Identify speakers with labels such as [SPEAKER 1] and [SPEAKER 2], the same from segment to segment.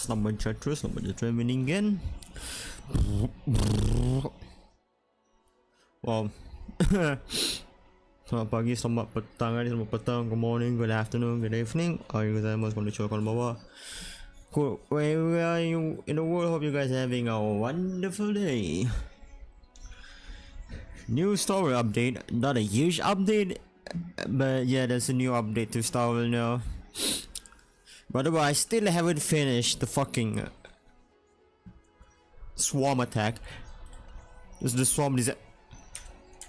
[SPEAKER 1] Selamat sejahtera meninggan. Wow. Selamat pagi, selamat petang, good morning, good afternoon, good evening. You guys are konnichiwa, konbanwa. Cool. Where are you in the world? Hope you guys are having a wonderful day. New story update, not a huge update, but yeah, there's a new update to Star Wars now. By the way, I still haven't finished the fucking swarm attack. This is the swarm design.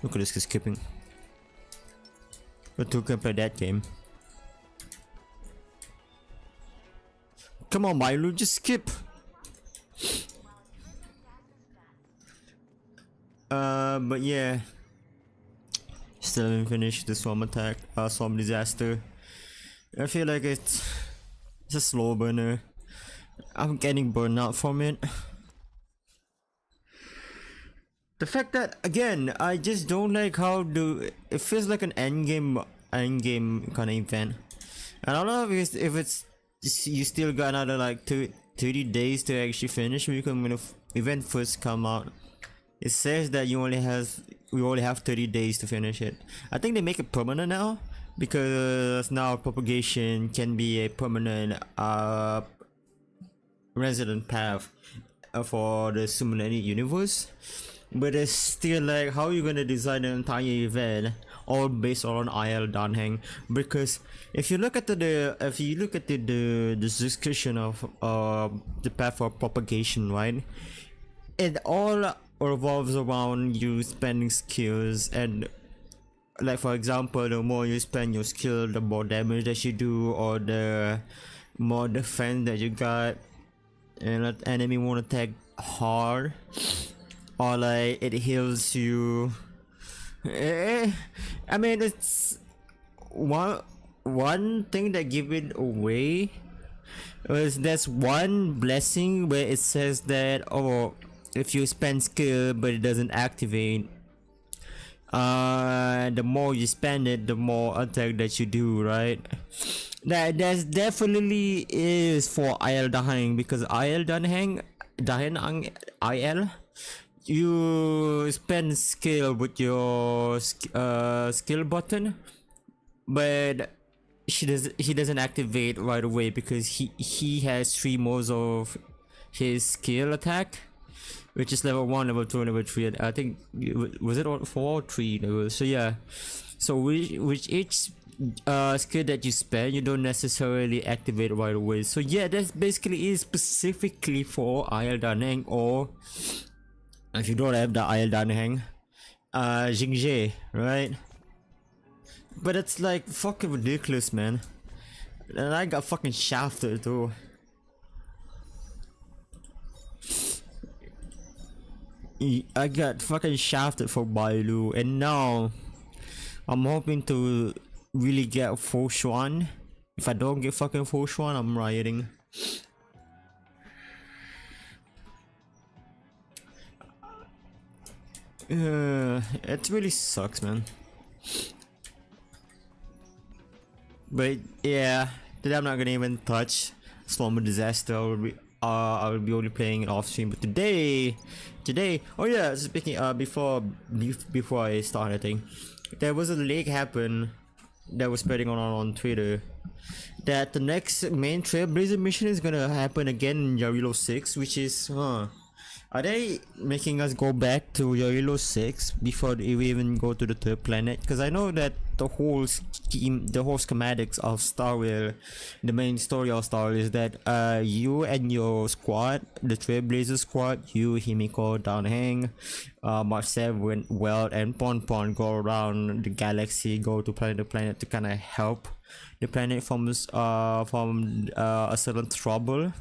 [SPEAKER 1] Look at this kid skipping. But who can play that game? Come on, Milo, just skip. But yeah, still haven't finished the swarm attack, swarm disaster. I feel like it's a slow burner. I'm getting burned out from it. The fact that, again, I just don't like how it feels like an end game kind of event. I don't know if it's you still got another like 30 days to actually finish, because when the event first come out, it says that we only have 30 days to finish it. I think they make it permanent now, because now propagation can be a permanent resident path for the simulated universe. But it's still like, how are you gonna design an entire event all based on IL Danheng? Because if you look at the description of the path for propagation, right, it all revolves around you spending skills, and like for example, the more you spend your skill, the more damage that you do, or the more defense that you got, and an enemy won't attack hard, or like it heals you. I mean, it's one thing that give it away was there's one blessing where it says that, oh, if you spend skill but it doesn't activate, the more you spend it, the more attack that you do, right? That's definitely is for IL Danheng, because IL Danheng IL, you spend skill with your skill button, but he doesn't activate right away, because he has 3 modes of his skill attack, which is level 1, level 2, level 3. I think was it all 4 or 3 levels. So yeah, so which each skill that you spend, you don't necessarily activate right away. So yeah, that basically is specifically for IL Danheng, or if you don't have the IL Danheng, Jingje, right? But it's like fucking ridiculous, man. And I got fucking shafted too. I got fucking shafted for Bailu, and now I'm hoping to really get full Shuan. If I don't get fucking full Shuan, I'm rioting. It really sucks, man. But yeah, today I'm not gonna even touch Slumber Disaster. I will be only playing it off stream. But today, oh yeah, speaking before I start, I think there was a leak happen that was spreading on Twitter that the next main Trailblazer mission is gonna happen again in Yarilo 6, which is, are they making us go back to Yarilo 6 before we even go to the 3rd planet? Because I know that the whole schematics of Star Wars, the main story of Star Wars, is that you and your squad, the Trailblazer squad, you, Himiko, Danheng, Mark 7, Weld, and Pon go around the galaxy, go to planet to planet to kind of help the planet from a certain trouble.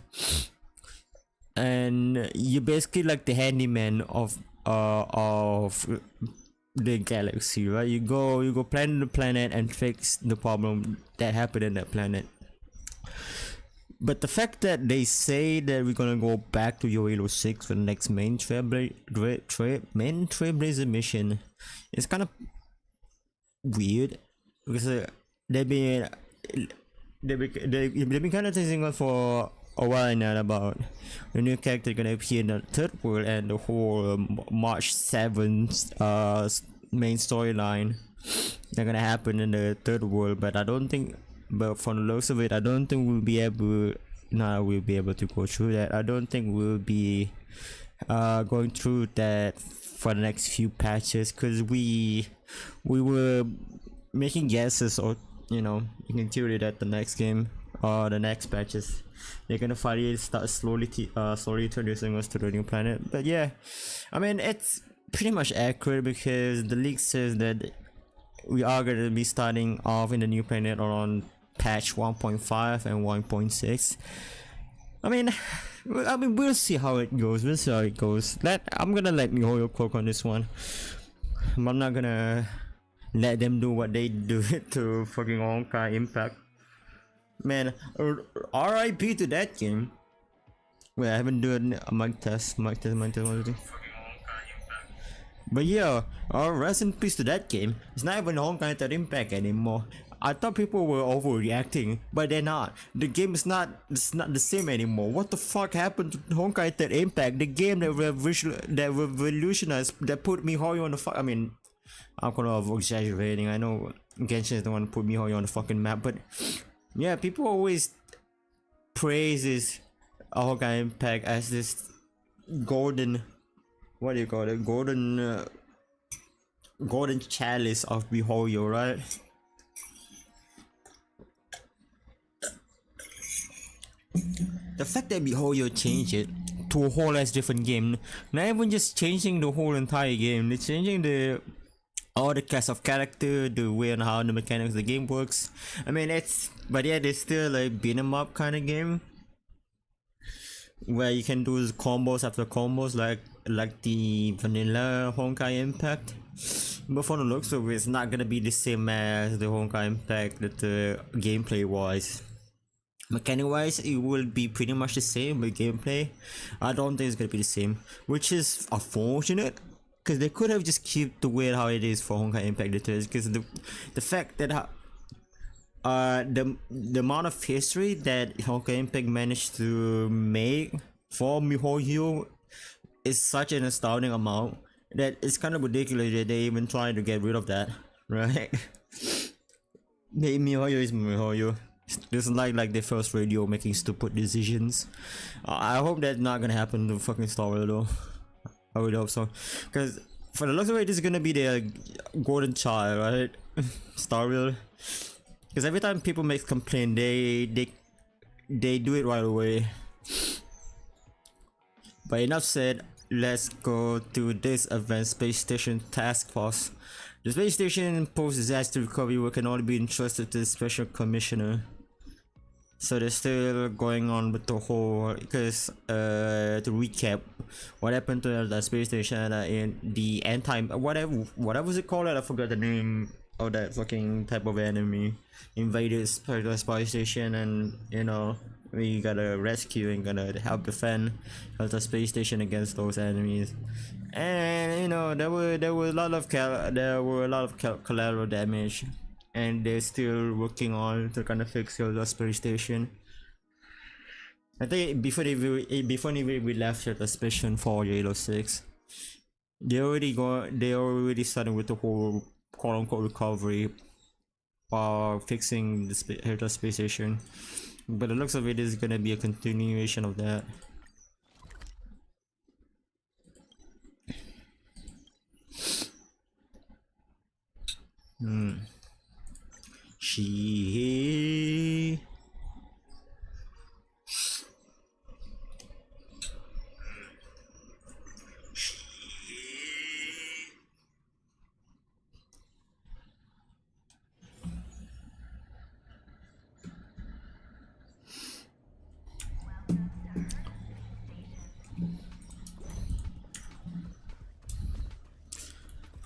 [SPEAKER 1] And you're basically like the handyman of the galaxy, right? You go planet to planet and fix the problem that happened in that planet. But the fact that they say that we're gonna go back to Yorilo 6 for the next main Trailblazer mission is kind of weird, because they've been kind of teasing us for or what I know about the new character gonna appear in the third world and the whole March 7th main storyline they're gonna happen in the third world. But I don't think, but from the looks of it, I don't think we'll be able, we'll be able to go through that. I don't think we'll be going through that for the next few patches, because we were making guesses, or you can theory that the next game or the next patches they're gonna finally start slowly introducing us to the new planet. But yeah, I mean, it's pretty much accurate because the leak says that we are gonna be starting off in the new planet around patch 1.5 and 1.6. I mean, we'll see how it goes. I'm gonna let MiHoYo cook on this one. I'm not gonna let them do what they do to fucking Honkai Impact. Man, RIP to that game. Wait, I haven't done a mic test. But yeah, rest in peace to that game. It's not even Honkai Impact anymore. I thought people were overreacting, but they're not. The game is not. It's not the same anymore. What the fuck happened to Honkai Impact? The game that revolutionized, that put MiHoYo on the fuck. I mean, I'm kind of exaggerating. I know Genshin is the one who put MiHoYo on the fucking map, but yeah, people always praise this Honkai Impact as this golden, what do you call it? Golden chalice of MiHoYo, right? The fact that MiHoYo changed it to a whole ass different game, not even just changing the whole entire game, they're changing all the cast of character, the way and how the mechanics of the game works. I mean, but yeah, it's still a beat 'em up kind of game where you can do combos after combos like the vanilla Honkai Impact. But for the looks of it, it's not gonna be the same as the Honkai Impact that the gameplay wise. Mechanic wise, it will be pretty much the same, but gameplay, I don't think it's gonna be the same, which is unfortunate. Because they could have just kept the way how it is for Honkai Impact Details, because the fact that the amount of history that Honkai Impact managed to make for MiHoYo is such an astounding amount that it's kind of ridiculous that they even trying to get rid of that, right? MiHoYo is MiHoYo. It's like the first radio making stupid decisions. I hope that's not gonna happen to fucking Star Wars though. I would hope so, because for the looks of it, this is gonna be the golden child, right? Star Wars. Because every time people make complaint, they do it right away. But enough said. Let's go to this event: Space Station Task Force. The space station post-disaster recovery work can only be entrusted to the Special Commissioner. So they're still going on with the whole, because to recap what happened to the space station in the end time, whatever was it called, I forgot the name of that fucking type of enemy invaded the space station, and we gotta rescue and gotta help defend the space station against those enemies. And there were a lot of collateral damage, and they're still working on to kind of fix the space station. I think before we left the station for Halo 6, they already started with the whole quote-unquote recovery or fixing the space station. But the looks of it is gonna be a continuation of that. She.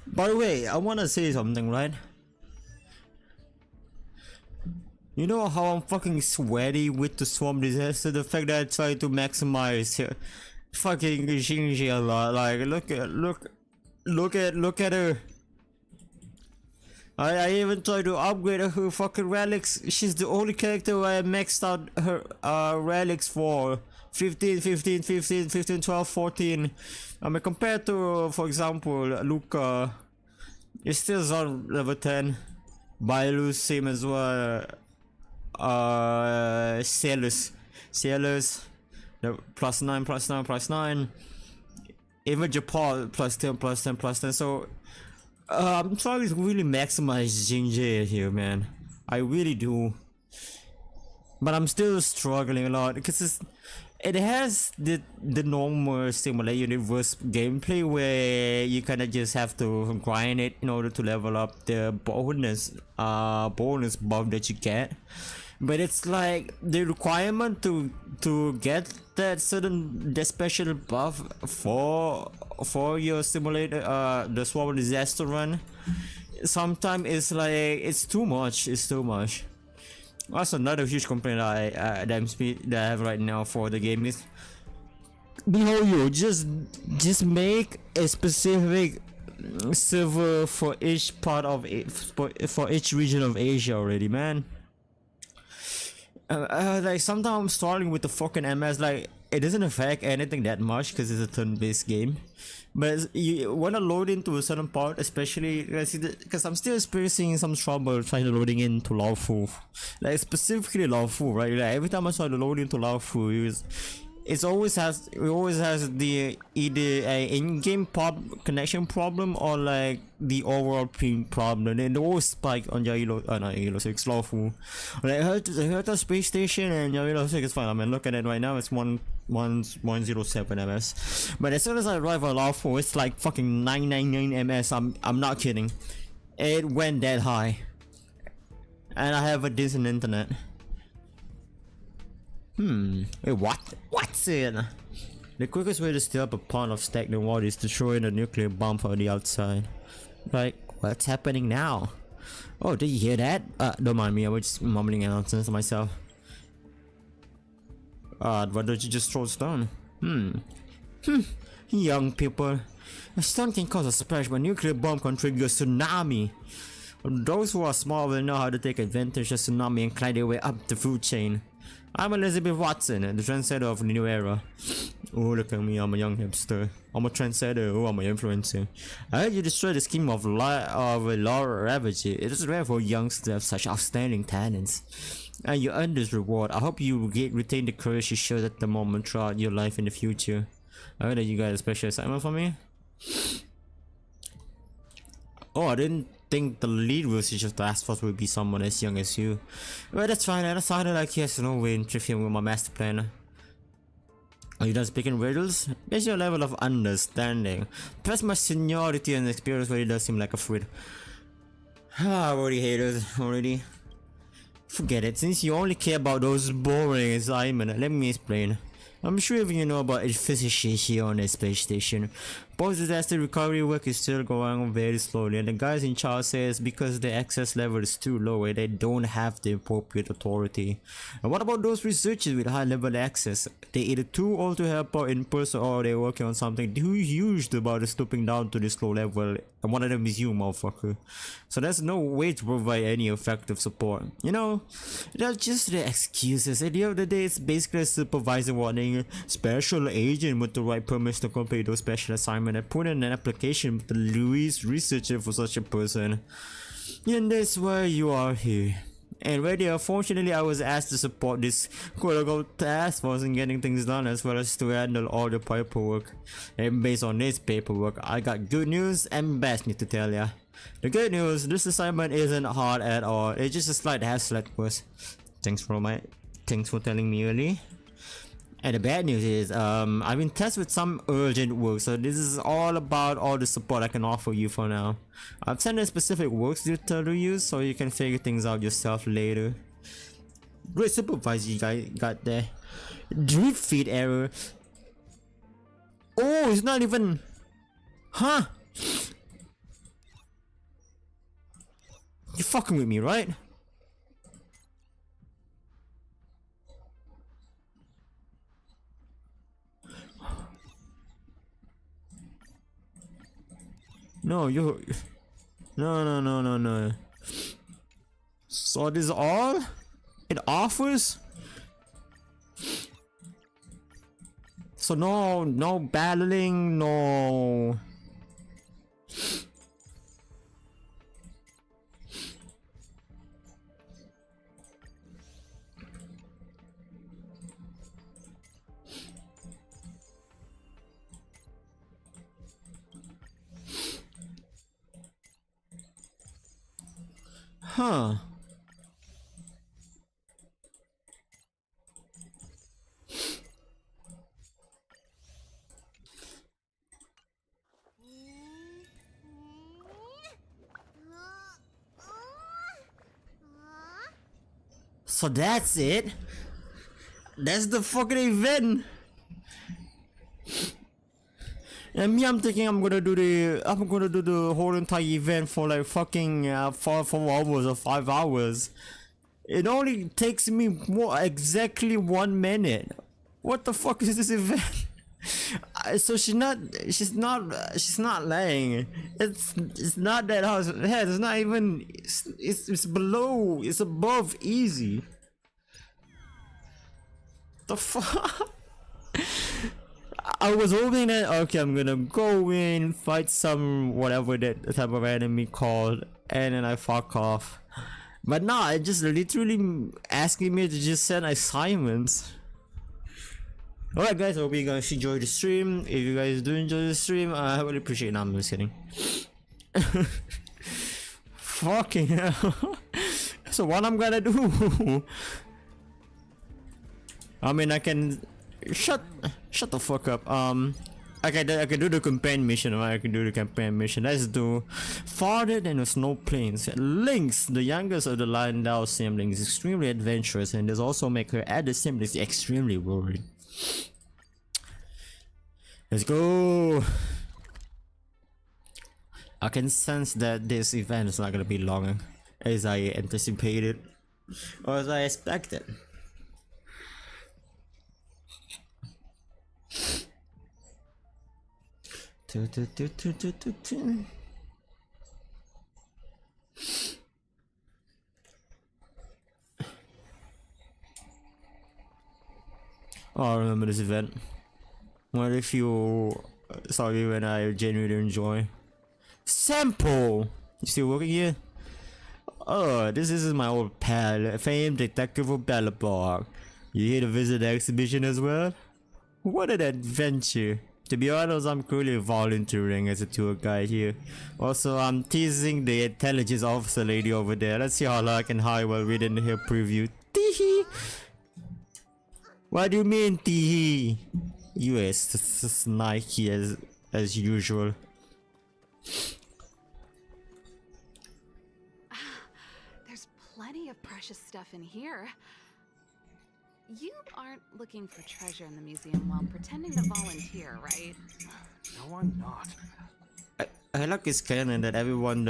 [SPEAKER 1] By the way, I wanna say something, right? You know how I'm fucking sweaty with the Swarm disaster? The fact that I try to maximize fucking Shinji a lot. Like, look at her. I even tried to upgrade her fucking relics. She's the only character where I maxed out her relics for 15, 15, 15, 15, 12, 14. I mean, compared to, for example, Luca, it's still on level 10. Bailu, same as well. Sailors, the plus 9, plus 9, plus 9. Even Japan, plus 10, plus 10, plus 10. So, I'm trying to really maximize Ginger here, man. I really do. But I'm still struggling a lot because it has the normal Simulator Universe gameplay where you kind of just have to grind it in order to level up the bonus buff that you get. But it's like the requirement to get that special buff for your simulator the Swarm Disaster run, sometimes it's like it's too much. That's another huge complaint that I have right now for the game is, behold, you just make a specific server for each part of it, for each region of Asia already, man. Like sometimes I'm starting with the fucking MS, like it doesn't affect anything that much because it's a turn-based game, but you want to load into a certain part, especially because I'm still experiencing some trouble trying to loading into Laofu, like specifically Laofu, right? Like every time I try to load into Laofu, it always has the either a in-game connection problem or like the overall ping problem, and it always spike on not Yellow 6 Lawful. Like I heard the space station and Yellow 6 is fine. I mean, look at it right now, it's 107 ms, but as soon as I arrive at Lawful, it's like fucking 999 ms. I'm not kidding, it went that high, and I have a decent internet. Wait, what's it? The quickest way to stir up a pond of stagnant water is to throw in a nuclear bomb from the outside. Like, what's happening now? Oh, did you hear that? Don't mind me, I was just mumbling nonsense to myself. Why don't you just throw a stone? Young people. A stone can cause a splash, but a nuclear bomb can trigger a tsunami. Those who are small will know how to take advantage of tsunami and climb their way up the food chain. I'm Elizabeth Watson, the trendsetter of the new era. Oh, look at me, I'm a young hipster. I'm a trendsetter, oh, I'm an influencer. I heard you destroyed the scheme of Laura Ravage. It is rare for youngsters to have such outstanding talents. And you earned this reward. I hope you retain the courage you showed at the moment throughout your life in the future. I heard that you got a special assignment for me. Oh, I didn't think the lead usage of the task force would be someone as young as you. Well, that's fine. I decided like he has no way in interfering with my master plan. Are you done speaking riddles? There's your level of understanding. Plus my seniority and experience really does seem like a fruit. I already hate it already. Forget it, since you only care about those boring assignments, let me explain. I'm sure if you know about efficiency here on the space station. Post-disaster recovery work is still going on very slowly, and the guys in charge says because the access level is too low and they don't have the appropriate authority. And what about those researchers with high level access? They either too old to help out in person or they're working on something too huge about stooping down to this low level, and one of them is you, motherfucker. So there's no way to provide any effective support. You know, they're just the excuses. At the end of the day, it's basically a supervisor wanting a special agent with the right permits to complete those special assignments and put in an application with the least researcher for such a person. And that's why you are here. And radio, unfortunately, I was asked to support this quote-unquote task force in getting things done as well as to handle all the paperwork. And based on this paperwork, I got good news and bad news to tell ya. The good news, this assignment isn't hard at all. It's just a slight hassle was. Thanks for telling me early. And the bad news is, I've been tasked with some urgent work, so this is all about all the support I can offer you for now. I've sent a specific works detail to you, so you can figure things out yourself later. Great supervisor you guys got there. Drip feed error. Oh, it's not even... Huh? You're fucking with me, right? No, No, no, no, no, no. So this is all it offers? So no battling, no. Huh. So that's it? That's the fucking event. And me, I'm thinking I'm gonna do the whole entire event for like fucking 4 hours or 5 hours. It only takes me exactly 1 minute. What the fuck is this event? So she's not lying. It's not that hard. It's not even. It's below. It's above easy. The fuck. I was hoping that okay, I'm gonna go in, fight some whatever that type of enemy called, and then I fuck off. But nah, it just literally asking me to just send assignments. Alright guys, I hope you guys enjoyed the stream. If you guys do enjoy the stream, I really appreciate it. Nah, I'm just kidding. Fucking hell. So what I'm gonna do? I mean, I can shut the fuck up. I can do the campaign mission. Right? I can do the campaign mission. Let's do farther than the snow plains. Lynx, the youngest of the Lionel siblings, is extremely adventurous, and this also makes her other siblings extremely worried. Let's go. I can sense that this event is not gonna be long as I anticipated or as I expected. Oh, I remember this event. What if you saw you and I genuinely enjoy? Sample! You still working here? Oh, this is my old pal, famed detective of Bellabark. You here to visit the exhibition as well? What an adventure! To be honest, I'm currently volunteering as a tour guide here. Also, I'm teasing the intelligence officer lady over there. Let's see how long I can hide while reading her preview. Teehee! What do you mean, teehee? US, this is Nike as usual.
[SPEAKER 2] There's plenty of precious stuff in here. You aren't looking for treasure in the museum while pretending to volunteer, right?
[SPEAKER 3] No, I'm not.
[SPEAKER 1] I like it's canon that everyone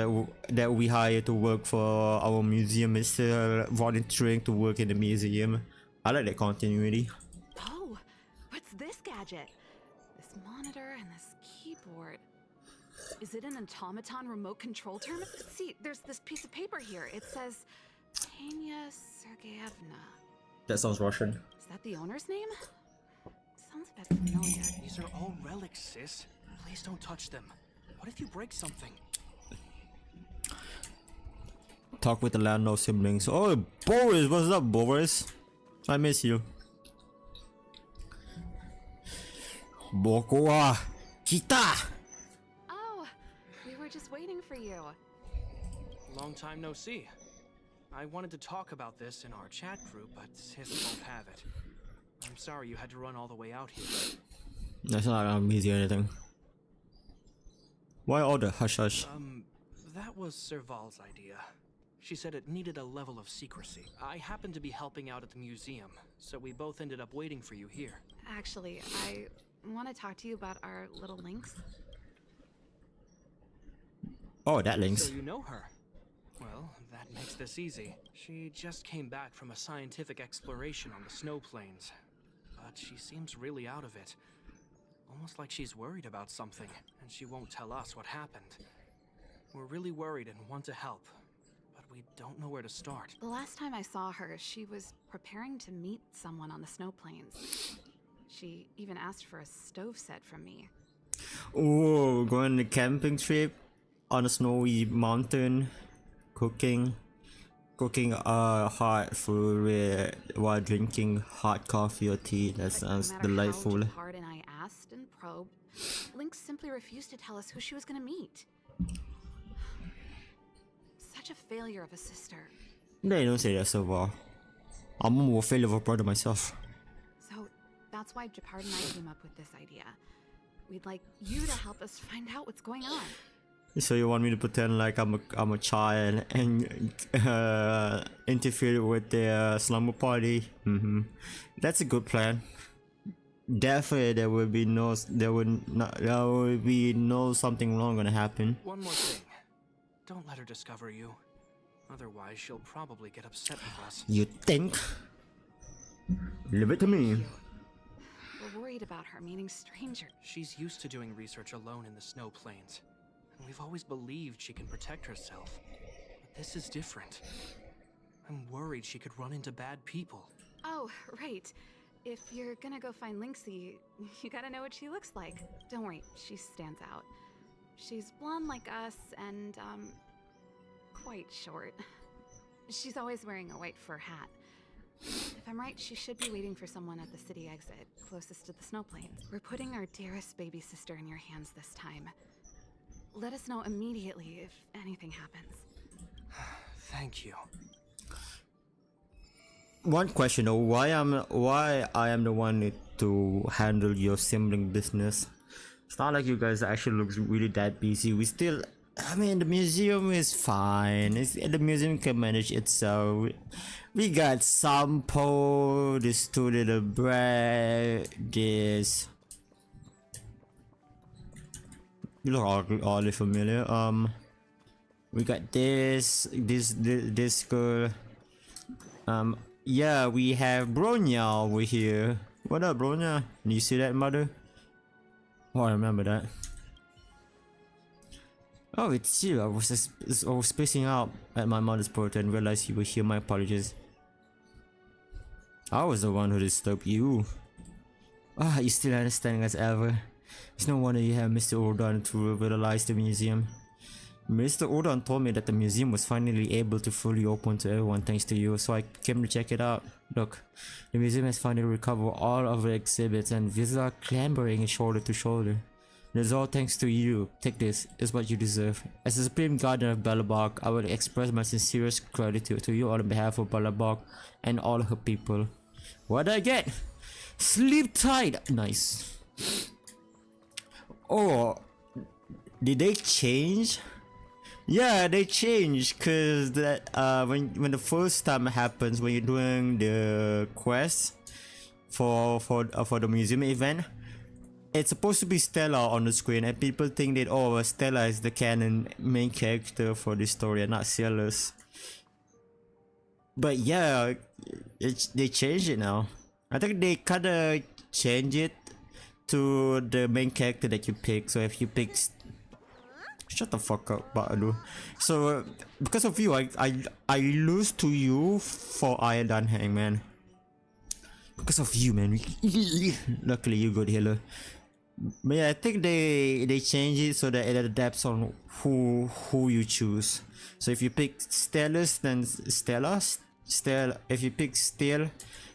[SPEAKER 1] that we hire to work for our museum is still volunteering to work in the museum. I like that continuity.
[SPEAKER 2] Oh, what's this gadget? This monitor and this keyboard. Is it an automaton remote control term? See, there's this piece of paper here. It says Tanya Sergeyevna.
[SPEAKER 1] That sounds Russian.
[SPEAKER 2] Is that the owner's name? Sounds a bit familiar.
[SPEAKER 3] These are all relics, sis. Please don't touch them. What if you break something?
[SPEAKER 1] Talk with the Landau siblings. Oh, Boris, what's up, Boris? I miss you. Bokoa Kita.
[SPEAKER 2] Oh, we were just waiting for you.
[SPEAKER 3] Long time no see. I wanted to talk about this in our chat group, but sis won't have it. I'm sorry you had to run all the way out here.
[SPEAKER 1] That's not easy or anything. Why all the hush hush?
[SPEAKER 3] That was Serval's idea. She said it needed a level of secrecy. I happened to be helping out at the museum, so we both ended up waiting for you here.
[SPEAKER 2] Actually, I want to talk to you about our little Lynx.
[SPEAKER 1] Oh, that links.
[SPEAKER 3] So you know her? Well, that makes this easy. She just came back from a scientific exploration on the snow plains. But she seems really out of it. Almost like she's worried about something, and she won't tell us what happened. We're really worried and want to help, but we don't know where to start.
[SPEAKER 2] The last time I saw her, she was preparing to meet someone on the snow plains. She even asked for a stove set from me.
[SPEAKER 1] Oh, going on a camping trip on a snowy mountain, cooking hot food while drinking hot coffee or tea. That sounds delightful.
[SPEAKER 2] No matter how hard and I asked and probed, Lynx simply refused to tell us who she was going to meet. Such a failure of a sister.
[SPEAKER 1] They don't say that so far. I'm a more failure of a brother myself.
[SPEAKER 2] So that's why Japard and I came up with this idea. We'd like you to help us find out what's going on.
[SPEAKER 1] So you want me to pretend like I'm a child and interfere with their slumber party? That's a good plan. Definitely, there will be no something wrong gonna happen.
[SPEAKER 3] One more thing. Don't let her discover you. Otherwise, she'll probably get upset with us.
[SPEAKER 1] You think? Leave it to me.
[SPEAKER 2] We're worried about her meeting strangers.
[SPEAKER 3] She's used to doing research alone in the snow plains. And we've always believed she can protect herself. But this is different. I'm worried she could run into bad people.
[SPEAKER 2] Oh, right. If you're gonna go find Lynxie, you gotta know what she looks like. Don't worry, she stands out. She's blonde like us and, quite short. She's always wearing a white fur hat. If I'm right, she should be waiting for someone at the city exit, closest to the snow plains. We're putting our dearest baby sister in your hands this time. Let us know immediately if anything happens.
[SPEAKER 3] Thank you.
[SPEAKER 1] One question though, why I am the one to handle your sibling business? It's not like you guys actually look really that busy. I mean, the museum is fine. The museum can manage itself. We got Sampo, this two little bread, this. You look oddly familiar. We got this girl. Yeah, we have Bronya over here. What up, Bronya? You see that, mother? Oh, I remember that. Oh, it's you. I was spacing out at my mother's portrait and realized you were here. My apologies. I was the one who disturbed you. Ah, you still understanding as ever. It's no wonder you have Mr. Odon to revitalize the museum. Mr. Odon told me that the museum was finally able to fully open to everyone thanks to you, so I came to check it out. Look, the museum has finally recovered all of the exhibits and visitors are clambering shoulder to shoulder. It's all thanks to you. Take this, it's what you deserve. As the Supreme Guardian of Bellabog, I will express my sincerest gratitude to you on behalf of Bellabog and all her people. What did I get? Sleep tight! Nice. Oh, did they change? Yeah, they changed cause that when the first time happens when you're doing the quest for the museum event, it's supposed to be Stella on the screen and people think that Stella is the canon main character for this story and not Celes. But yeah, they changed it now. I think they kinda changed it to the main character that you pick. So if you pick shut the fuck up, Badu. So because of you, I lose to you for Iodine Hang, man. Because of you, man. Luckily, you good healer. But yeah, I think they change it so that it adapts on who you choose. So if you pick Stellus, then Stella. If you pick Steel,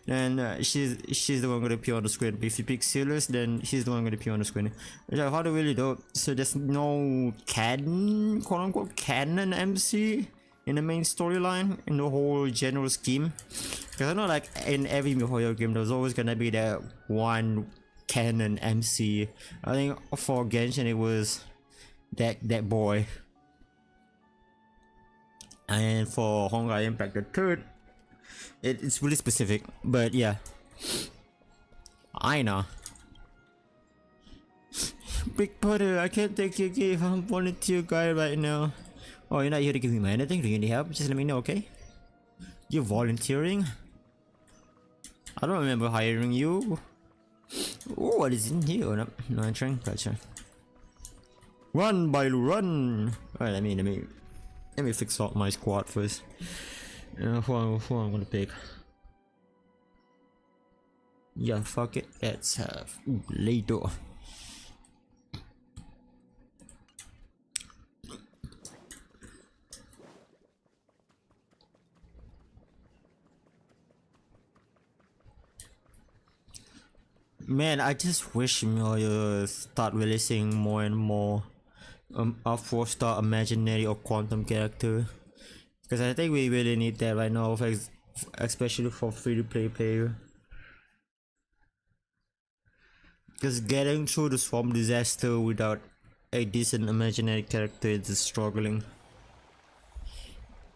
[SPEAKER 1] then she's the one gonna appear on the screen. But if you pick Celes, then she's the one gonna appear on the screen. Which I found it really dope. So there's no canon, quote unquote, canon MC in the main storyline in the whole general scheme. Because I know, like in every MiHoYo game, there's always gonna be that one canon MC. I think for Genshin it was that boy, and for Honkai Impact the third, it's really specific. But yeah, I know. Big brother, I can't take your gift. I'm volunteer guy right now. Oh, you're not here to give me anything? Do you need help? Just let me know, okay? You're volunteering? I don't remember hiring you. Oh, what is in here? No entering. Gotcha. Run, Bailu, run! Alright, let me fix out my squad first. Who I'm gonna pick? Yeah, fuck it. Let's have later. Man, I just wish you start releasing more and more a 4-star imaginary or quantum character, because I think we really need that right now, especially for free-to-play player. Because getting through the swamp disaster without a decent imaginary character is struggling.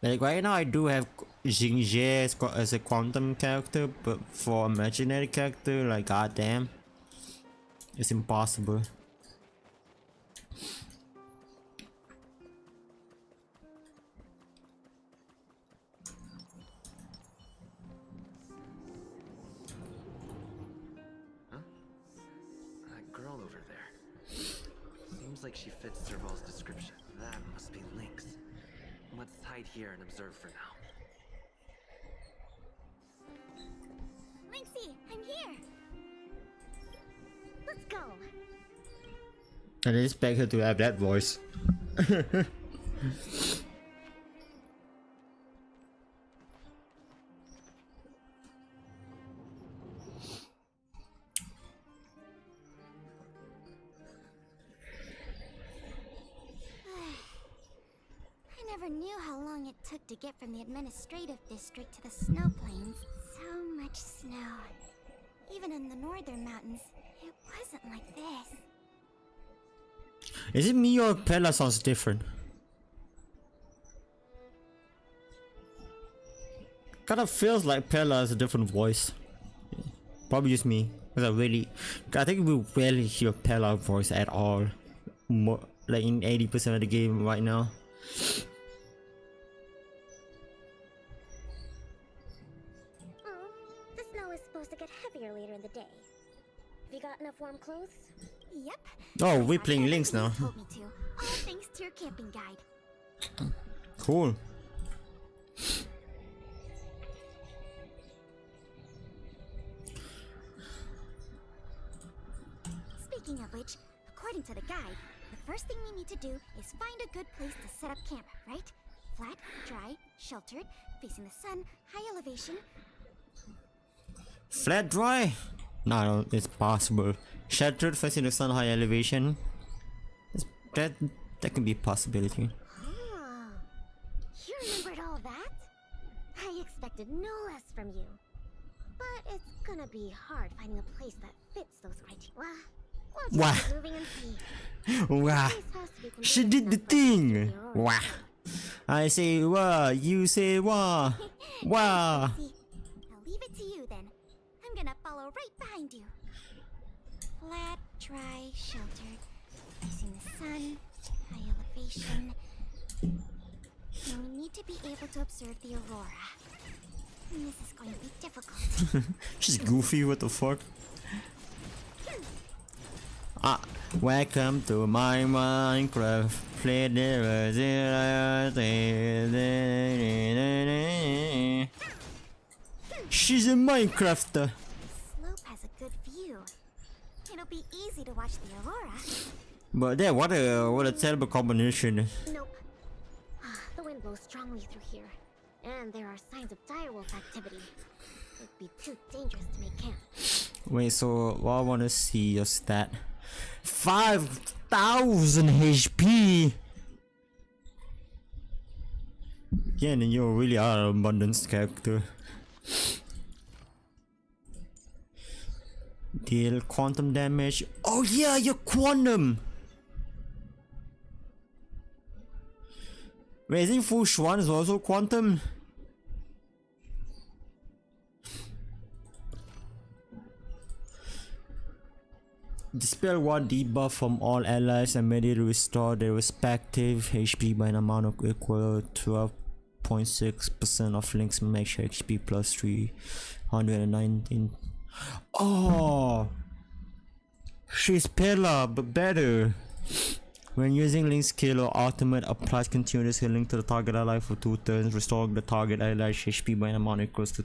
[SPEAKER 1] Like right now I do have Jingje as a quantum character, but for imaginary character, like goddamn, it's impossible.
[SPEAKER 4] Huh? That girl over there. Seems like she fits Serval's description. That must be Lynx. Let's hide here and observe for now.
[SPEAKER 5] Lynxie, I'm here. Let's go.
[SPEAKER 1] I didn't expect her to have that voice.
[SPEAKER 5] I never knew how long it took to get from the administrative district to the snow plains. So much snow. Even in the northern mountains, it wasn't like this.
[SPEAKER 1] Is it me or Pella sounds different? Kind of feels like Pella has a different voice. Probably just me, because I think we rarely hear Pella voice at all. Like in 80% of the game right now.
[SPEAKER 5] The snow is supposed to get heavier later in the day. Have you got enough warm clothes? Yep.
[SPEAKER 1] Oh, we're playing Lynx now.
[SPEAKER 5] Told me to. All thanks to your camping guide.
[SPEAKER 1] Cool.
[SPEAKER 5] Speaking of which, according to the guide, the first thing we need to do is find a good place to set up camp, right? Flat, dry, sheltered, facing the sun, high elevation.
[SPEAKER 1] Flat dry? No, it's possible. Sheltered, facing the sun, high elevation. That can be a possibility.
[SPEAKER 5] Oh, you remembered all that? I expected no less from you. But it's gonna be hard finding a place that fits those criteria. We'll just keep moving and see.
[SPEAKER 1] Wow. She did the thing! Wow. I say wah, you say wah. Wah.
[SPEAKER 5] I'll leave it to you then. I'm gonna follow right behind you. Flat, dry, sheltered, facing the sun, high elevation. Now we need to be able to observe the aurora. And this is going to be difficult.
[SPEAKER 1] She's goofy, what the fuck? Ah, welcome to my Minecraft. Play She's a Minecrafter.
[SPEAKER 5] Slope has a good view. It'll be easy to watch the aurora.
[SPEAKER 1] But yeah, what a terrible combination.
[SPEAKER 5] Nope. The wind blows strongly through here. And there are signs of direwolf activity. It'd be too dangerous to make camp.
[SPEAKER 1] Wait, so I want to see your stat. 5,000 HP. Yeah, and you really are an abundance character. Deal quantum damage. Oh yeah, you're quantum. Wait, isn't Fu Xuan is also quantum? Dispel one debuff from all allies and immediately restore their respective HP by an amount of equal to 12.6% of Link's max HP plus 319. Oh, she's Pella, but better. When using Link's skill or ultimate, applies continuous healing to the target ally for 2 turns, restoring the target ally's HP by an amount equals to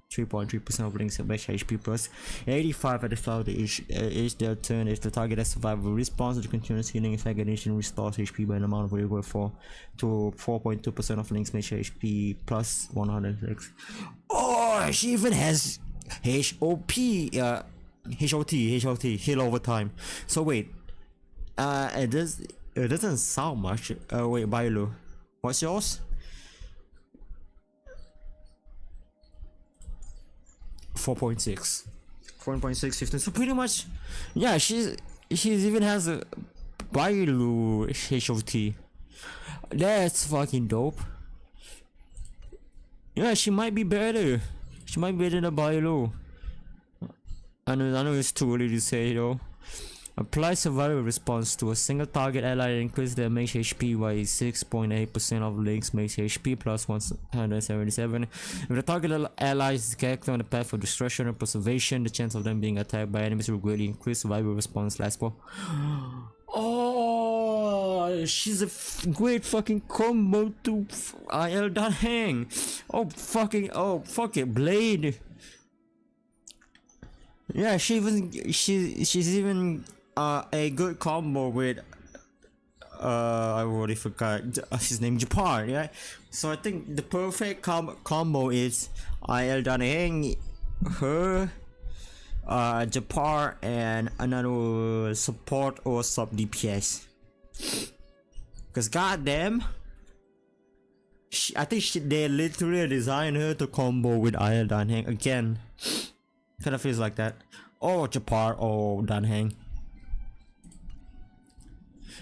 [SPEAKER 1] 3.3% of Link's base HP plus 85 at the start of each their turn. If the target has survival response, the continuous healing effect addition restores HP by an amount of equal to 4.2% of Link's base HP plus 106. Oh, she even has HOP, HOT, heal over time. So wait, it doesn't sound much. Wait, Bailu, what's yours? 4.6, 15. So pretty much, yeah. She even has a Bailu HOT. That's fucking dope. Yeah, she might be better. She might be better than Bailu. I know it's too early to say though. Apply survival response to a single target ally and increase their max HP by 6.8% of Link's max HP plus 177. If the target ally is character on the path of destruction or preservation, the chance of them being attacked by enemies will greatly increase. Survival response lasts for. Oh, she's a great fucking combo to Hang. Oh fuck it, Blade. Yeah, she's even a good combo with I already forgot his name, Japar, yeah. So I think the perfect combo is Hang, her, Japar, and another support or sub DPS. Cause goddamn, I think they literally designed her to combo with Hang again. Kind of feels like that. Or Japar or Danhang.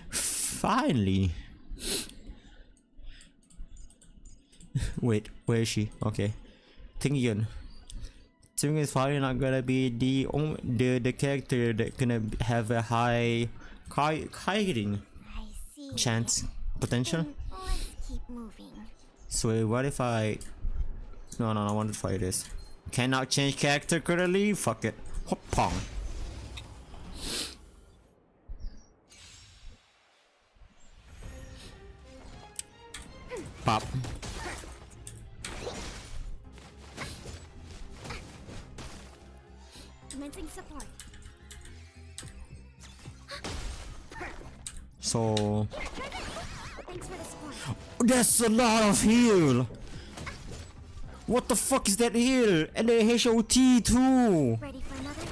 [SPEAKER 1] Finally. Wait, where is she? Okay. Tingyun. Tingyun is probably not gonna be the character that gonna have a high hitting chance potential.
[SPEAKER 5] Let's keep moving.
[SPEAKER 1] So what if I? No, I want to try this. Cannot change character currently? Fuck it. Hop pong. Pop.
[SPEAKER 5] Commencing support.
[SPEAKER 1] So
[SPEAKER 5] Thanks for the support.
[SPEAKER 1] that's a lot of heal. What the fuck is that heal? And the HOT too.
[SPEAKER 5] Ready for another?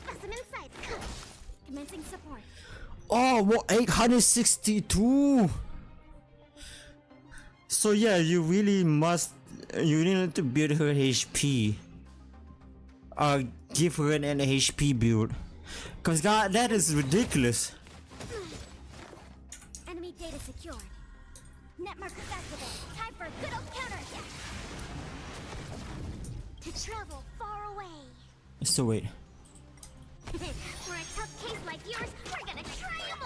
[SPEAKER 5] Specimen sight. Commencing support.
[SPEAKER 1] Oh, what, 862. So yeah, you really need to build her HP. Give her an HP build. Cause God, that is ridiculous.
[SPEAKER 5] Enemy data secured. Net markers activated. Time for a good old counterattack. To travel far away.
[SPEAKER 1] So wait.
[SPEAKER 5] For a tough case like yours, we're gonna try 'em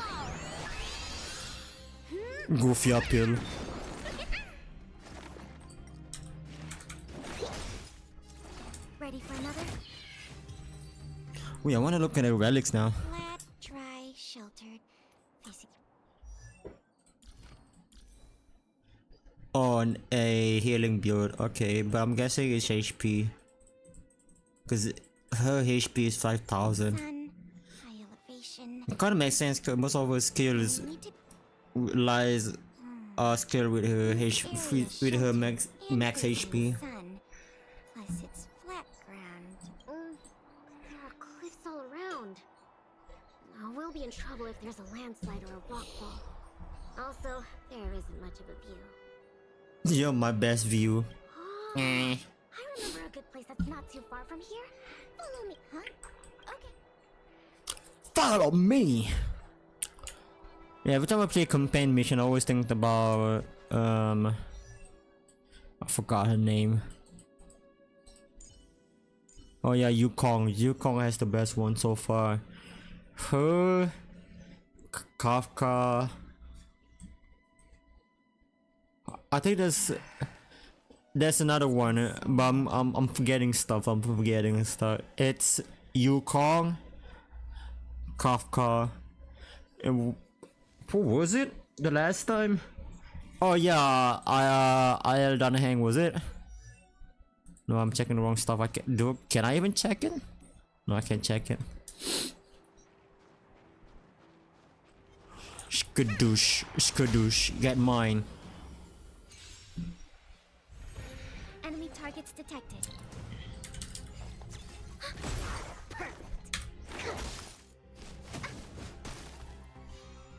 [SPEAKER 5] all.
[SPEAKER 1] Goofy uphill.
[SPEAKER 5] Ready for another?
[SPEAKER 1] Wait, I wanna look at the relics now.
[SPEAKER 5] Flat, dry, sheltered. Facing.
[SPEAKER 1] On a healing build, okay, but I'm guessing it's HP. Cause her HP is 5,000.
[SPEAKER 5] Sun, high elevation.
[SPEAKER 1] It kinda makes sense cause most of her skills
[SPEAKER 5] Need to
[SPEAKER 1] lies skill with her max HP.
[SPEAKER 5] Sun. Plus it's flat ground.
[SPEAKER 6] There are cliffs all around. We'll be in trouble if there's a landslide or a rock fall. Also, there isn't much of a view.
[SPEAKER 1] You're my best view.
[SPEAKER 6] I remember a good place that's not too far from here. Follow me, huh? Okay.
[SPEAKER 1] Follow me. Yeah, every time I play a campaign mission, I always think about I forgot her name. Oh yeah, Yukong. Yukong has the best one so far. Her, Kafka. I think there's another one, but I'm forgetting stuff. It's Yukong, Kafka, And who was it the last time? Oh yeah, IL done hang, was it? No, I'm checking the wrong stuff. I can do. Can I even check it? No, I can't check it. Skadoosh, skadoosh, get mine.
[SPEAKER 5] Enemy targets detected.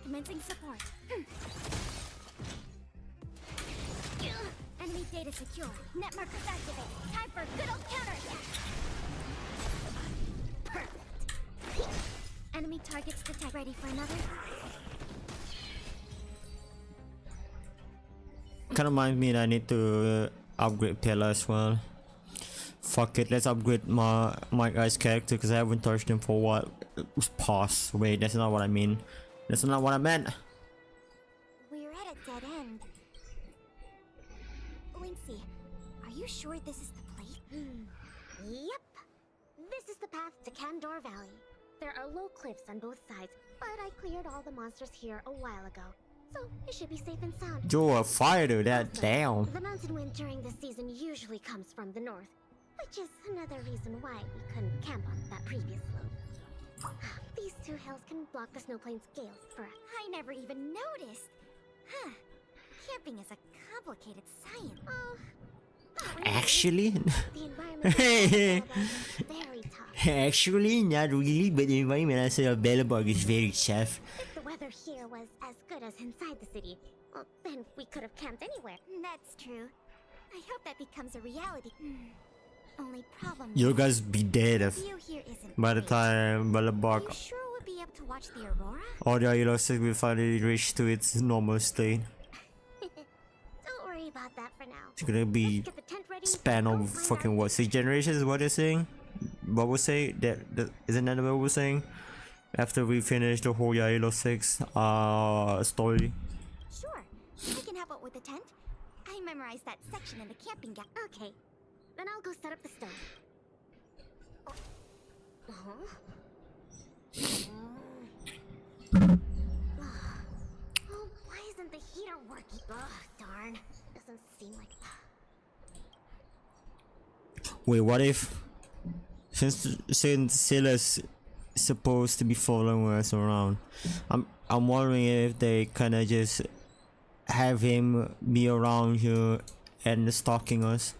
[SPEAKER 5] Commencing support. Enemy data secure. Net markers activated. Time for a good old counterattack. Perfect. Enemy targets detected. Ready for another?
[SPEAKER 1] Kind of reminds me that I need to upgrade Taylor as well. Fuck it, let's upgrade my guy's character because I haven't touched him for what? Pause. Wait, that's not what I mean. That's not what I meant.
[SPEAKER 5] We're at a dead end. Linksy, are you sure this is the place?
[SPEAKER 6] Yep. This is the path to Kandor Valley. There are low cliffs on both sides, but I cleared all the monsters here a while ago. So it should be safe and sound.
[SPEAKER 1] You're a fighter, that
[SPEAKER 6] Also,
[SPEAKER 1] damn.
[SPEAKER 6] the mountain wind during this season usually comes from the north, which is another reason why we couldn't camp on that previous slope. These two hills can block the snowplain's gales for us.
[SPEAKER 5] I never even noticed. Huh. Camping is a complicated science.
[SPEAKER 6] Oh,
[SPEAKER 1] Actually,
[SPEAKER 6] the environment is very tough.
[SPEAKER 1] actually, not really, but the environment I say of Bellabog is very tough.
[SPEAKER 6] If the weather here was as good as inside the city, well, then we could have camped anywhere.
[SPEAKER 5] That's true. I hope that becomes a reality. Only problem
[SPEAKER 1] You
[SPEAKER 5] is,
[SPEAKER 1] guys be dead
[SPEAKER 5] the
[SPEAKER 1] if
[SPEAKER 5] view here isn't
[SPEAKER 1] by the
[SPEAKER 5] great.
[SPEAKER 1] time
[SPEAKER 5] Are
[SPEAKER 1] Bellabog
[SPEAKER 5] you sure we'll be able to watch the aurora?
[SPEAKER 1] or the Yellow Six will finally reach to its normal state.
[SPEAKER 6] Don't worry about that for now.
[SPEAKER 1] It's gonna be
[SPEAKER 6] Let's get the tent ready.
[SPEAKER 1] span
[SPEAKER 6] Go
[SPEAKER 1] of
[SPEAKER 6] find
[SPEAKER 1] fucking
[SPEAKER 6] our-
[SPEAKER 1] what, 6 generations is what they're saying? What we're saying? Isn't that what we're saying? After we finish the whole Yellow Six story.
[SPEAKER 5] Sure. I can help out with the tent. I memorized that section in the camping guide.
[SPEAKER 6] Okay, then I'll go set up the stove. Oh, why isn't the heater working? Ugh, darn. Doesn't seem like.
[SPEAKER 1] Wait, what if since Silas supposed to be following us around, I'm wondering if they kinda just have him be around here and stalking us.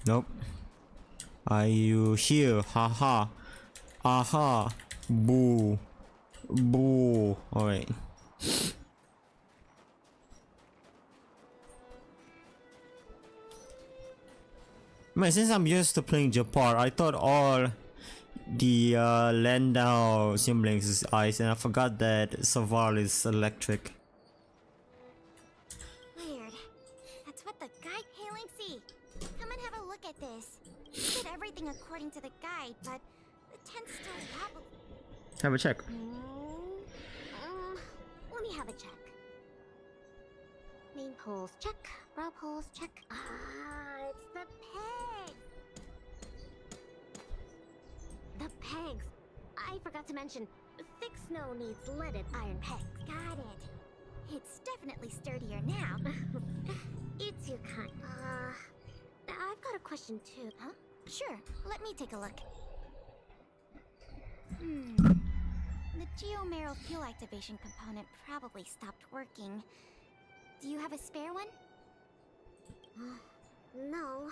[SPEAKER 1] Nope. Are you here? Haha. Aha. Boo. Boo. Alright. Man, since I'm used to playing Japar, I thought all the Landau siblings is ice, and I forgot that Saval is electric.
[SPEAKER 5] Weird. That's what the guide. Hey, Linksy, come and have a look at this. You did everything according to the guide, but the tent's still wobbly.
[SPEAKER 1] Have a check.
[SPEAKER 6] Let me have a check. Main poles check. Brow poles check. Ah, it's the peg. The pegs. I forgot to mention, thick snow needs leaded iron pegs.
[SPEAKER 5] Got it. It's definitely sturdier now.
[SPEAKER 6] It's your kind. I've got a question too.
[SPEAKER 5] Huh? Sure, let me take a look. The geomarrow fuel activation component probably stopped working. Do you have a spare one?
[SPEAKER 6] No.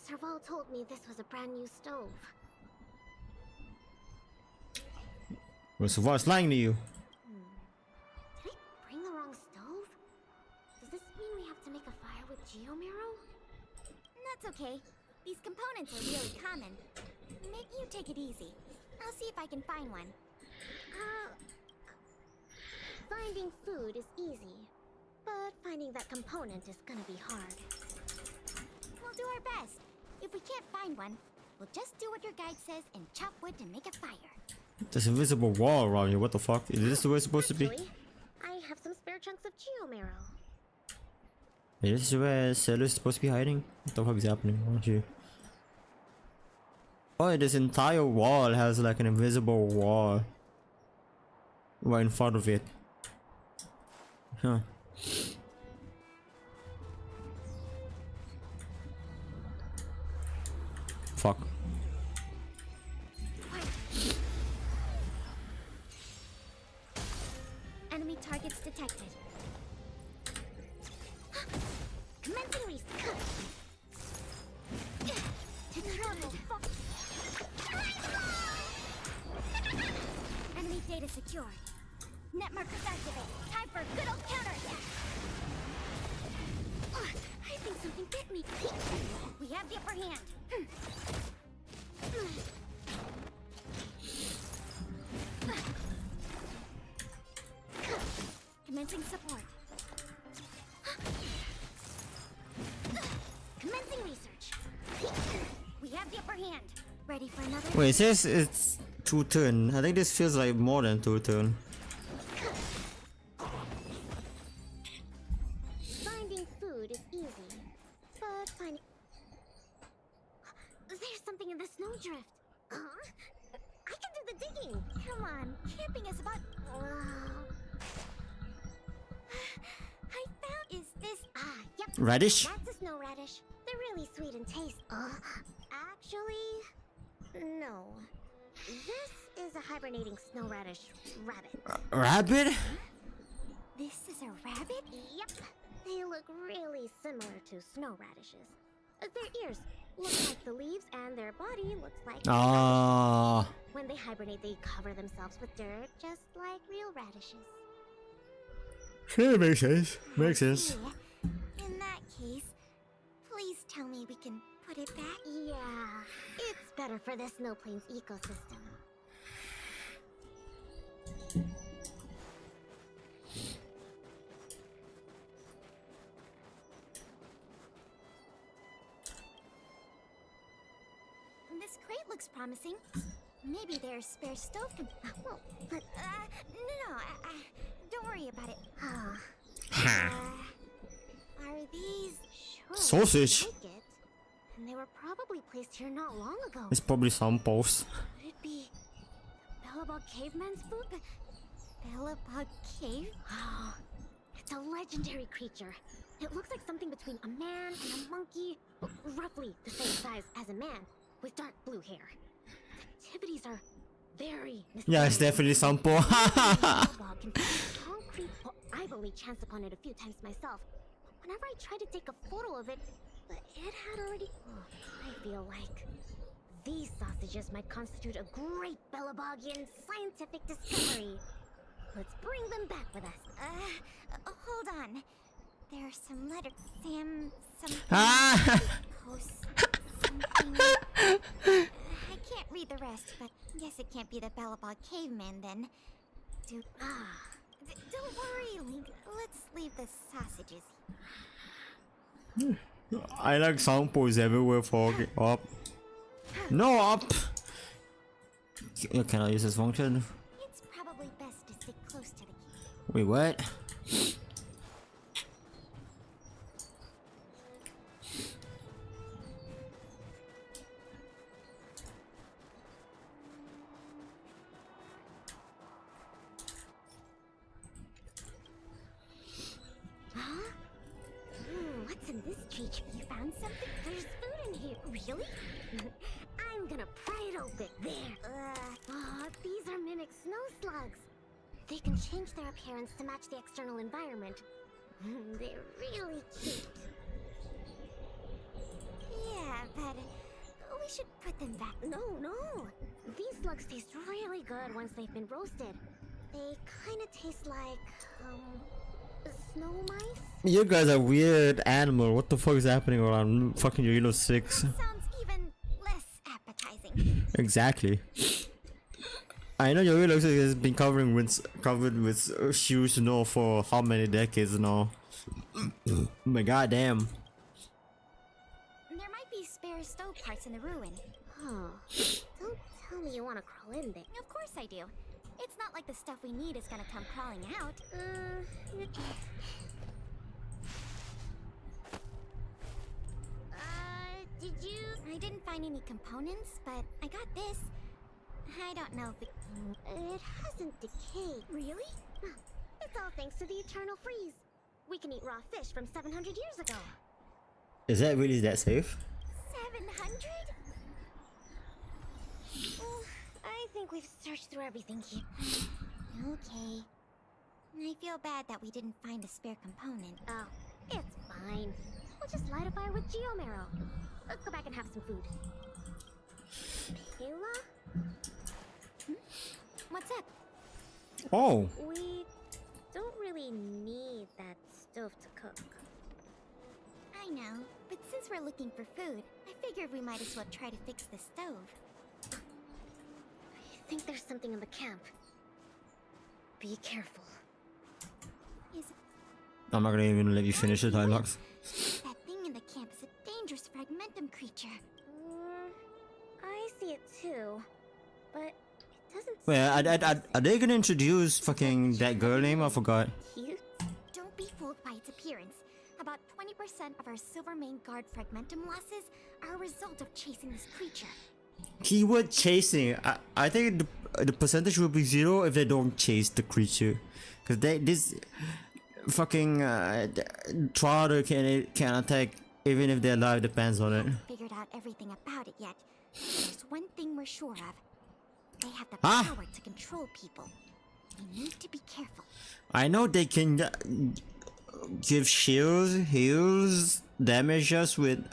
[SPEAKER 6] Serval told me this was a brand new stove.
[SPEAKER 1] Well, Saval's lying to you.
[SPEAKER 6] Did I bring the wrong stove? Does this mean we have to make a fire with geomarrow?
[SPEAKER 5] That's okay. These components are really common. Maybe you take it easy. I'll see if I can find one.
[SPEAKER 6] Finding food is easy, but finding that component is gonna be hard.
[SPEAKER 5] We'll do our best. If we can't find one, we'll just do what your guide says and chop wood to make a fire.
[SPEAKER 1] There's an invisible wall around here. What the fuck? Is this the way it's supposed to be?
[SPEAKER 6] Actually, I have some spare chunks of geomarrow.
[SPEAKER 1] Is this where Silas is supposed to be hiding? What the fuck is happening? Aren't you? Oh, this entire wall has like an invisible wall right in front of it. Huh. Fuck.
[SPEAKER 5] Enemy targets detected. Commencing reset. Enemy data secured. Net markers activate. Time for a good old counterattack. I think something bit me. We have the upper hand. Commencing support. Commencing research. We have the upper hand. Ready for another?
[SPEAKER 1] Wait, it says it's 2 turn. I think this feels like more than 2 turn.
[SPEAKER 6] Finding food is easy, but finding... There's something in the snowdrift. I can do the digging.
[SPEAKER 5] Come on, camping is about. I found. Is this?
[SPEAKER 6] Yep.
[SPEAKER 1] Radish?
[SPEAKER 6] That's a snow radish. They're really sweet in taste. Actually, no. This is a hibernating snow radish rabbit.
[SPEAKER 1] Rabbit?
[SPEAKER 5] This is a rabbit?
[SPEAKER 6] Yep. They look really similar to snow radishes. Their ears look like the leaves, and their body looks like.
[SPEAKER 1] Ah.
[SPEAKER 6] When they hibernate, they cover themselves with dirt, just like real radishes.
[SPEAKER 1] Sure, makes sense. Makes sense.
[SPEAKER 5] Yeah. In that case, please tell me we can put it back.
[SPEAKER 6] Yeah, it's better for the snow plains ecosystem.
[SPEAKER 5] This crate looks promising. Maybe there's spare stove.
[SPEAKER 6] Well, but
[SPEAKER 5] No, don't worry about it.
[SPEAKER 1] Ha.
[SPEAKER 5] Are these?
[SPEAKER 6] sure,
[SPEAKER 1] Sausage.
[SPEAKER 6] Like it. And they were probably placed here not long ago.
[SPEAKER 1] It's probably some post.
[SPEAKER 6] Could it be the Bellabog caveman's food?
[SPEAKER 5] Bellabog cave?
[SPEAKER 6] It's a legendary creature. It looks like something between a man and a monkey, roughly the same size as a man, with dark blue hair. Its activities are very
[SPEAKER 1] Yeah, it's definitely some po.
[SPEAKER 6] Bellabog can produce concrete. Well, I've only chanced upon it a few times myself. Whenever I try to take a photo of it, it had already. I feel like these sausages might constitute a great Bellabogian scientific discovery. Let's bring them back with us.
[SPEAKER 5] Hold on. There's some letter. Something. Post something. I can't read the rest, but guess it can't be the Bellabog caveman then. Don't worry, Link. Let's leave the sausages.
[SPEAKER 1] I like some pose everywhere for up. No up. Can I use this function?
[SPEAKER 5] It's probably best to stick close to the key.
[SPEAKER 1] Wait, what?
[SPEAKER 6] What's in this treat? You found something? There's food in here. Really? I'm gonna pry it open. There. These are mimic snow slugs. They can change their appearance to match the external environment. They're really cute.
[SPEAKER 5] Yeah, but we should put them back.
[SPEAKER 6] No. These slugs taste really good once they've been roasted. They kind of taste like, snow mice?
[SPEAKER 1] You guys are weird animal. What the fuck is happening around fucking Euro 6?
[SPEAKER 5] Sounds even less appetizing.
[SPEAKER 1] Exactly. I know your Euro 6 has been covered with shoes now for how many decades now. But goddamn.
[SPEAKER 5] There might be spare stove parts in the ruin.
[SPEAKER 6] Don't tell me you want to crawl in there.
[SPEAKER 5] Of course I do. It's not like the stuff we need is gonna come crawling out.
[SPEAKER 6] Did you
[SPEAKER 5] I didn't find any components, but I got this. I don't know if
[SPEAKER 6] It hasn't decayed.
[SPEAKER 5] Really?
[SPEAKER 6] It's all thanks to the eternal freeze. We can eat raw fish from 700 years ago.
[SPEAKER 1] Is that really that safe?
[SPEAKER 5] 700?
[SPEAKER 6] I think we've searched through everything here.
[SPEAKER 5] Okay. I feel bad that we didn't find a spare component.
[SPEAKER 6] Oh, it's fine. We'll just light a fire with geomarrow. Let's go back and have some food. Kayla?
[SPEAKER 5] What's up?
[SPEAKER 1] Oh,
[SPEAKER 6] We don't really need that stove to cook.
[SPEAKER 5] I know, but since we're looking for food, I figured we might as well try to fix the stove.
[SPEAKER 6] I think there's something in the camp. Be careful.
[SPEAKER 5] Is
[SPEAKER 1] I'm not gonna even let you finish the dialogues.
[SPEAKER 5] that thing in the camp is a dangerous fragmentum creature?
[SPEAKER 6] I see it too, but it doesn't
[SPEAKER 1] Wait, are they gonna introduce fucking that girl name? I forgot.
[SPEAKER 6] cute.
[SPEAKER 5] Don't be fooled by its appearance. About 20% of our Silvermane Guard fragmentum losses are a result of chasing this creature.
[SPEAKER 1] Keyword chasing. I think the percentage will be 0 if they don't chase the creature, because this fucking Trotter can attack even if their life depends on it.
[SPEAKER 5] Figured out everything about it yet. There's one thing we're sure of. They have the
[SPEAKER 1] Huh?
[SPEAKER 5] power to control people. We need to be careful.
[SPEAKER 1] I know they can give shields, heals, damage us with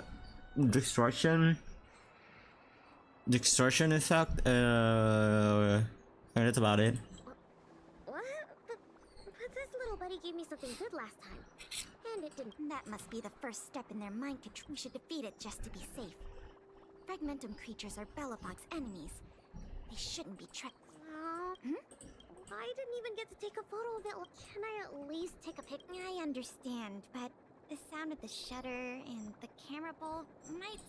[SPEAKER 1] destruction effect. And that's about it.
[SPEAKER 6] What? But this little buddy gave me something good last time, and it didn't.
[SPEAKER 5] That must be the first step in their mind control. We should defeat it just to be safe. Fragmentum creatures are Bellabog's enemies. They shouldn't be tracked.
[SPEAKER 6] I didn't even get to take a photo of it. Can I at least take a pic?
[SPEAKER 5] I understand, but the sound of the shutter and the camera bulb might...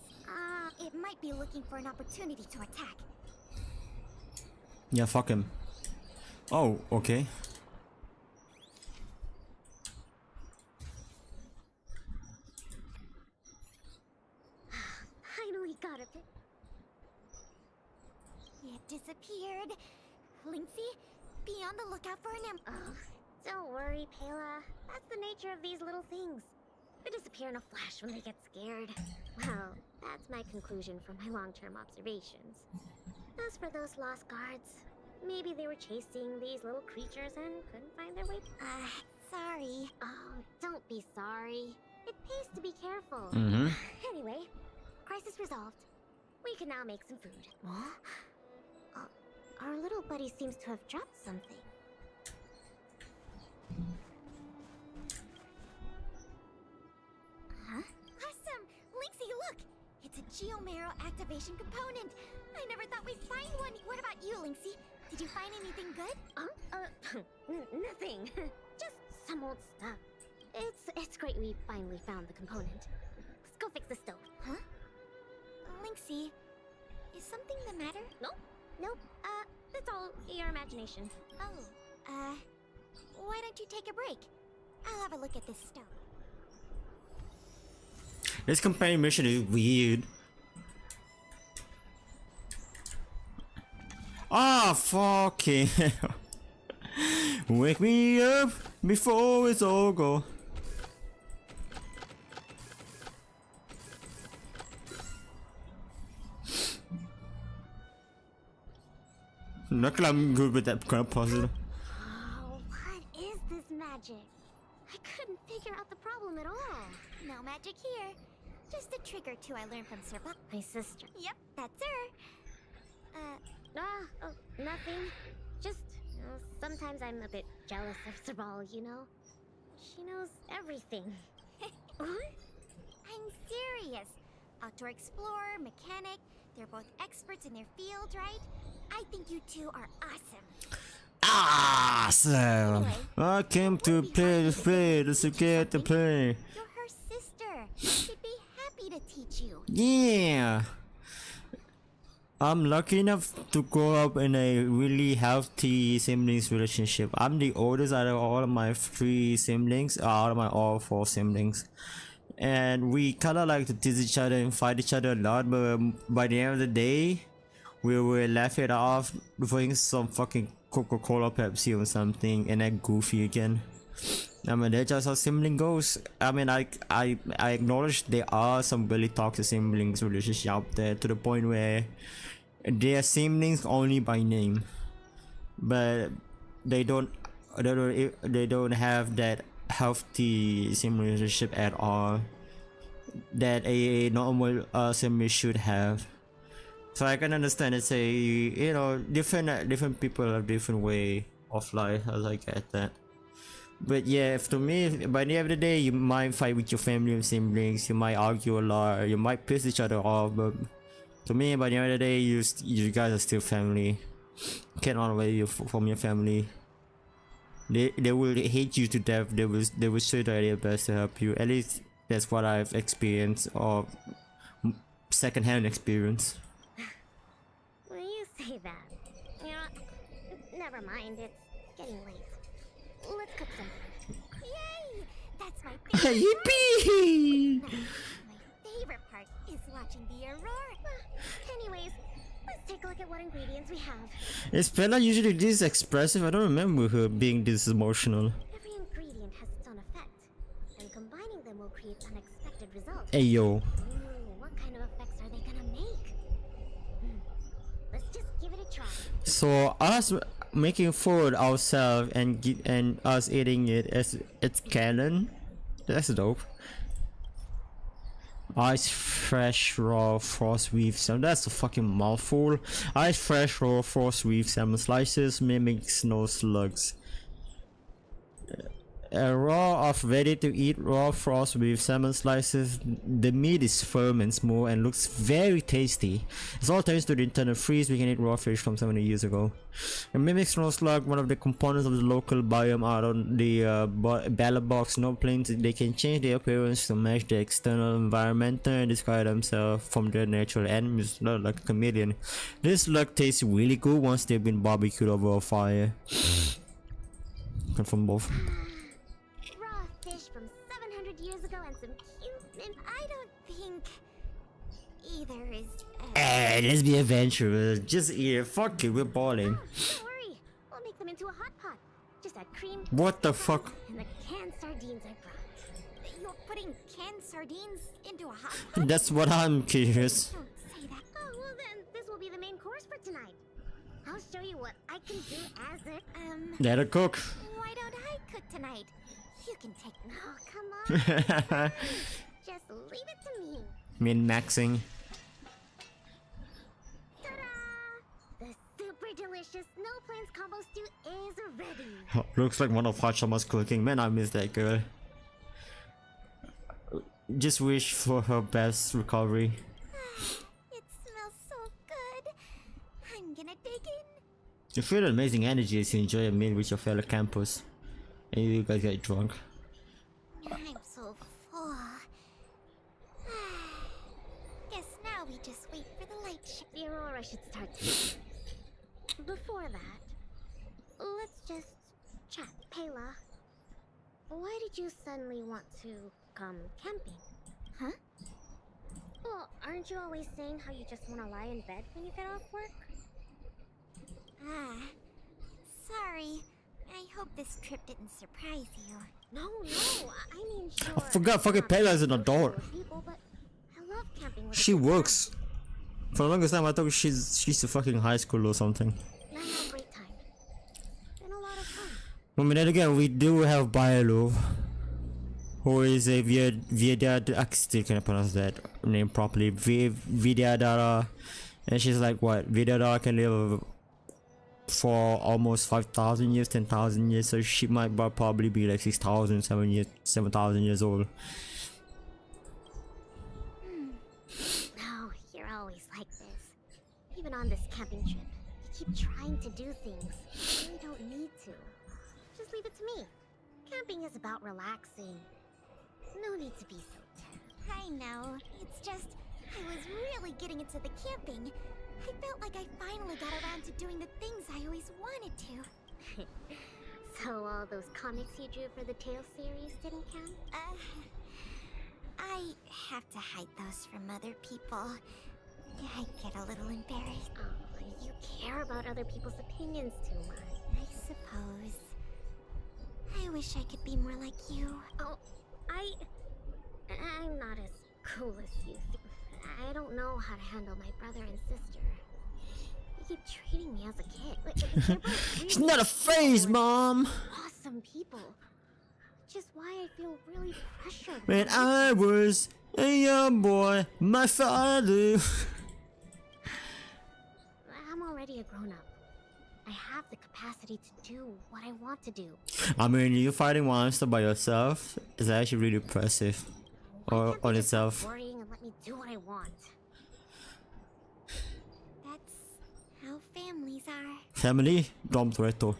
[SPEAKER 5] it might be looking for an opportunity to attack.
[SPEAKER 1] Yeah, fuck him. Oh, okay.
[SPEAKER 6] Finally got a pic.
[SPEAKER 5] It disappeared. Linksy, be on the lookout for an
[SPEAKER 6] Oh, don't worry, Pela. That's the nature of these little things. They disappear in a flash when they get scared. Well, that's my conclusion from my long-term observations. As for those lost guards, maybe they were chasing these little creatures and couldn't find their way.
[SPEAKER 5] sorry.
[SPEAKER 6] Oh, don't be sorry. It pays to be careful.
[SPEAKER 1] Mm-hmm.
[SPEAKER 6] Anyway, crisis resolved. We can now make some food. Our little buddy seems to have dropped something.
[SPEAKER 5] Huh? Awesome! Linksy, look! It's a geomarrow activation component. I never thought we'd find one. What about you, Linksy? Did you find anything good?
[SPEAKER 6] Nothing. Just some old stuff. It's great we finally found the component. Let's go fix the stove.
[SPEAKER 5] Huh? Linksy, is something the matter?
[SPEAKER 6] Nope. It's all your imagination.
[SPEAKER 5] Oh, why don't you take a break? I'll have a look at this stove.
[SPEAKER 1] This companion mission is weird. Ah, fucking hell. Wake me up before it's all gone. Luckily I'm good with that kind of puzzle.
[SPEAKER 6] Oh, what is this magic? I couldn't figure out the problem at all.
[SPEAKER 5] No magic here. Just a trick or two I learned from Sir Buck.
[SPEAKER 6] My sister.
[SPEAKER 5] Yep, that's her.
[SPEAKER 6] Nothing. Just, sometimes I'm a bit jealous of Sabal, you know? She knows everything. What?
[SPEAKER 5] I'm serious. Outdoor explorer, mechanic, they're both experts in their field, right? I think you two are awesome.
[SPEAKER 1] Awesome! I came to play the field, to get to play.
[SPEAKER 5] You're her sister. She'd be happy to teach you.
[SPEAKER 1] Yeah! I'm lucky enough to grow up in a really healthy siblings relationship. I'm the oldest out of all of my 3 siblings, out of my all 4 siblings. and we kind of like to tease each other and fight each other a lot, but by the end of the day we will laugh it off, drink some fucking Coca-Cola, Pepsi or something, and act goofy again. I mean, that's just how sibling goes. I mean, I acknowledge there are some really toxic siblings relationship out there, to the point where they are siblings only by name, but they don't have that healthy sibling relationship at all that a normal sibling should have. So I can understand it's a, you know, different people have different way of life, as I get that. But yeah, to me, by the end of the day, you might fight with your family and siblings, you might argue a lot, you might piss each other off, but to me, by the end of the day, you guys are still family. You can't run away from your family. They will hate you to death. They will try their best to help you. At least that's what I've experienced, or secondhand experience.
[SPEAKER 6] When you say that, you know, never mind. It's getting late. Let's cook some.
[SPEAKER 5] Yay! That's my favorite.
[SPEAKER 1] Yippee!
[SPEAKER 5] My favorite part is watching the aurora.
[SPEAKER 6] Anyways, let's take a look at what ingredients we have.
[SPEAKER 1] Is Bella usually this expressive? I don't remember her being this emotional.
[SPEAKER 6] Every ingredient has its own effect, and combining them will create unexpected results.
[SPEAKER 1] Hey yo.
[SPEAKER 6] Ooh, what kind of effects are they gonna make? Let's just give it a try.
[SPEAKER 1] So us making food ourselves and us eating it as it's canon. That's dope. Ice fresh raw frost weave salmon. That's a fucking mouthful. Ice fresh raw frost weave salmon slices mimic snow slugs. Raw of ready to eat raw frost with salmon slices. The meat is firm and smooth and looks very tasty. It's all thanks to the internal freeze. We can eat raw fish from 70 years ago. A mimic snow slug, one of the components of the local biome out on the ballot box snow plains. They can change their appearance to match the external environment and disguise themselves from their natural enemies, not like a chameleon. This slug tastes really good once they've been barbecued over a fire. Confirm both.
[SPEAKER 6] Raw fish from 700 years ago and some cute.
[SPEAKER 5] I don't think either is.
[SPEAKER 1] Hey, let's be adventurous. Just eat it. Fuck it, we're balling.
[SPEAKER 6] Don't worry, we'll make them into a hot pot. Just add cream.
[SPEAKER 1] What the fuck?
[SPEAKER 6] And the canned sardines I brought.
[SPEAKER 5] You're putting canned sardines into a hot pot?
[SPEAKER 1] That's what I'm curious.
[SPEAKER 5] Don't say that.
[SPEAKER 6] Oh, well then, this will be the main course for tonight. I'll show you what I can do as it.
[SPEAKER 1] Let her cook.
[SPEAKER 5] Why don't I cook tonight? You can take.
[SPEAKER 6] Oh, come on. Just leave it to me.
[SPEAKER 1] Min-maxing.
[SPEAKER 6] Ta-da! The super delicious Snow Plains combo stew is ready.
[SPEAKER 1] Looks like one of Hachama's cooking. Man, I miss that girl. Just wish for her best recovery.
[SPEAKER 5] It smells so good. I'm gonna dig in.
[SPEAKER 1] You feel amazing energy as you enjoy a meal with your fellow campers. And you guys get drunk.
[SPEAKER 5] I'm so full. Guess now we just wait for the light show.
[SPEAKER 6] The aurora should start soon. Before that, let's just chat. Pela, why did you suddenly want to come camping?
[SPEAKER 5] Huh?
[SPEAKER 6] Well, aren't you always saying how you just want to lie in bed when you get off work?
[SPEAKER 5] Sorry. I hope this trip didn't surprise you.
[SPEAKER 6] No, I mean sure.
[SPEAKER 1] I forgot fucking Pela's an adult.
[SPEAKER 6] People, but I love camping with
[SPEAKER 1] She works. For the longest time I thought she's a fucking high school or something.
[SPEAKER 6] I had a great time. Been a lot of fun.
[SPEAKER 1] I mean, then again, we do have Biolo, who is a Vidyadara. I still can't pronounce that name properly. Vidyadara, and she's like what? Vidyadara can live for almost 5,000 years, 10,000 years, so she might probably be like 6,000, 7,000 years old.
[SPEAKER 6] No, you're always like this. Even on this camping trip, you keep trying to do things. You don't need to. Just leave it to me. Camping is about relaxing. No need to be so tense.
[SPEAKER 5] I know. It's just, I was really getting into the camping. I felt like I finally got around to doing the things I always wanted to.
[SPEAKER 6] So all those comics you drew for the Tale series didn't count?
[SPEAKER 5] I have to hide those from other people. I get a little embarrassed.
[SPEAKER 6] Oh, you care about other people's opinions too much.
[SPEAKER 5] I suppose. I wish I could be more like you.
[SPEAKER 6] Oh, I'm not as cool as you. I don't know how to handle my brother and sister. They keep treating me as a kid. They're both
[SPEAKER 1] It's
[SPEAKER 6] really
[SPEAKER 1] not a phase, Mom.
[SPEAKER 6] awesome people. Which is why I feel really pressured.
[SPEAKER 1] When I was a young boy, my father.
[SPEAKER 6] I'm already a grown-up. I have the capacity to do what I want to do.
[SPEAKER 1] I mean, you fighting monster by yourself is actually really impressive.
[SPEAKER 6] Why
[SPEAKER 1] Or
[SPEAKER 6] can't they
[SPEAKER 1] on
[SPEAKER 6] just stop
[SPEAKER 1] itself.
[SPEAKER 6] worrying and let me do what I want?
[SPEAKER 5] That's how families are.
[SPEAKER 1] Family, Dom Toretto.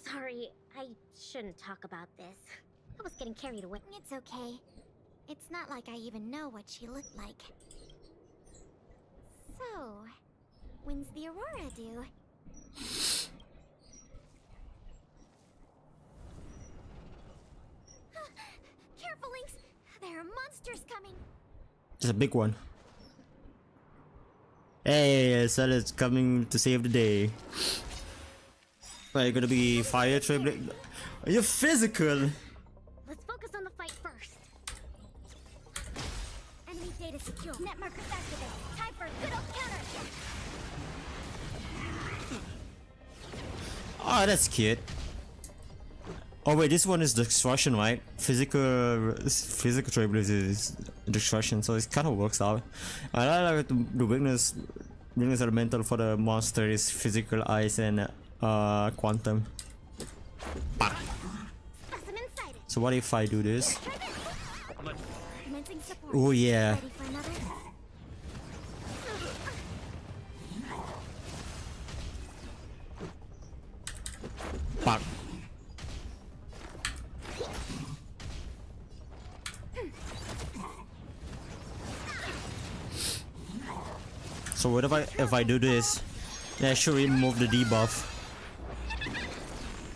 [SPEAKER 6] Sorry, I shouldn't talk about this. I was getting carried away.
[SPEAKER 5] It's okay. It's not like I even know what she looked like. So, when's the Aurora due? Careful, Lynx! There are monsters coming!
[SPEAKER 1] It's a big one. Hey, Sally's coming to save the day. Are you gonna be fire triplet? Are you physical?
[SPEAKER 6] Let's focus on the fight first.
[SPEAKER 5] Enemy data secure. Net markers activated. Time for a good old counter!
[SPEAKER 1] Oh, that's cute. Oh wait, this one is destruction, right? Physical triplet is destruction, so it kind of works out. I like the weakness elemental for the monster is physical ice and quantum. Bah.
[SPEAKER 5] Specimen sighted.
[SPEAKER 1] So what if I do this?
[SPEAKER 5] Commencing support.
[SPEAKER 1] Oh yeah.
[SPEAKER 5] Ready for another?
[SPEAKER 1] Bah. So what if I do this? That should remove the debuff.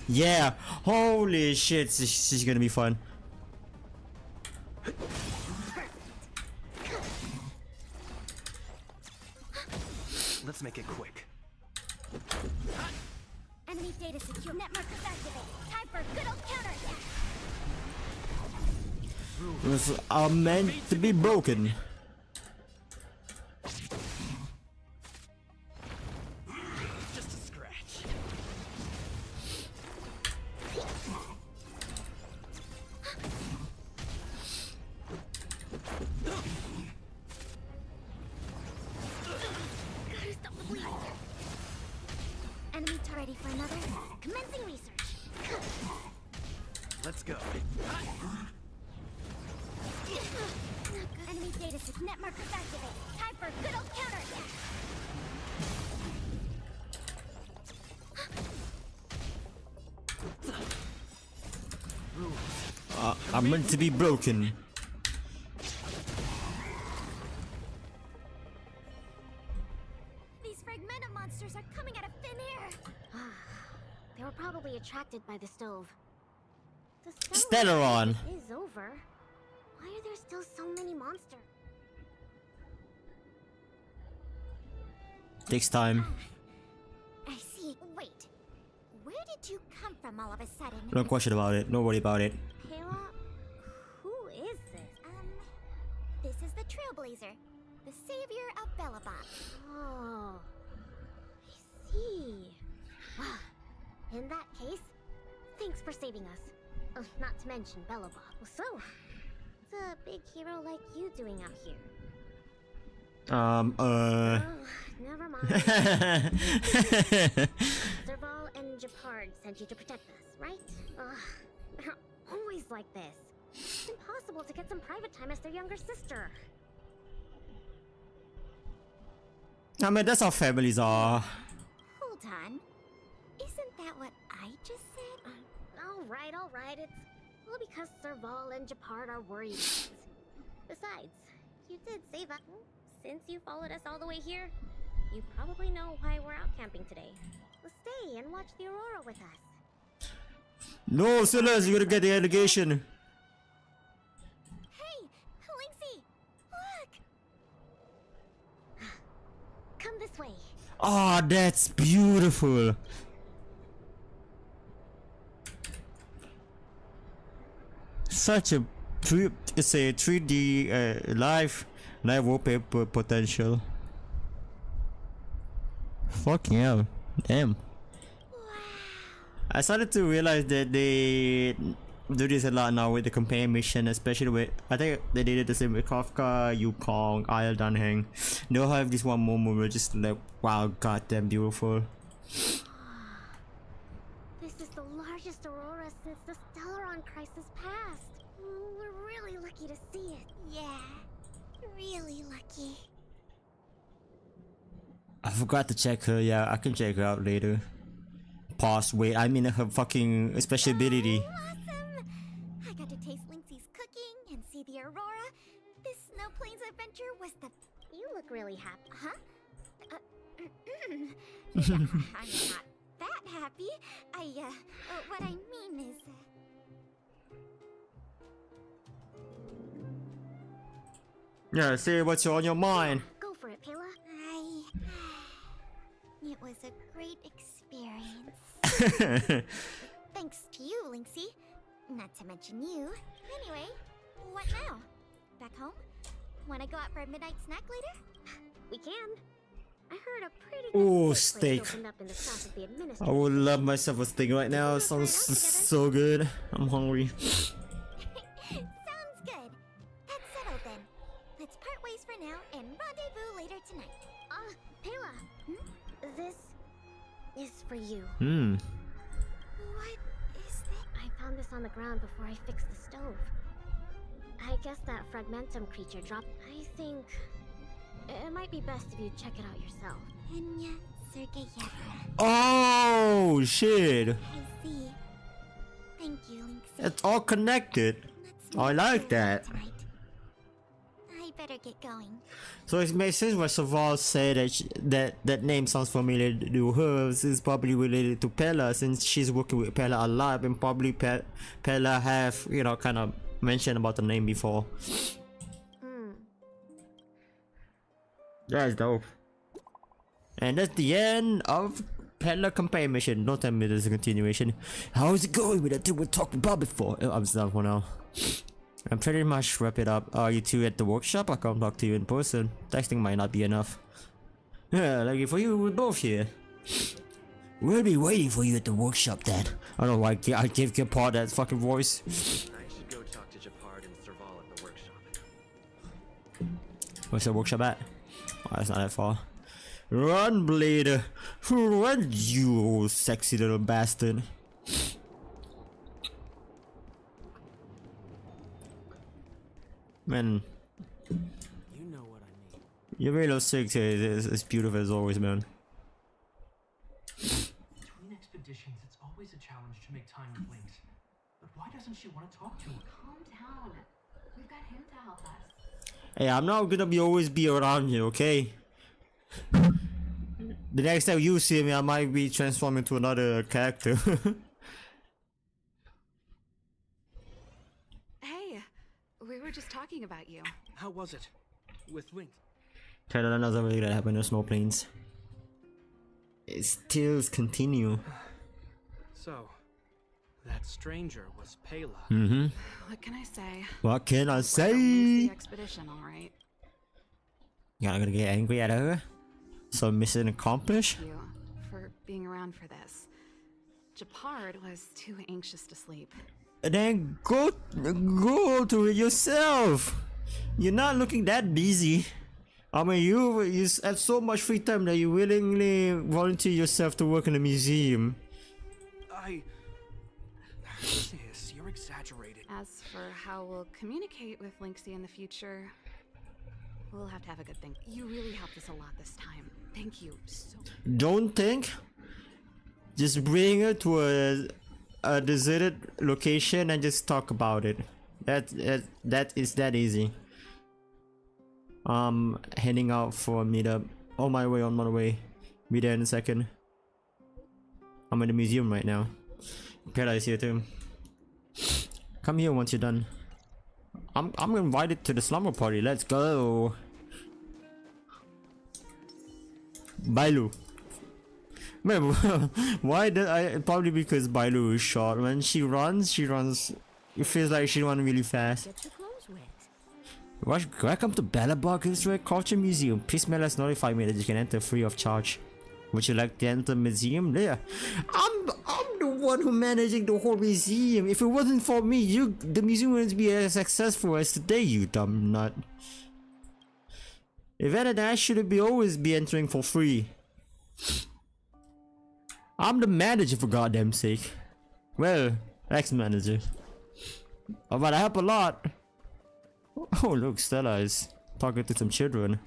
[SPEAKER 1] Yeah, holy shit, this is gonna be fun.
[SPEAKER 4] Let's make it quick.
[SPEAKER 5] Enemy data secure. Net markers activated. Time for a good old counter!
[SPEAKER 1] Those are meant to be broken.
[SPEAKER 4] Just a scratch.
[SPEAKER 6] Gotta stop the bleeding.
[SPEAKER 5] Enemy ready for another? Commencing research.
[SPEAKER 4] Let's go.
[SPEAKER 5] Enemy data secure. Net markers activated. Time for a good old counter!
[SPEAKER 1] I'm meant to be broken.
[SPEAKER 5] These fragmenta monsters are coming out of thin air!
[SPEAKER 6] They were probably attracted by the stove. The
[SPEAKER 1] Stellaron.
[SPEAKER 6] is over. Why are there still so many monsters?
[SPEAKER 1] Takes time.
[SPEAKER 5] I see. Wait. Where did you come from all of a sudden?
[SPEAKER 1] No question about it. No worry about it.
[SPEAKER 6] Kayla, who is this?
[SPEAKER 5] This is the Trailblazer, the savior of Bellabot.
[SPEAKER 6] Oh, I see. In that case, thanks for saving us. Not to mention Bellabot. So, what's a big hero like you doing out here? Oh, never mind. Serval and Japard sent you to protect us, right? They're always like this. It's impossible to get some private time as their younger sister.
[SPEAKER 1] I mean, that's how families are.
[SPEAKER 5] Hold on. Isn't that what I just said?
[SPEAKER 6] All right. It's all because Serval and Japard are worried. Besides, you did save us. Since you followed us all the way here, you probably know why we're out camping today. Let's stay and watch the aurora with us.
[SPEAKER 1] No, Silas, you gotta get the allegation.
[SPEAKER 5] Hey,
[SPEAKER 1] Oh, that's beautiful. Such a it's a 3D live wallpaper potential. Fucking hell. Damn. I started to realize that they do this a lot now with the campaign mission, especially with, I think they did it the same with Kafka, Yukong, Isle Dunhang. They'll have this one moment where just like, wow, goddamn beautiful.
[SPEAKER 6] This is the largest aurora since the Stellaron crisis passed. We're really lucky to see it.
[SPEAKER 5] Yeah, really lucky.
[SPEAKER 1] I forgot to check her. Yeah, I can check her out later. Pause. Wait, I mean her fucking special ability.
[SPEAKER 5] Awesome! I got to taste Lynxie's cooking and see the aurora. This Snow Plains adventure was the...
[SPEAKER 6] You look really happy.
[SPEAKER 5] Huh? I'm not that happy. What I mean is...
[SPEAKER 1] Yeah, say what's on your mind.
[SPEAKER 6] Go for it, Pela.
[SPEAKER 5] It was a great experience.
[SPEAKER 1] Yeah,
[SPEAKER 5] Thanks to you, Lynxie. Not to mention you. Anyway, what now? Back home? Wanna go out for a midnight snack later?
[SPEAKER 6] We can. I heard a pretty
[SPEAKER 1] Ooh,
[SPEAKER 6] good
[SPEAKER 1] steak.
[SPEAKER 6] place opened up in the south of the
[SPEAKER 1] I
[SPEAKER 6] administration.
[SPEAKER 1] would love myself a steak right now. It sounds so good. I'm hungry.
[SPEAKER 5] Sounds good. That's settled then. Let's part ways for now and rendezvous later tonight.
[SPEAKER 6] Pela. This is for you.
[SPEAKER 5] What is that?
[SPEAKER 6] I found this on the ground before I fixed the stove. I guess that fragmentum creature dropped. I think it might be best if you check it out yourself.
[SPEAKER 5] Enya Sergeyevna.
[SPEAKER 1] Oh shit!
[SPEAKER 5] I see. Thank you, Lynxie.
[SPEAKER 1] It's all connected.
[SPEAKER 5] Let's
[SPEAKER 1] I
[SPEAKER 5] meet
[SPEAKER 1] like
[SPEAKER 5] here
[SPEAKER 1] that.
[SPEAKER 5] tonight. I better get going.
[SPEAKER 1] So it makes sense when Saval said that that name sounds familiar to her. It's probably related to Pela since she's working with Pela a lot, and probably Pela have, you know, kind of mentioned about the name before. That's dope. And that's the end of Pela campaign mission. Don't tell me there's a continuation. How's it going with that thing we talked about before? Oh, I'm done for now. I'm pretty much wrap it up. Are you two at the workshop? I can't talk to you in person. Texting might not be enough. Yeah, lucky for you, we're both here. We'll be waiting for you at the workshop, Dad. I don't know why I give Gepard that fucking voice.
[SPEAKER 4] I should go talk to Gepard and Serval at the workshop.
[SPEAKER 1] Where's the workshop at? Oh, that's not that far. Run, Blade! Run, you sexy little bastard! Man,
[SPEAKER 3] You know what I mean.
[SPEAKER 1] your Halo 6 is beautiful as always, man.
[SPEAKER 3] Between expeditions, it's always a challenge to make time with Lynx. But why doesn't she want to talk to him?
[SPEAKER 2] Calm down. We've got him to help us.
[SPEAKER 1] Hey, I'm not gonna always be around you, okay? The next time you see me, I might be transformed into another character.
[SPEAKER 2] Hey, we were just talking about you.
[SPEAKER 3] How was it? With Lynx?
[SPEAKER 1] Tell another way that happened to Snow Plains. It still continue.
[SPEAKER 3] So, that stranger was Pela.
[SPEAKER 2] What can I say?
[SPEAKER 1] What can I
[SPEAKER 2] Lose
[SPEAKER 1] say?
[SPEAKER 2] the expedition, all right.
[SPEAKER 1] You're not gonna get angry at her? So mission accomplished?
[SPEAKER 2] Thank you for being around for this. Gepard was too anxious to sleep.
[SPEAKER 1] Then go to it yourself. You're not looking that busy. I mean, you have so much free time that you willingly volunteer yourself to work in a museum.
[SPEAKER 3] Sis, you're exaggerating.
[SPEAKER 2] As for how we'll communicate with Lynxie in the future, we'll have to have a good think. You really helped us a lot this time. Thank you so much.
[SPEAKER 1] Don't think. Just bring her to a deserted location and just talk about it. That is that easy. Heading out for a meetup. On my way. Be there in a second. I'm in the museum right now. Pela is here too. Come here once you're done. I'm invited to the slumber party. Let's go. Bye, Lou. Man, why did I? Probably because Bailu is short. When she runs. It feels like she runs really fast.
[SPEAKER 6] Get your clothes wet.
[SPEAKER 1] Welcome to Bellabog Historic Culture Museum. Please mail us notify me that you can enter free of charge. Would you like to enter the museum? Yeah. I'm the one who managing the whole museum. If it wasn't for me, the museum wouldn't be as successful as today, you dumb nut. If anything, I should always be entering for free. I'm the manager for goddamn sake. Well, ex-manager. Oh, but I help a lot. Oh look, Stella is talking to some children.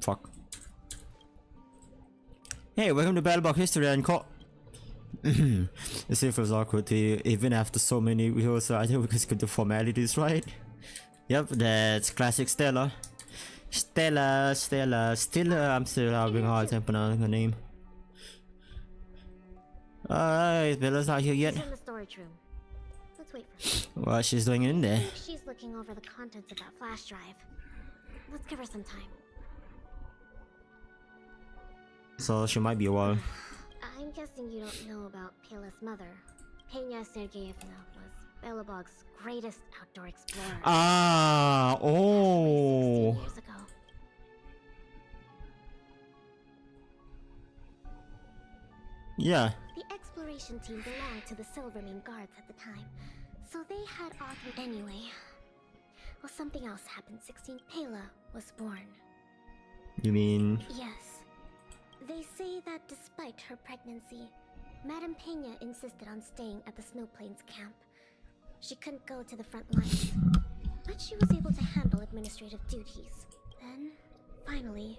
[SPEAKER 1] Fuck. Hey, welcome to Battleblock History and Call. It still feels awkward to even after so many rehearsals. I think we can skip the formalities, right? Yep, that's classic Stella. Stella. I'm still having a hard time pronouncing her name. Alright, Bella's not here yet.
[SPEAKER 6] She's in the storage room. Let's wait for her.
[SPEAKER 1] What she's doing in
[SPEAKER 6] I
[SPEAKER 1] there?
[SPEAKER 6] think she's looking over the contents of that flash drive. Let's give her some time.
[SPEAKER 1] So she might be a while.
[SPEAKER 6] I'm guessing you don't know about Pela's mother. Peña Sergeyevna was Belobog's greatest outdoor explorer.
[SPEAKER 1] Ah, oh.
[SPEAKER 6] 16 years ago.
[SPEAKER 1] Yeah.
[SPEAKER 6] The exploration team belonged to the Silvermane Guards at the time, so they had authored anyway. Well, something else happened. 16 Pela was born.
[SPEAKER 1] You mean?
[SPEAKER 6] Yes. They say that despite her pregnancy, Madame Peña insisted on staying at the Snow Plains camp. She couldn't go to the front lines, but she was able to handle administrative duties. Then, finally,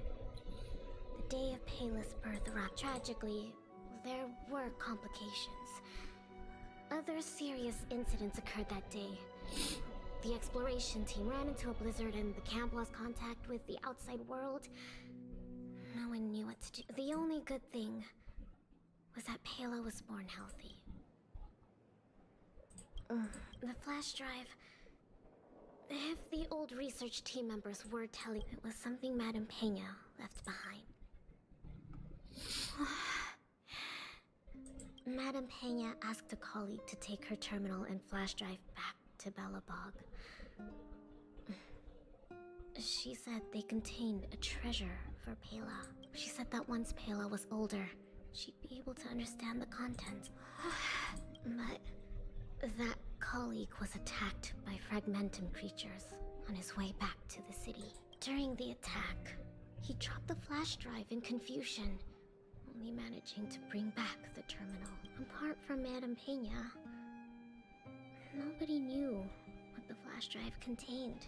[SPEAKER 6] the day of Pela's birth arrived. Tragically, there were complications. Other serious incidents occurred that day. The exploration team ran into a blizzard and the camp lost contact with the outside world. No one knew what to do. The only good thing was that Pela was born healthy. The flash drive... If the old research team members were telling, it was something Madame Peña left behind. Madame Peña asked a colleague to take her terminal and flash drive back to Bellabog. She said they contained a treasure for Pela. She said that once Pela was older, she'd be able to understand the contents. But that colleague was attacked by fragmentum creatures on his way back to the city. During the attack, he dropped the flash drive in confusion, only managing to bring back the terminal. Apart from Madame Peña, nobody knew what the flash drive contained.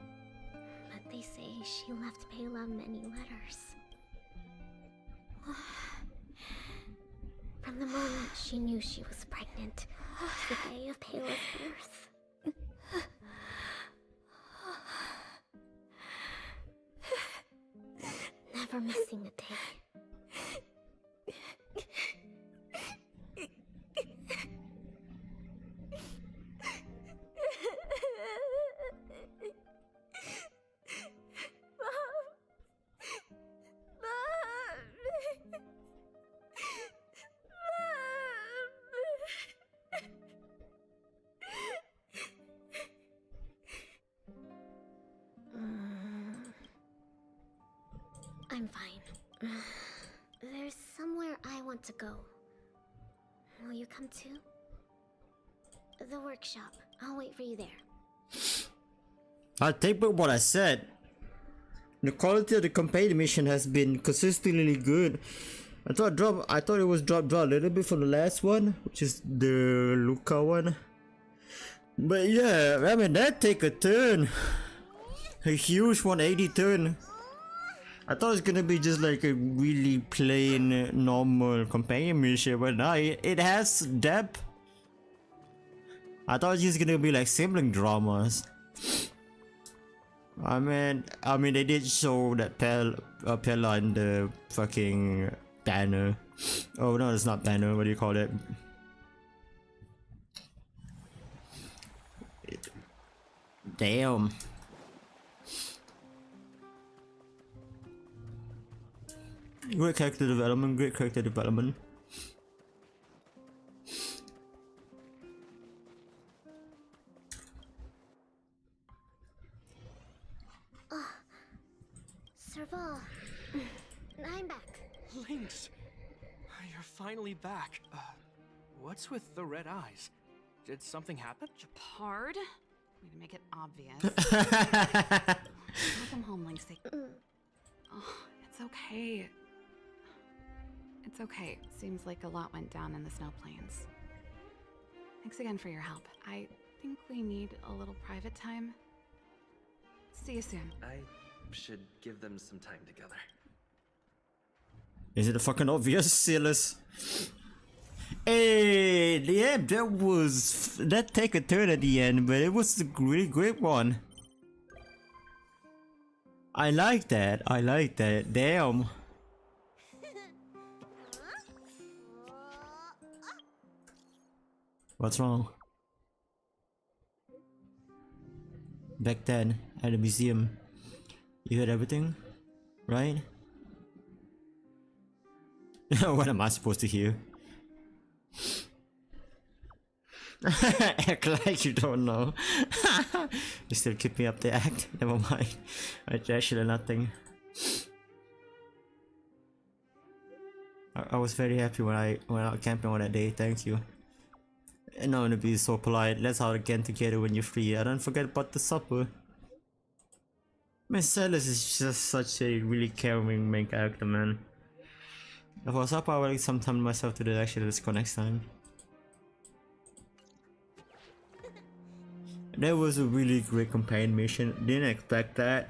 [SPEAKER 6] But they say she left Pela many letters. From the moment she knew she was pregnant, to the day of Pela's birth. Never missing a day. I'm fine. There's somewhere I want to go. Will you come too? The workshop. I'll wait for you there.
[SPEAKER 1] I take back what I said. The quality of the campaign mission has been consistently good. I thought it was dropped a little bit from the last one, which is the Luca one. But yeah, I mean that take a turn. A huge 180 turn. I thought it was gonna be just like a really plain normal companion mission, but no, it has depth. I thought it was just gonna be like sibling dramas. I mean they did show that Pela and the fucking banner. Oh no, it's not banner. What do you call it? Damn. Great character development, great character development.
[SPEAKER 6] Serval, I'm back.
[SPEAKER 3] Lynx! You're finally back. What's with the red eyes? Did something happen?
[SPEAKER 2] Japard? Way to make it obvious. Welcome home, Lynx. Oh, it's okay. It's okay. Seems like a lot went down in the snow plains. Thanks again for your help. I think we need a little private time. See you soon.
[SPEAKER 4] I should give them some time together.
[SPEAKER 1] Is it fucking obvious, Silas? Hey, yeah, that take a turn at the end, but it was a really great one. I like that. I like that. Damn. What's wrong? Back then, at the museum, you heard everything, right? What am I supposed to hear? Act like you don't know. You still keep me up the act. Never mind. It's actually nothing. I was very happy when I went out camping on that day. Thank you. And I'm gonna be so polite. Let's out again together when you're free. I don't forget about the supper. Man, Silas is just such a really caring main character, man. For supper, I will like some time to myself to do actually. Let's go next time. That was a really great companion mission. Didn't expect that.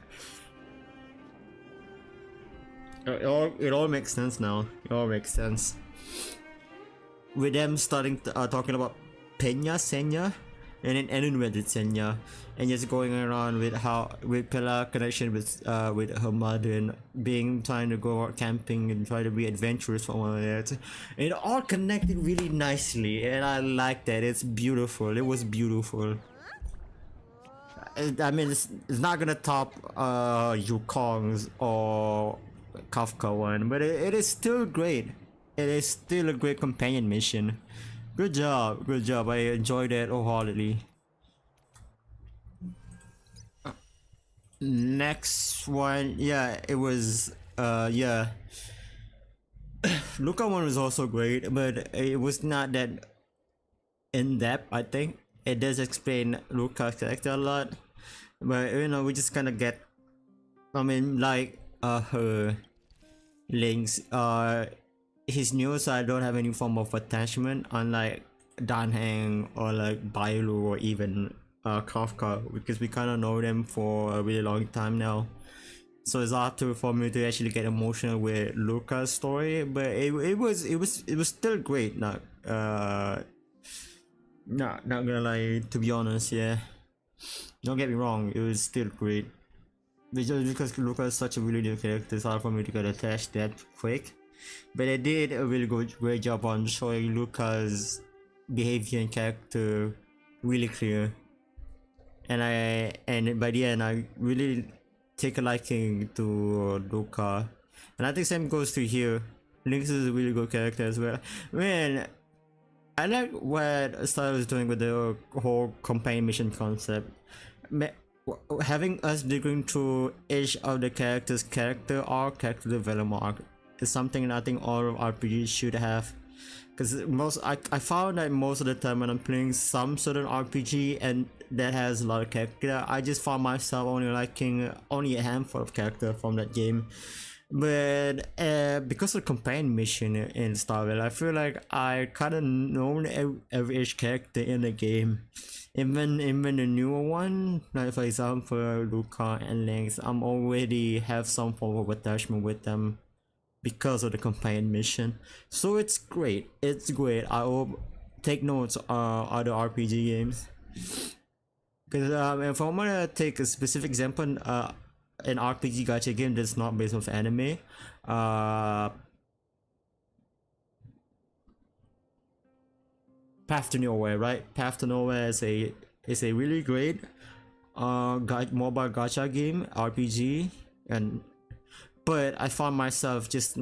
[SPEAKER 1] It all makes sense now. It all makes sense. With them starting talking about Peña, Senya, and then ending with Senya, and just going around with Pilar connection with her mother and trying to go out camping and try to be adventurous for one another. It all connected really nicely, and I like that. It's beautiful. It was beautiful. I mean, it's not gonna top Yukong's or Kafka one, but it is still great. It is still a great companion mission. Good job, good job. I enjoyed it wholeheartedly. Next one, yeah, it was yeah. Luca one was also great, but it was not that in depth. I think it does explain Luca's character a lot, but you know, we just kind of get. I mean, like her links. His new side don't have any form of attachment, unlike Danheng or like Bailu or even Kafka, because we kind of know them for a really long time now. So it's hard for me to actually get emotional with Luca's story, but it was still great. Not gonna lie, to be honest, yeah. Don't get me wrong, it was still great. Because Luca is such a really new character, it's hard for me to get attached that quick. But they did a really great job on showing Luca's behavior and character really clear. And by the end, I really take a liking to Luca. And I think same goes to here. Lynx is a really good character as well. Man, I like what Star is doing with the whole companion mission concept. Having us digging through each of the character's character arc, character development arc, is something that I think all RPGs should have. Because I found that most of the time when I'm playing some certain RPG and that has a lot of character, I just found myself only liking only a handful of character from that game. But because of companion mission in Starville, I feel like I kind of know every each character in the game. Even the newer one, like for example Luca and Lynx, I'm already have some form of attachment with them because of the companion mission. So it's great. It's great. I hope take notes on other RPG games. Because if I'm gonna take a specific example, an RPG gacha game that's not based off anime, Path to Nowhere, right? Path to Nowhere is a really great mobile gacha game RPG, but I found myself just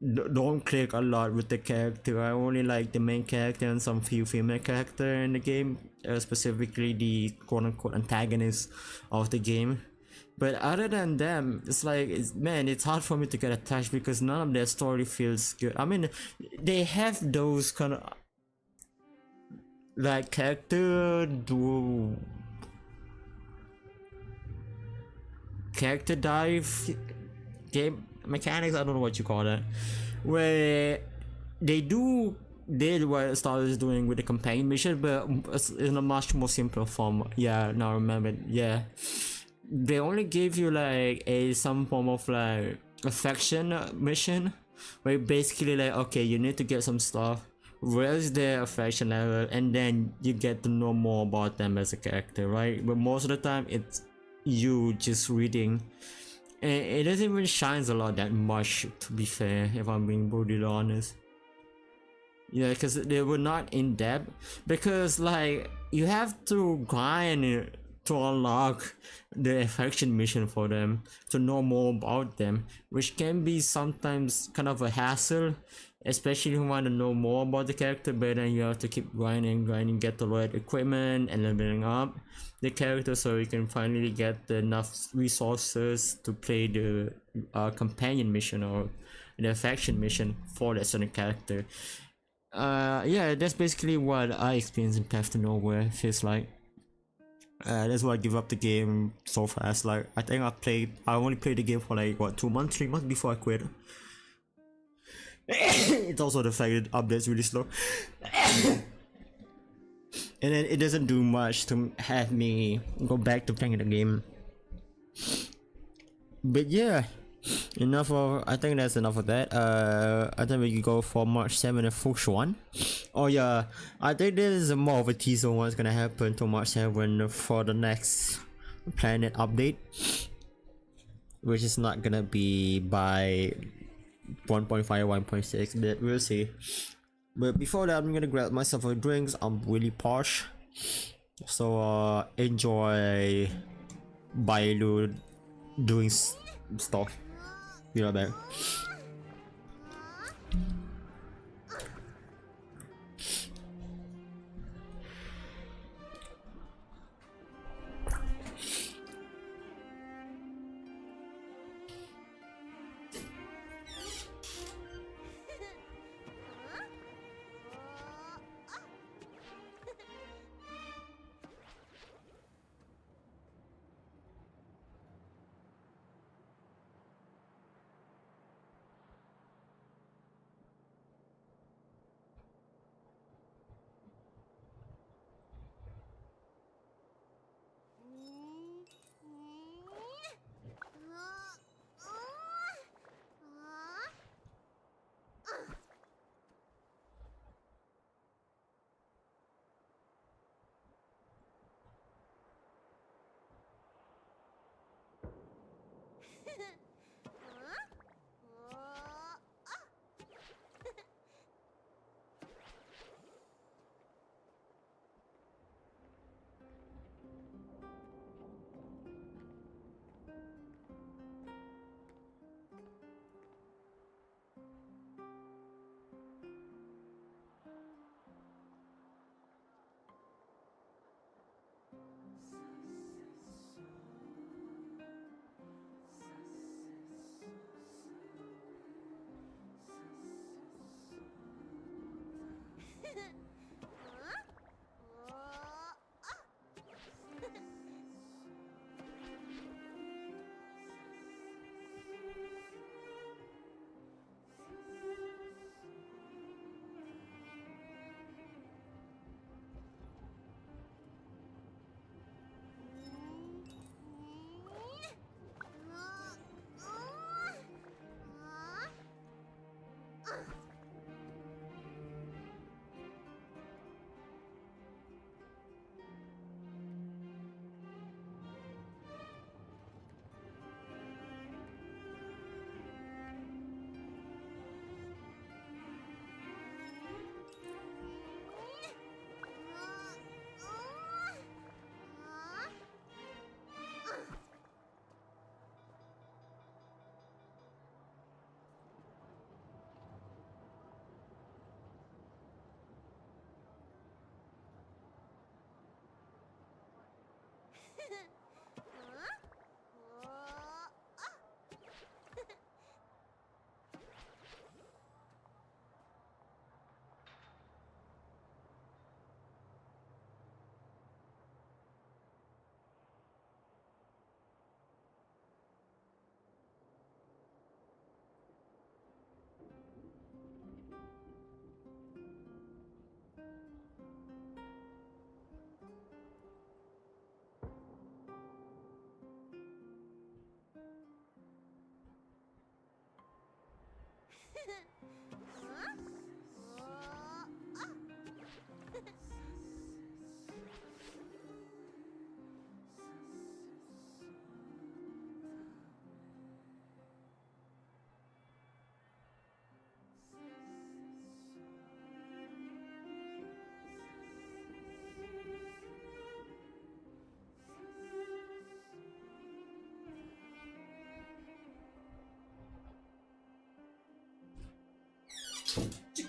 [SPEAKER 1] don't click a lot with the character. I only like the main character and some few female character in the game, specifically the quote-unquote antagonists of the game. But other than them, it's like, man, it's hard for me to get attached because none of their story feels good. I mean, they have those kind of like character dive game mechanics. I don't know what you call that, where they did what Star is doing with the campaign mission, but in a much more simpler form. Yeah, now I remember. Yeah, they only give you like some form of like affection mission, where basically like, okay, you need to get some stuff, raise their affection level, and then you get to know more about them as a character, right? But most of the time it's you just reading, and it doesn't even shines a lot that much, to be fair, if I'm being brutally honest. Yeah, because they were not in depth, because like you have to grind to unlock the affection mission for them, to know more about them, which can be sometimes kind of a hassle, especially if you want to know more about the character. But then you have to keep grinding, get the right equipment and leveling up the character so you can finally get enough resources to play the companion mission or the affection mission for that certain character. Yeah, that's basically what I experienced in Path to Nowhere. It feels like that's why I give up the game so fast. Like, I think I only played the game for like what, 2 months, 3 months before I quit. It's also the fact that updates really slow. And then it doesn't do much to have me go back to playing the game. But yeah, I think that's enough of that. I think we can go for March 7th and Fuchs 1. Oh yeah, I think this is more of a teaser on what's gonna happen to March 7 for the next planet update, which is not gonna be by 1.5 or 1.6, but we'll see. But before that, I'm gonna grab myself a drinks. I'm really parched, so enjoy Bailu doing stuff. Be right back.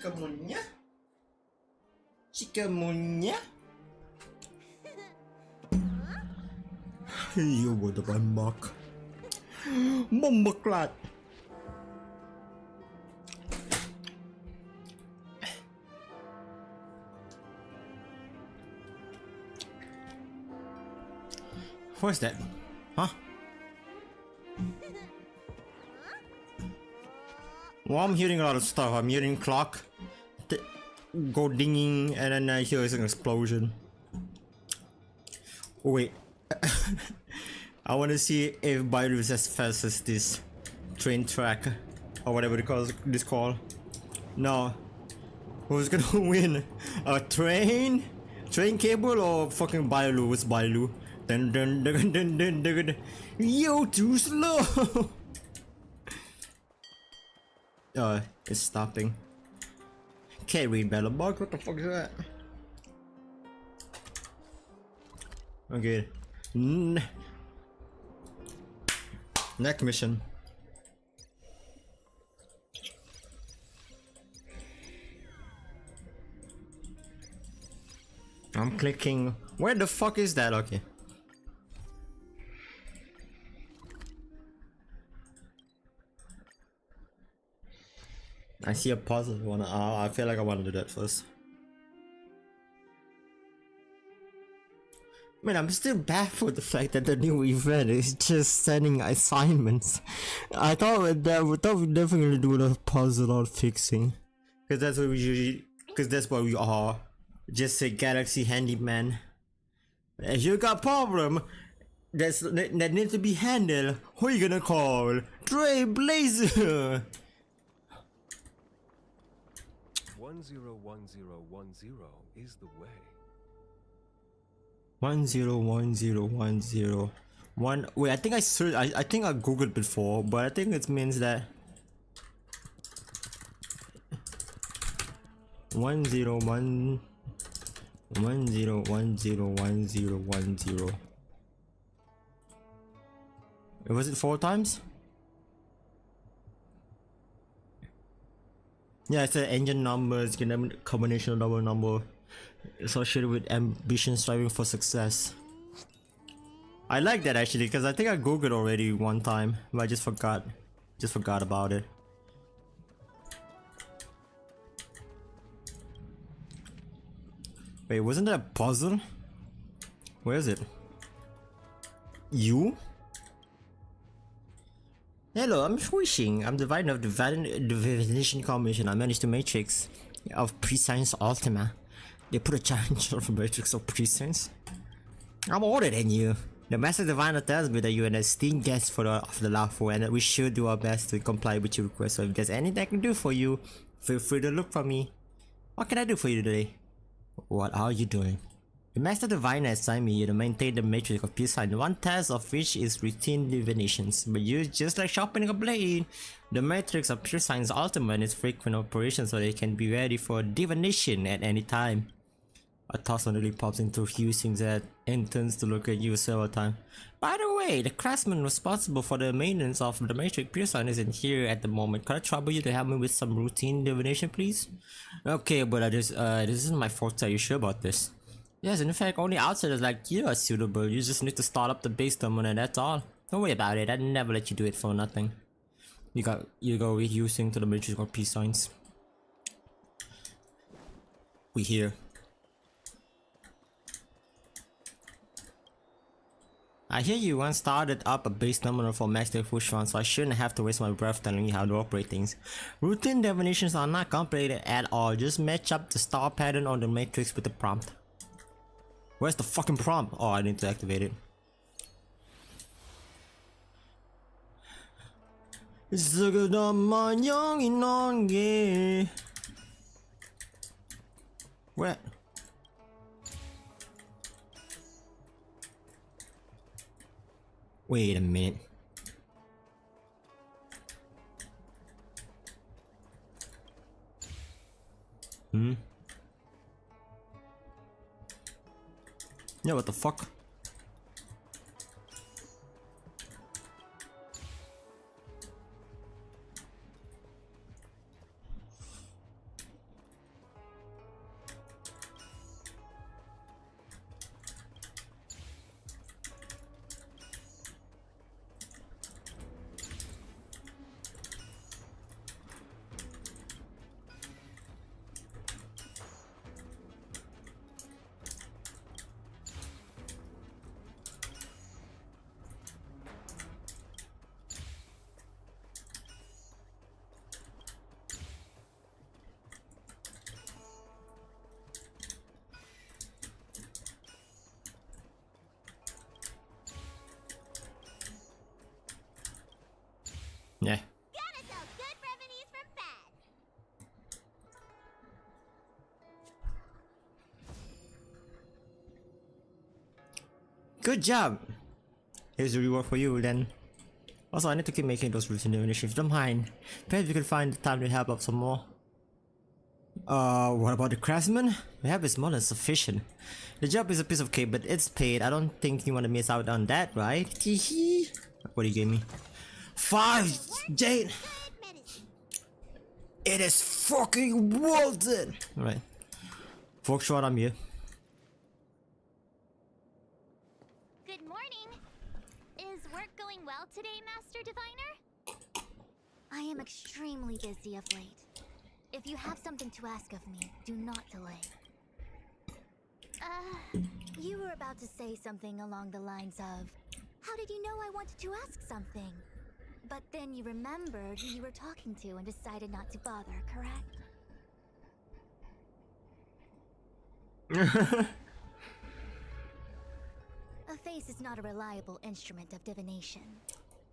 [SPEAKER 1] Chikamunya? Chikamunya? You would have been mock. Mumbaklat. What's that? Huh? Well, I'm hearing a lot of stuff. I'm hearing clock go dinging, and then I hear an explosion. Oh, wait. I want to see if Bailu is as fast as this train track or whatever it calls this call. No. Who's gonna win? A train cable or fucking Bailu? It's Bailu. Dun dun dun dun dun dun dun. Yo, too slow. It's stopping. Can't read Bellabog. What the fuck is that? Okay. Next mission. I'm clicking. Where the fuck is that? Okay. I see a puzzle. I feel like I want to do that first. Man, I'm still baffled the fact that the new event is just sending assignments. I thought we'd definitely do the puzzle or fixing, because that's what we usually. Because that's what we are. Just a galaxy handyman. If you got problem that needs to be handled, who are you gonna call? Trailblazer.
[SPEAKER 7] 101010 is the way.
[SPEAKER 1] 101010. Wait, I think I searched. I think I googled before, but I think it means that 101 10101010. Was it 4 times? Yeah, it's an engine number. It's a combination of double number associated with ambition, striving for success. I like that actually, because I think I googled already one time, but I just forgot about it. Wait, wasn't that a puzzle? Where is it? You? Hello, I'm Wishing. I'm the Divine of the Divination Commission. I managed the Matrix of Prescience Ultima. They put a challenge of the Matrix of Prescience. I'm older than you. The Master Diviner tells me that you're an esteemed guest of the Lawful and that we should do our best to comply with your request. So if there's anything I can do for you, feel free to look for me. What can I do for you today? What are you doing? The Master Diviner assigned me to maintain the Matrix of Prescience, one task of which is routine divinations. But you just like sharpening a blade. The Matrix of Prescience Ultimate is frequent operation so they can be ready for divination at any time. A thought suddenly pops into Hugh sinks that and turns to look at you several times. By the way, the craftsman responsible for the maintenance of the Matrix Prescience isn't here at the moment. Could I trouble you to help me with some routine divination, please? Okay, but this isn't my forte. Are you sure about this? Yes, in fact, only outsiders like you are suitable. You just need to start up the base terminal and that's all. Don't worry about it. I'd never let you do it for nothing. You go reusing to the Matrix or peace signs. We here. I hear you once started up a base terminal for Master Fushwan, so I shouldn't have to waste my breath telling you how to operate things. Routine divinations are not complicated at all. Just match up the star pattern on the matrix with the prompt. Where's the fucking prompt? Oh, I need to activate it. Where? Wait a minute. Yeah, what the fuck? Good job. Here's the reward for you then. Also, I need to keep making those routine initiatives. Don't mind. Perhaps we can find the time to help out some more. What about the craftsman? Perhaps it's more than sufficient. The job is a piece of cake, but it's paid. I don't think you want to miss out on that, right? Teehee. What do you give me? 5 jade. It is fucking worth it. Alright. For sure, I'm here.
[SPEAKER 5] Good morning. Is work going well today, Master Diviner? I am extremely busy of late. If you have something to ask of me, do not delay. You were about to say something along the lines of, how did you know I wanted to ask something? But then you remembered who you were talking to and decided not to bother, correct? A face is not a reliable instrument of divination.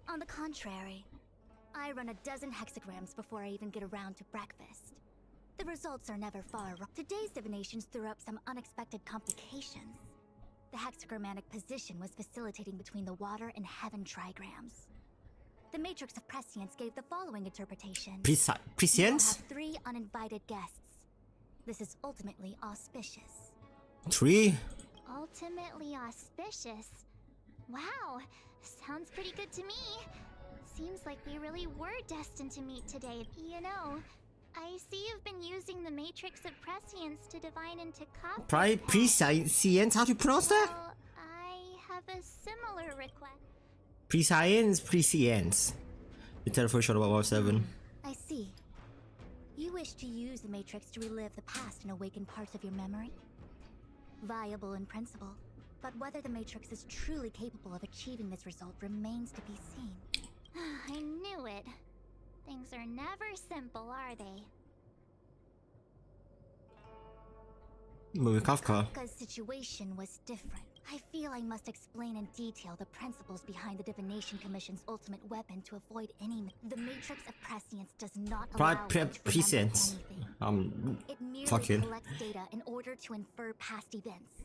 [SPEAKER 5] On the contrary, I run a dozen hexagrams before I even get around to breakfast. The results are never far wrong. Today's divinations threw up some unexpected complications. The hexagrammatic position was facilitating between the water and heaven trigrams. The Matrix of Prescience gave the following interpretation.
[SPEAKER 1] Prescience?
[SPEAKER 5] You have 3 uninvited guests. This is ultimately auspicious.
[SPEAKER 1] 3?
[SPEAKER 5] Ultimately auspicious? Wow, sounds pretty good to me. Seems like we really were destined to meet today. You know, I see you've been using the Matrix of Prescience to divine into coffee.
[SPEAKER 1] Prescience? How do you pronounce that?
[SPEAKER 5] Well, I have a similar request.
[SPEAKER 1] Prescience. You tell for sure about 7.
[SPEAKER 5] I see. You wish to use the Matrix to relive the past and awaken parts of your memory? Viable in principle, but whether the Matrix is truly capable of achieving this result remains to be seen. I knew it. Things are never simple, are they?
[SPEAKER 1] Movie Kafka.
[SPEAKER 5] Kafka's situation was different. I feel I must explain in detail the principles behind the Divination Commission's ultimate weapon to avoid any. The Matrix of Prescience does not allow one to remember
[SPEAKER 1] Prescience.
[SPEAKER 5] anything. It merely
[SPEAKER 1] fuck it.
[SPEAKER 5] collects data in order to infer past events,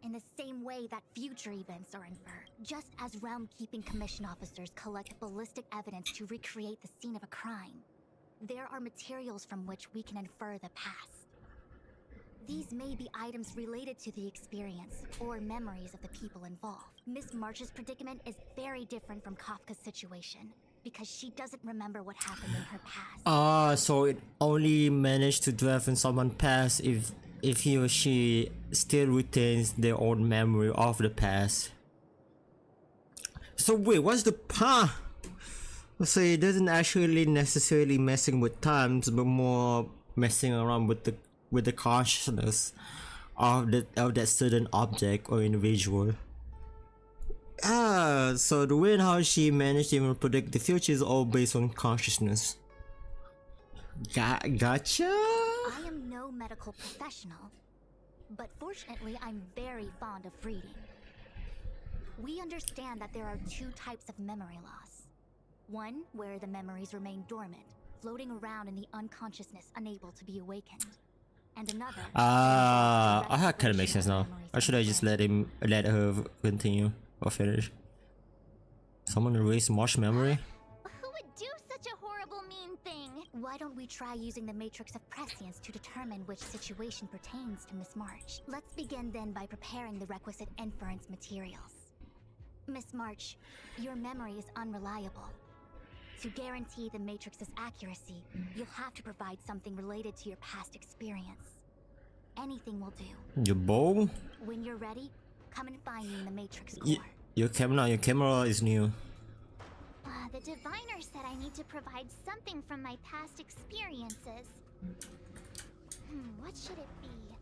[SPEAKER 5] in the same way that future events are inferred. Just as Realm-Keeping Commission officers collect ballistic evidence to recreate the scene of a crime, there are materials from which we can infer the past. These may be items related to the experience or memories of the people involved. Miss March's predicament is very different from Kafka's situation because she doesn't remember what happened in her past.
[SPEAKER 1] So it only managed to dwell in someone's past if he or she still retains their own memory of the past. So wait, what's the So it doesn't actually necessarily messing with times, but more messing around with the consciousness of that certain object or individual. So the way and how she managed to even predict the future is all based on consciousness. Gotcha?
[SPEAKER 5] I am no medical professional, but fortunately I'm very fond of reading. We understand that there are 2 types of memory loss. One where the memories remain dormant, floating around in the unconsciousness, unable to be awakened. And another.
[SPEAKER 1] That kind of makes sense now. Or should I just let her continue or finish? Someone erase Marsh memory?
[SPEAKER 5] Who would do such a horrible, mean thing? Why don't we try using the Matrix of Prescience to determine which situation pertains to Miss March? Let's begin then by preparing the requisite inference materials. Miss March, your memory is unreliable. To guarantee the Matrix's accuracy, you'll have to provide something related to your past experience. Anything will do.
[SPEAKER 1] Your bow?
[SPEAKER 5] When you're ready, come and find me in the Matrix core.
[SPEAKER 1] Your camera is new.
[SPEAKER 5] The diviner said I need to provide something from my past experiences. What should it be?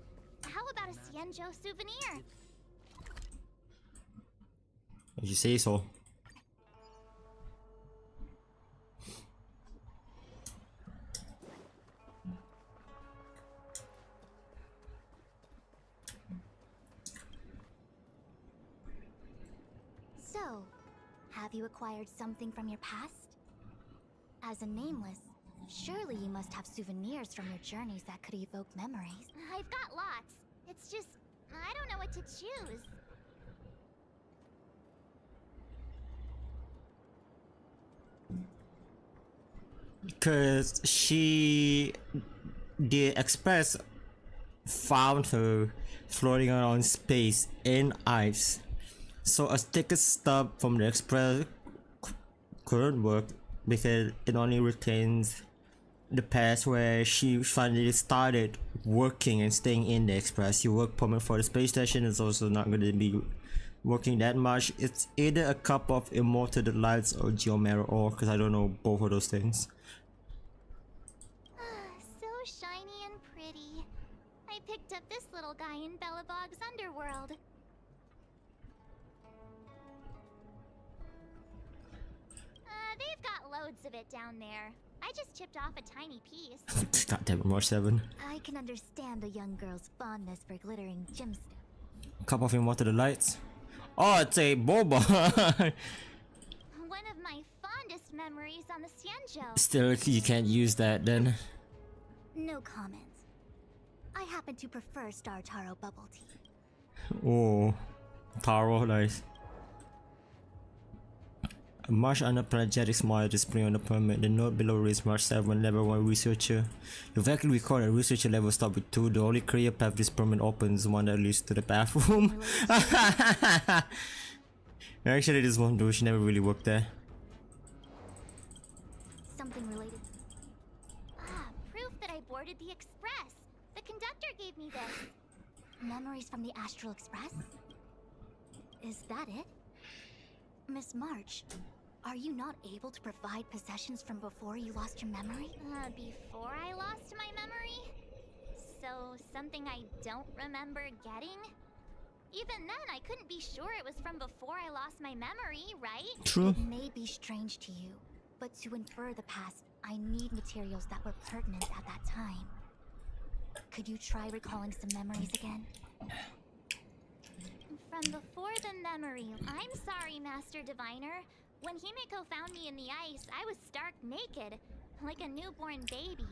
[SPEAKER 5] How about a Xianzhou souvenir?
[SPEAKER 1] If you say so.
[SPEAKER 5] So, have you acquired something from your past? As a nameless, surely you must have souvenirs from your journeys that could evoke memories. I've got lots. It's just, I don't know what to choose.
[SPEAKER 1] Cause the Express found her floating around space in ice. So a ticket stub from the Express couldn't work because it only retains the past where she finally started working and staying in the Express. Your work permit for the space station is also not going to be working that much. It's either a cup of immortal delights or geometer ore, because I don't know both of those things.
[SPEAKER 5] So shiny and pretty. I picked up this little guy in Belobog's underworld. They've got loads of it down there. I just chipped off a tiny piece.
[SPEAKER 1] God damn it, March 7.
[SPEAKER 5] I can understand a young girl's fondness for glittering gemstones.
[SPEAKER 1] Cup of immortal delights. Oh, it's a boba.
[SPEAKER 5] One of my fondest memories on the Xianzhou.
[SPEAKER 1] Still, you can't use that then.
[SPEAKER 5] No comments. I happen to prefer Star Taro bubble tea.
[SPEAKER 1] Oh, Taro, nice. A March unapologetic smile display on the permit. The note below reads March 7, level 1 researcher. You vaguely recall that researcher level start with 2. The only career path this permit opens is one that leads to the bathroom. Actually, this one though, she never really worked there.
[SPEAKER 5] Something related. Proof that I boarded the express. The conductor gave me this. Memories from the Astral Express? Is that it? Miss March, are you not able to provide possessions from before you lost your memory? Before I lost my memory? So, something I don't remember getting? Even then, I couldn't be sure it was from before I lost my memory, right?
[SPEAKER 1] True.
[SPEAKER 5] It may be strange to you, but to infer the past, I need materials that were pertinent at that time. Could you try recalling some memories again? From before the memory. I'm sorry, Master Diviner. When Himeko found me in the ice, I was stark naked, like a newborn baby.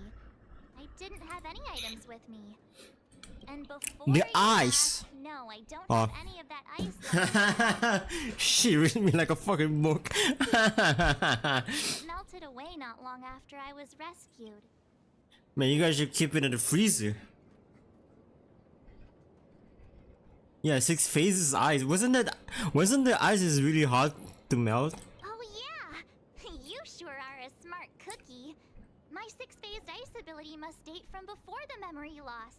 [SPEAKER 5] I didn't have any items with me. And before
[SPEAKER 1] The
[SPEAKER 5] you
[SPEAKER 1] ice!
[SPEAKER 5] asked, no, I don't have any of that ice left.
[SPEAKER 1] She read me like a fucking book.
[SPEAKER 5] It melted away not long after I was rescued.
[SPEAKER 1] Man, you guys should keep it in the freezer. Yeah, 6 phases ice. Wasn't the ice is really hard to melt?
[SPEAKER 5] Oh yeah! You sure are a smart cookie. My 6-phased ice ability must date from before the memory loss.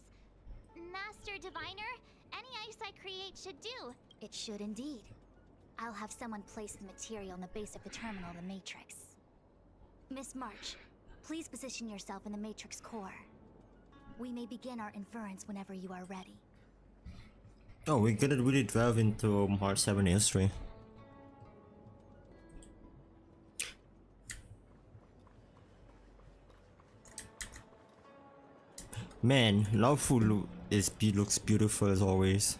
[SPEAKER 5] Master Diviner, any ice I create should do. It should indeed. I'll have someone place the material in the base of the terminal of the Matrix. Miss March, please position yourself in the Matrix core. We may begin our inference whenever you are ready.
[SPEAKER 1] Oh, we're gonna really delve into March 7 history. Man, Laofu looks beautiful as always.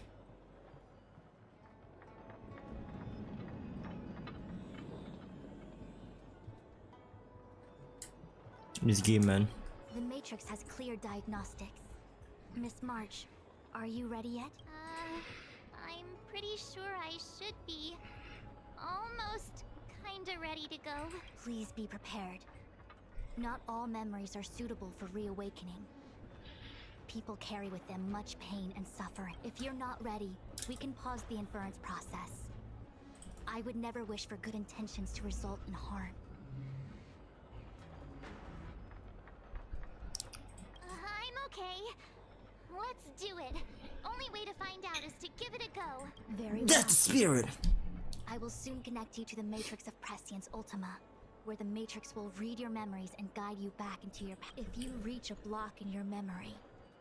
[SPEAKER 1] This game, man.
[SPEAKER 5] The Matrix has clear diagnostics. Miss March, are you ready yet? I'm pretty sure I should be. Almost kinda ready to go. Please be prepared. Not all memories are suitable for reawakening. People carry with them much pain and suffering. If you're not ready, we can pause the inference process. I would never wish for good intentions to result in harm. I'm okay. Let's do it. Only way to find out is to give it a go. Very well.
[SPEAKER 1] That's the spirit!
[SPEAKER 5] I will soon connect you to the Matrix of Prescience Ultima, where the Matrix will read your memories and guide you back into your past. If you reach a block in your memory,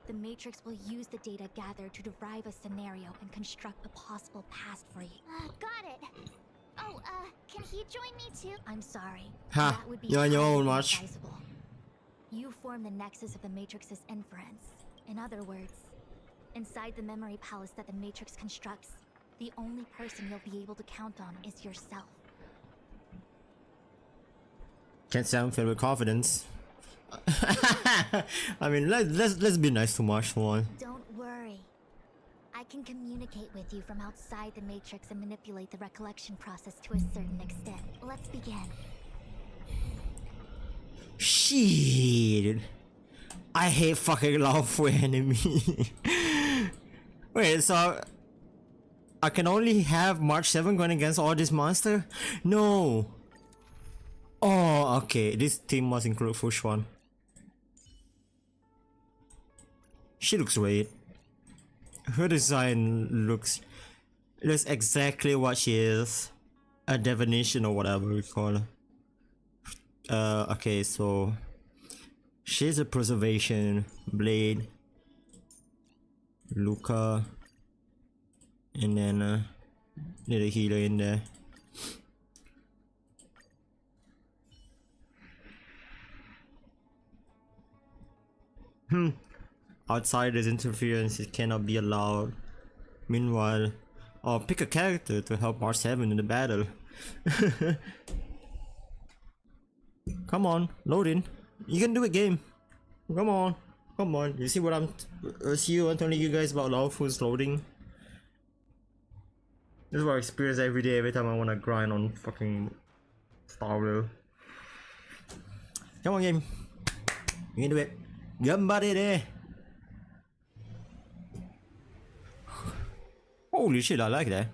[SPEAKER 5] the Matrix will use the data gathered to derive a scenario and construct a possible past for you. Got it. Oh, can he join me too? I'm sorry.
[SPEAKER 1] Ha,
[SPEAKER 5] That would be
[SPEAKER 1] you're on your own,
[SPEAKER 5] highly
[SPEAKER 1] March.
[SPEAKER 5] advisable. You form the nexus of the Matrix's inference. In other words, inside the memory palace that the Matrix constructs, the only person you'll be able to count on is yourself.
[SPEAKER 1] Can't say I'm filled with confidence. I mean, let's be nice to March for one.
[SPEAKER 5] Don't worry. I can communicate with you from outside the Matrix and manipulate the recollection process to a certain extent. Let's begin.
[SPEAKER 1] Shit. I hate fucking lawful enemy. Wait, so I can only have March 7 going against all this monster? No. Oh, okay. This team must include Fush one. She looks great. Her design looks exactly what she is. A definition or whatever we call her. Okay, so she's a preservation blade. Luca. And then need a healer in there. Outsiders interference, it cannot be allowed. Meanwhile, oh, pick a character to help March 7 in the battle. Come on, load in. You can do it, game. Come on, come on. You see what I'm telling you guys about Lawful's loading? This is what I experience every day, every time I want to grind on fucking Star Wars. Come on, game. You can do it. Gambare there. Holy shit, I like that.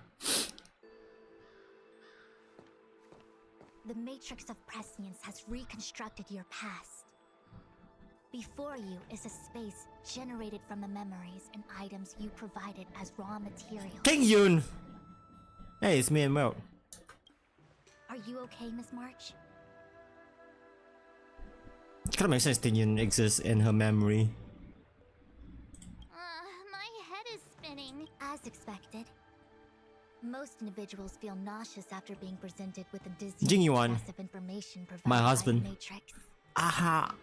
[SPEAKER 6] The Matrix of Prescience has reconstructed your past. Before you is a space generated from the memories and items you provided as raw material.
[SPEAKER 1] King Yun! Hey, it's me and Mel.
[SPEAKER 6] Are you okay, Miss March?
[SPEAKER 1] It kinda makes sense King Yun exists in her memory.
[SPEAKER 6] My head is spinning. As expected. Most individuals feel nauseous after being presented with the dizzying
[SPEAKER 1] Jingyuan,
[SPEAKER 6] massive information provided
[SPEAKER 1] my
[SPEAKER 6] by the
[SPEAKER 1] husband.
[SPEAKER 6] Matrix.
[SPEAKER 1] Aha!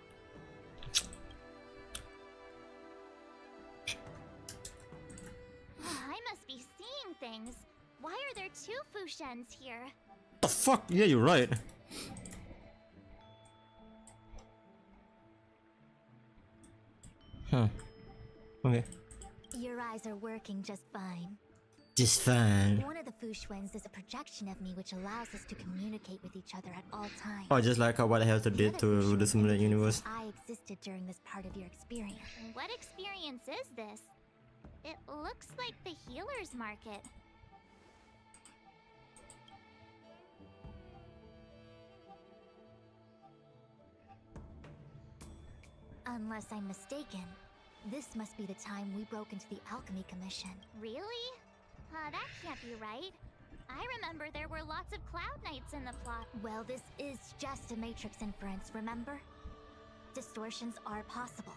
[SPEAKER 6] I must be seeing things. Why are there two Fushens here?
[SPEAKER 1] The fuck? Yeah, you're right. Huh. Okay.
[SPEAKER 6] Your eyes are working just fine.
[SPEAKER 1] Just fine.
[SPEAKER 6] One of the Fushwens is a projection of me which allows us to communicate with each other at all times.
[SPEAKER 1] Oh, just like how what Helter did to the simulated universe.
[SPEAKER 6] I existed during this part of your experience.
[SPEAKER 5] What experience is this? It looks like the healer's market.
[SPEAKER 6] Unless I'm mistaken, this must be the time we broke into the Alchemy Commission.
[SPEAKER 5] Really? That can't be right. I remember there were lots of Cloud Knights in the plot.
[SPEAKER 6] Well, this is just a Matrix inference, remember? Distortions are possible.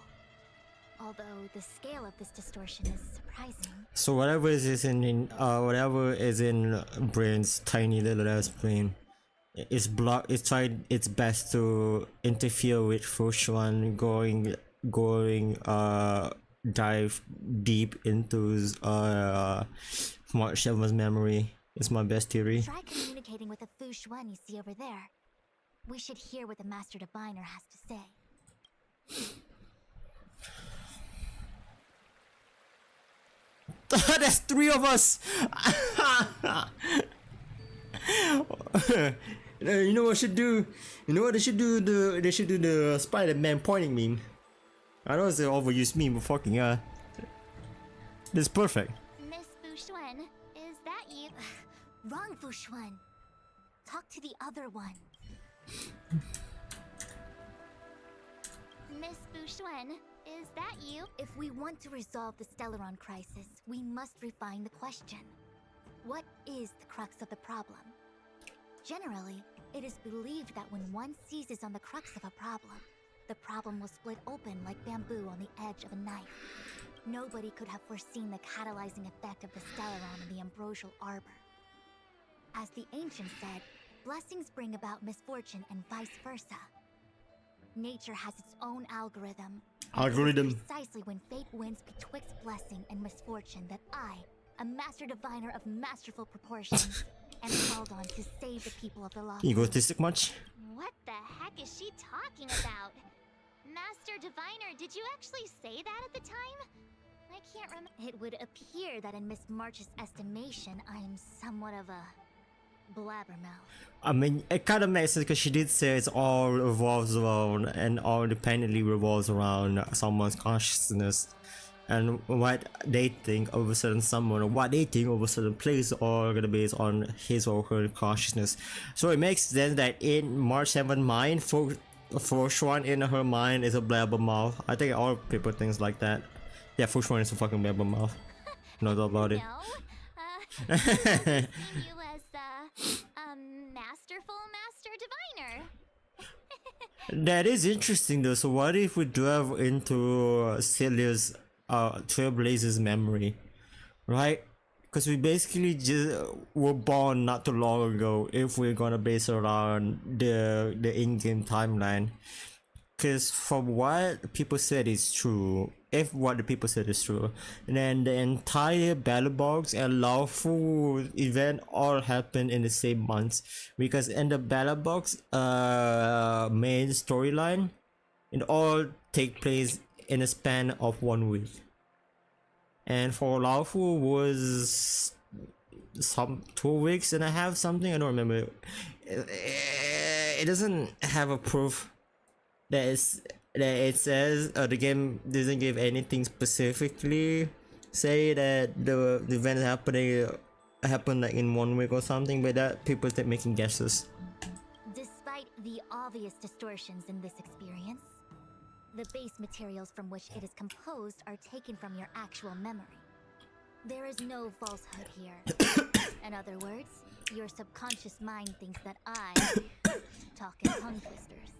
[SPEAKER 6] Although the scale of this distortion is surprising.
[SPEAKER 1] So whatever is in Brain's tiny little ass brain, it's tried its best to interfere with Fushuan going dive deep into March 7's memory. It's my best theory.
[SPEAKER 6] Try communicating with the Fushuan you see over there. We should hear what the Master Diviner has to say.
[SPEAKER 1] There's 3 of us! You know what I should do? You know what they should do? They should do the Spider-Man pointing meme. I know it's an overused meme, but fucking this is perfect.
[SPEAKER 5] Miss Fushuen, is that you?
[SPEAKER 6] Wrong, Fushuan. Talk to the other one.
[SPEAKER 5] Miss Fushuen, is that you?
[SPEAKER 6] If we want to resolve the Stellaron crisis, we must refine the question. What is the crux of the problem? Generally, it is believed that when one seizes on the crux of a problem, the problem will split open like bamboo on the edge of a knife. Nobody could have foreseen the catalyzing effect of the Stellaron in the ambrosial arbor. As the ancients said, blessings bring about misfortune and vice versa. Nature has its own algorithm.
[SPEAKER 1] Algorithm.
[SPEAKER 6] Precisely when fate wins betwixt blessing and misfortune that I, a master diviner of masterful proportions, am called on to save the people of the lost.
[SPEAKER 1] Egotistic much?
[SPEAKER 5] What the heck is she talking about? Master Diviner, did you actually say that at the time? I can't remember.
[SPEAKER 6] It would appear that in Miss March's estimation, I am somewhat of a Blabbermouth.
[SPEAKER 1] I mean, it kind of makes sense because she did say it's all revolves around and all independently revolves around someone's consciousness and what they think of a certain someone or what they think of a certain place are gonna be based on his or her consciousness. So it makes sense that in March 7 mind, first one in her mind is a blabbermouth. I think all people think like that. Yeah, first one is a fucking blabbermouth. No doubt about it.
[SPEAKER 5] No, seen you as a masterful master diviner.
[SPEAKER 1] That is interesting though. So what if we delve into Celia's Trailblazer's memory, right? Because we basically just were born not too long ago. If we're gonna base it around the in-game timeline, because from what people said is true, if what the people said is true, then the entire battle box and lawful event all happened in the same months. Because in the battle box main storyline, it all take place in a span of 1 week, and for lawful was some 2 weeks and a half, something. I don't remember. It doesn't have a proof that it says the game doesn't give anything specifically say that the event happened like in 1 week or something, but that people start making guesses.
[SPEAKER 6] Despite the obvious distortions in this experience, the base materials from which it is composed are taken from your actual memory. There is no falsehood here. In other words, your subconscious mind thinks that I talk in tongue twisters.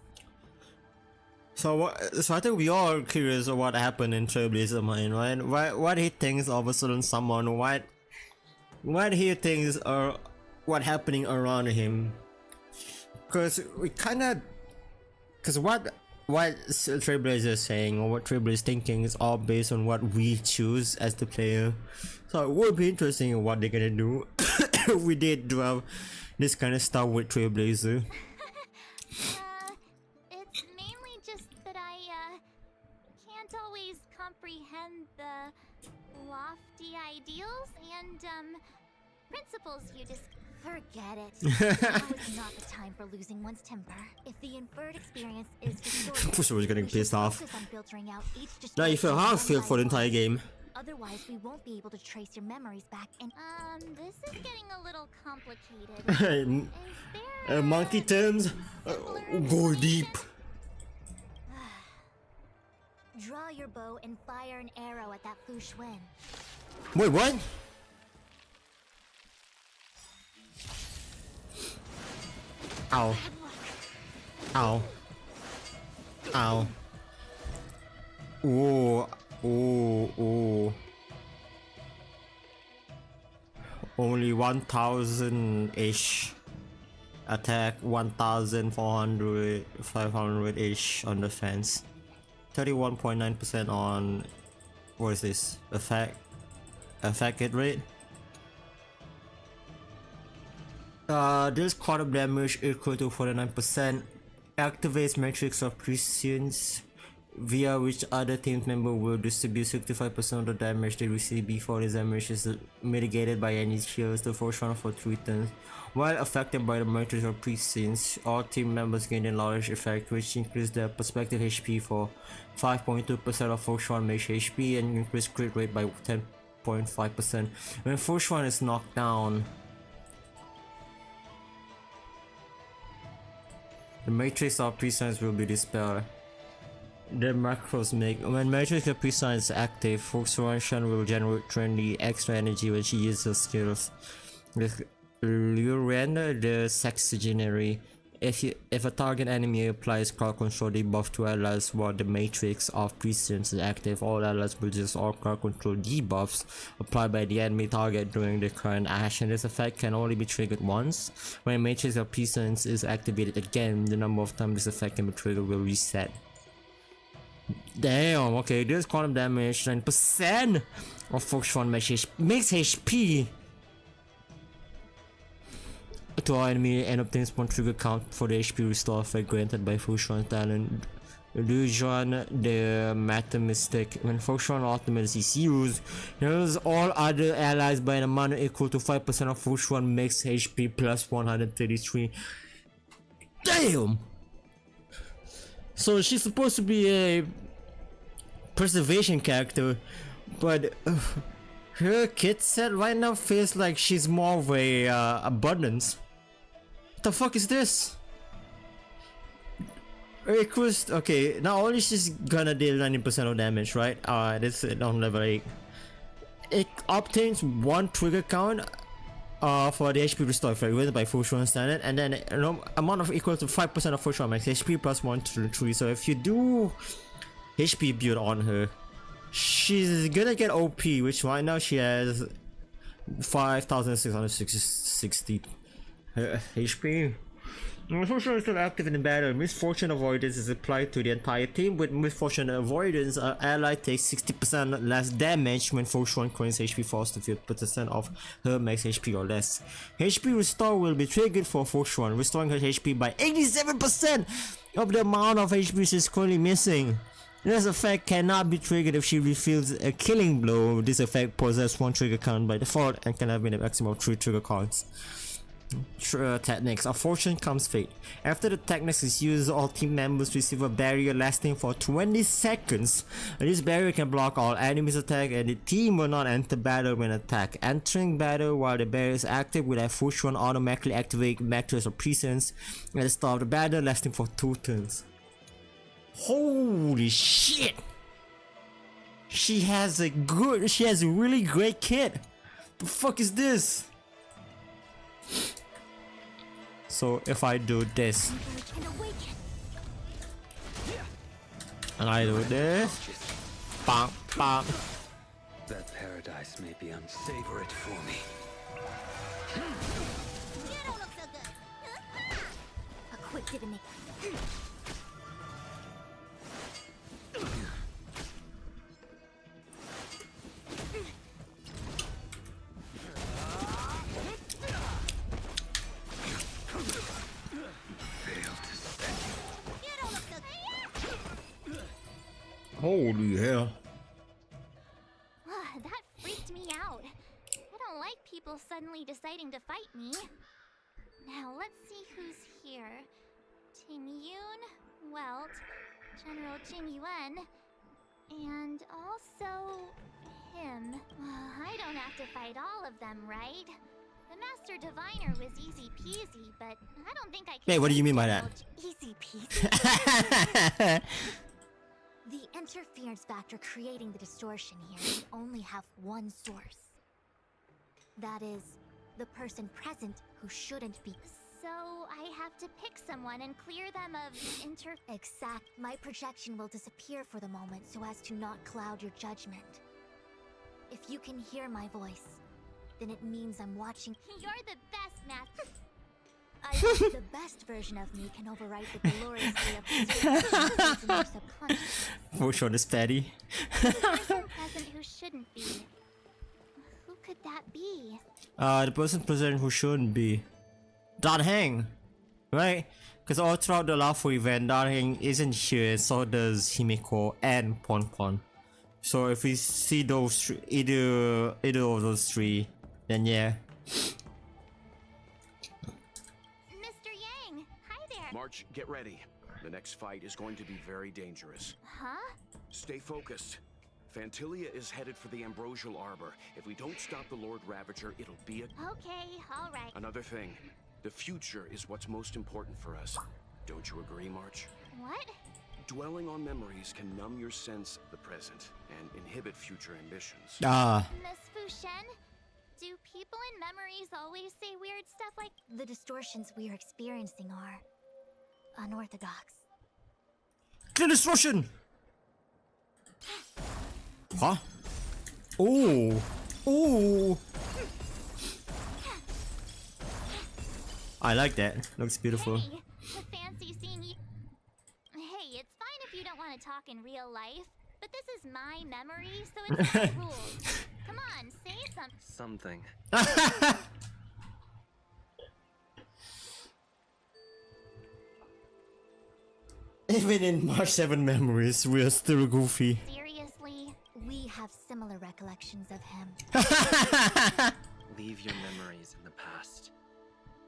[SPEAKER 1] So I think we all are curious of what happened in Trailblazer mind, right? What he thinks of a certain someone, what he thinks are what happening around him. Cause what Trailblazer is saying or what Trailblazer is thinking is all based on what we choose as the player. So it would be interesting what they're gonna do. We did have this kind of stuff with Trailblazer.
[SPEAKER 5] It's mainly just that I can't always comprehend the lofty ideals and principles you discuss.
[SPEAKER 6] Forget it. Now is not the time for losing one's temper. If the inferred experience is distorted,
[SPEAKER 1] Push was getting
[SPEAKER 6] we should
[SPEAKER 1] pissed off.
[SPEAKER 6] focus on filtering out each
[SPEAKER 1] Now you feel how I
[SPEAKER 6] one
[SPEAKER 1] feel
[SPEAKER 6] by
[SPEAKER 1] for the
[SPEAKER 6] one.
[SPEAKER 1] entire game.
[SPEAKER 6] Otherwise, we won't be able to trace your memories back and
[SPEAKER 5] This is getting a little complicated. Is there
[SPEAKER 1] Monkey terms, go deep.
[SPEAKER 6] draw your bow and fire an arrow at that Fu Xuan.
[SPEAKER 1] Wait, what? Ow. Ow. Ow. Ooh. Ooh. Ooh. Only 1,000-ish. Attack 1,400, 500-ish on defense. 31.9% on... What is this? Effect hit rate? This quantum damage equal to 49%. Activates matrix of prescience, via which other team member will distribute 65% of the damage they receive before the damage is mitigated by any shields. The first round for 3 turns. While affected by the matrix of prescience, all team members gain a large effect, which increases their perspective HP for 5.2% of first round mage HP and increase crit rate by 10.5%. When first one is knocked down, the matrix of prescience will be dispelled. The macros make when matrix of prescience is active, Foxration will generate 20 extra energy when she uses her skills. With Luren, the sexagenary, if a target enemy applies crowd control debuff to allies while the matrix of prescience is active, all allies will use all crowd control debuffs applied by the enemy target during the current action. This effect can only be triggered once. When matrix of prescience is activated again, the number of times this effect can be triggered will reset. Damn, okay, this quantum damage 9% of Fox 1 max HP to our enemy and obtains 1 trigger count for the HP restore effect granted by Fushuan's talent illusion, the matter mistake. When Foshuan ultimate is used, heals all other allies by an amount equal to 5% of Foshuan max HP plus 133. Damn! So she's supposed to be a preservation character, but her kit set right now feels like she's more of a abundance. What the fuck is this? Okay, not only she's gonna deal 90% of damage, right? This is on level 8. It obtains 1 trigger count for the HP restore effect written by Foshuan standard, and then an amount of equal to 5% of Foshuan max HP plus 1 to 3. So if you do HP build on her, she's gonna get OP, which right now she has 5,660 HP. Misfortune is still active in the battle. Misfortune avoidance is applied to the entire team. With misfortune avoidance, an ally takes 60% less damage when Foshuan coins HP falls to 50% of her max HP or less. HP restore will be triggered for Foshuan, restoring her HP by 87% of the amount of HP she is currently missing. This effect cannot be triggered if she refills a killing blow. This effect possesses 1 trigger count by default and can have a maximum of 3 trigger counts. Techniques. Of Fortune comes Fate. After the techniques is used, all team members receive a barrier lasting for 20 seconds. This barrier can block all enemies' attack, and the team will not enter battle when attacked. Entering battle while the barrier is active will have Fortune automatically activate Mattress of Presence at the start of the battle, lasting for 2 turns. Holy shit! She has a really great kit. The fuck is this? So if I do this and I do this, bang, bang.
[SPEAKER 8] That paradise may be unsavour it for me.
[SPEAKER 5] You don't look so good.
[SPEAKER 6] A quick didn't make.
[SPEAKER 1] Holy hell.
[SPEAKER 5] That freaked me out. I don't like people suddenly deciding to fight me. Now let's see who's here. Ting Yun, Welt, General Jing Yuan, and also him. I don't have to fight all of them, right? The Master Diviner was easy peasy, but I don't think I can.
[SPEAKER 1] Wait, what do you mean by that?
[SPEAKER 6] Easy peasy. The interference factor creating the distortion here can only have one source. That is, the person present who shouldn't be.
[SPEAKER 5] So I have to pick someone and clear them of
[SPEAKER 6] Exact. My projection will disappear for the moment so as to not cloud your judgment. If you can hear my voice, then it means I'm watching.
[SPEAKER 5] You're the best, Master.
[SPEAKER 6] I hope the best version of me can overwrite the glorious way of preservation in your subconscious.
[SPEAKER 1] Foshuan is petty.
[SPEAKER 5] The person present who shouldn't be. Who could that be?
[SPEAKER 1] The person present who shouldn't be. Dan Heng, right? Because all throughout the Lafu event, Dan Heng isn't here, so does Himiko and Pon Pon. So if we see those three, either of those three, then yeah.
[SPEAKER 5] Mr. Yang, hi there.
[SPEAKER 9] March, get ready. The next fight is going to be very dangerous.
[SPEAKER 5] Huh?
[SPEAKER 9] Stay focused. Phantilia is headed for the Ambrosial Arbor. If we don't stop the Lord Ravager, it'll be a...
[SPEAKER 5] Okay, all right.
[SPEAKER 9] Another thing. The future is what's most important for us. Don't you agree, March?
[SPEAKER 5] What?
[SPEAKER 9] Dwelling on memories can numb your sense of the present and inhibit future ambitions.
[SPEAKER 5] Miss Fushen, do people in memories always say weird stuff like...
[SPEAKER 6] The distortions we are experiencing are unorthodox.
[SPEAKER 1] The distortion! Huh? Oh! Oh! I like that. Looks beautiful.
[SPEAKER 5] Hey, fancy seeing you... Hey, it's fine if you don't want to talk in real life, but this is my memory, so it's my rules. Come on, say something.
[SPEAKER 4] Something.
[SPEAKER 1] Even in March 7 memories, we're still goofy.
[SPEAKER 5] Seriously, we have similar recollections of him.
[SPEAKER 4] Leave your memories in the past.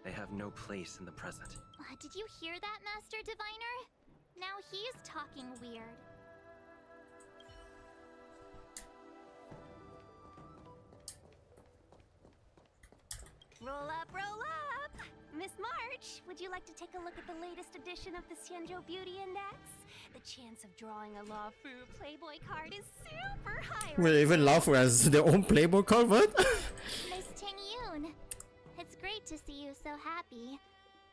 [SPEAKER 4] They have no place in the present.
[SPEAKER 5] Did you hear that, Master Diviner? Now he's talking weird. Roll up, roll up! Miss March, would you like to take a look at the latest edition of the Xianzhou Beauty Index? The chance of drawing a Laofu Playboy card is super high.
[SPEAKER 1] Will even Laofu as their own Playboy card? What?
[SPEAKER 5] Miss Tingyun, it's great to see you so happy,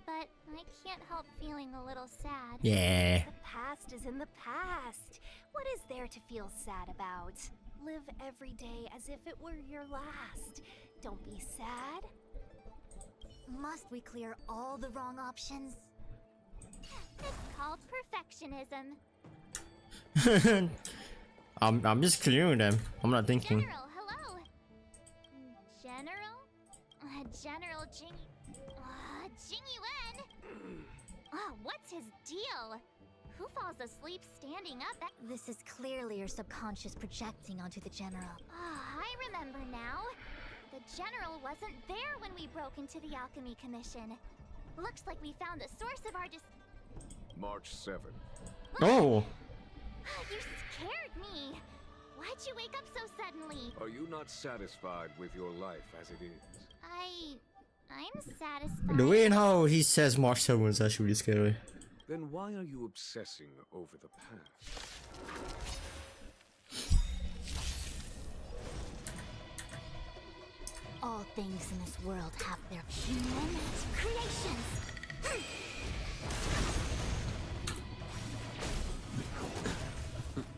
[SPEAKER 5] but I can't help feeling a little sad.
[SPEAKER 1] Yeah.
[SPEAKER 5] The past is in the past. What is there to feel sad about? Live every day as if it were your last. Don't be sad. Must we clear all the wrong options? It's called perfectionism.
[SPEAKER 1] I'm just clearing them. I'm not thinking.
[SPEAKER 5] General, hello. General? General Jing... Jing Yuan? What's his deal? Who falls asleep standing up? This is clearly your subconscious projecting onto the General. I remember now. The General wasn't there when we broke into the Alchemy Commission. Looks like we found the source of our
[SPEAKER 7] March 7.
[SPEAKER 1] Oh.
[SPEAKER 5] You scared me. Why'd you wake up so suddenly?
[SPEAKER 7] Are you not satisfied with your life as it is?
[SPEAKER 5] I'm satisfied.
[SPEAKER 1] The way and how he says March 7 is actually really scary.
[SPEAKER 7] Then why are you obsessing over the past?
[SPEAKER 5] All things in this world have their human creations.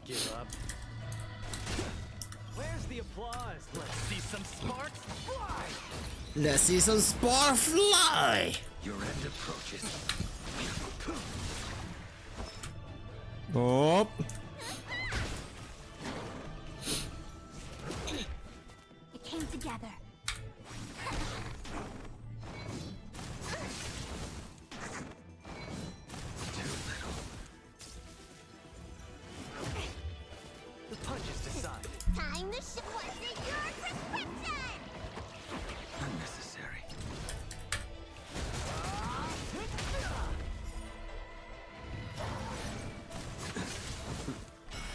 [SPEAKER 4] Give up. Where's the applause? Let's see some sparks fly!
[SPEAKER 1] Let's see some spark fly.
[SPEAKER 8] Your end approaches.
[SPEAKER 1] Oh.
[SPEAKER 5] It came together.
[SPEAKER 4] The punches decide.
[SPEAKER 5] Time to show what's in your prescription!
[SPEAKER 8] Unnecessary.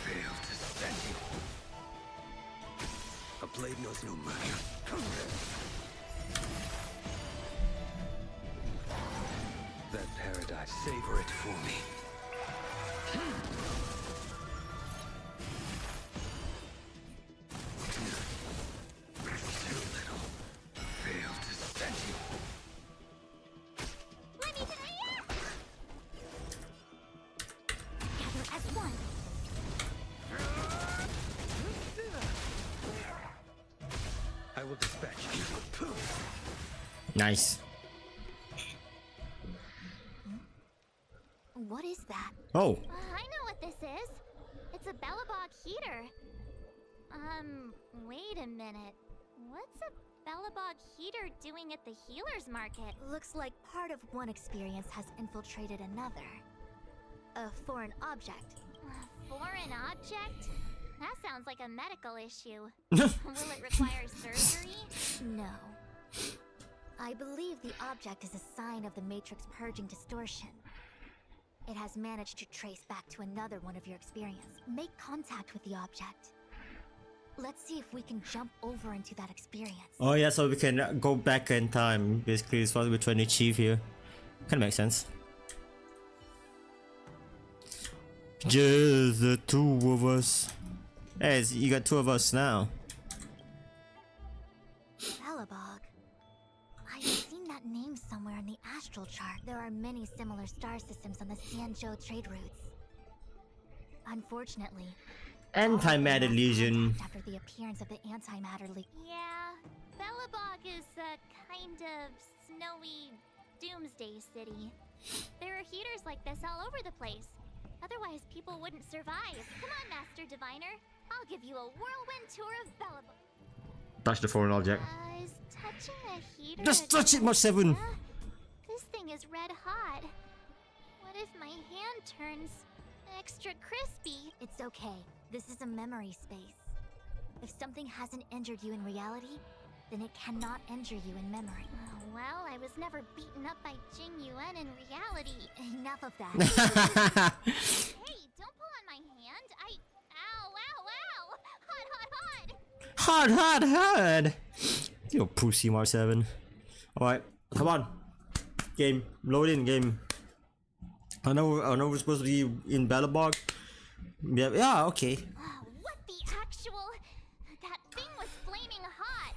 [SPEAKER 8] Fail to stand you. A blade knows no mercy. That paradise, savor it for me. Too little. Fail to stand you.
[SPEAKER 5] Let me tell you! Together as one.
[SPEAKER 8] I will dispatch you.
[SPEAKER 1] Nice.
[SPEAKER 5] What is that?
[SPEAKER 1] Oh.
[SPEAKER 5] I know what this is. It's a Bellabog heater. Wait a minute. What's a Bellabog heater doing at the healer's market? Looks like part of one experience has infiltrated another. A foreign object. A foreign object? That sounds like a medical issue. Will it require surgery? No. I believe the object is a sign of the Matrix purging distortion. It has managed to trace back to another one of your experience. Make contact with the object. Let's see if we can jump over into that experience.
[SPEAKER 1] Oh yeah, so we can go back in time. Basically, is what we're trying to achieve here. Kinda makes sense. Just the two of us. Hey, you got two of us now.
[SPEAKER 5] Bellabog. I've seen that name somewhere in the astral chart. There are many similar star systems on the Xianzhou trade routes. Unfortunately,
[SPEAKER 1] Antimatter Legion.
[SPEAKER 5] after the appearance of the Antimatter League. Yeah, Bellabog is a kind of snowy doomsday city. There are heaters like this all over the place. Otherwise, people wouldn't survive. Come on, Master Diviner. I'll give you a whirlwind tour of Bellabog.
[SPEAKER 1] Touch the foreign object.
[SPEAKER 5] Is touching a heater?
[SPEAKER 1] Just touch it, March 7.
[SPEAKER 5] This thing is red hot. What if my hand turns
[SPEAKER 6] extra crispy. It's okay. This is a memory space. If something hasn't injured you in reality, then it cannot injure you in memory. Well, I was never beaten up by Jing Yuan in reality. Enough of that. Hey, don't pull on my hand. Ow, ow, ow! Hot, hot, hot!
[SPEAKER 1] Hard. You pussy, Mar7. Alright, come on. Game. Load in, game. I know we're supposed to be in Bellabog. Yeah, okay.
[SPEAKER 6] What the actual... That thing was flaming hot.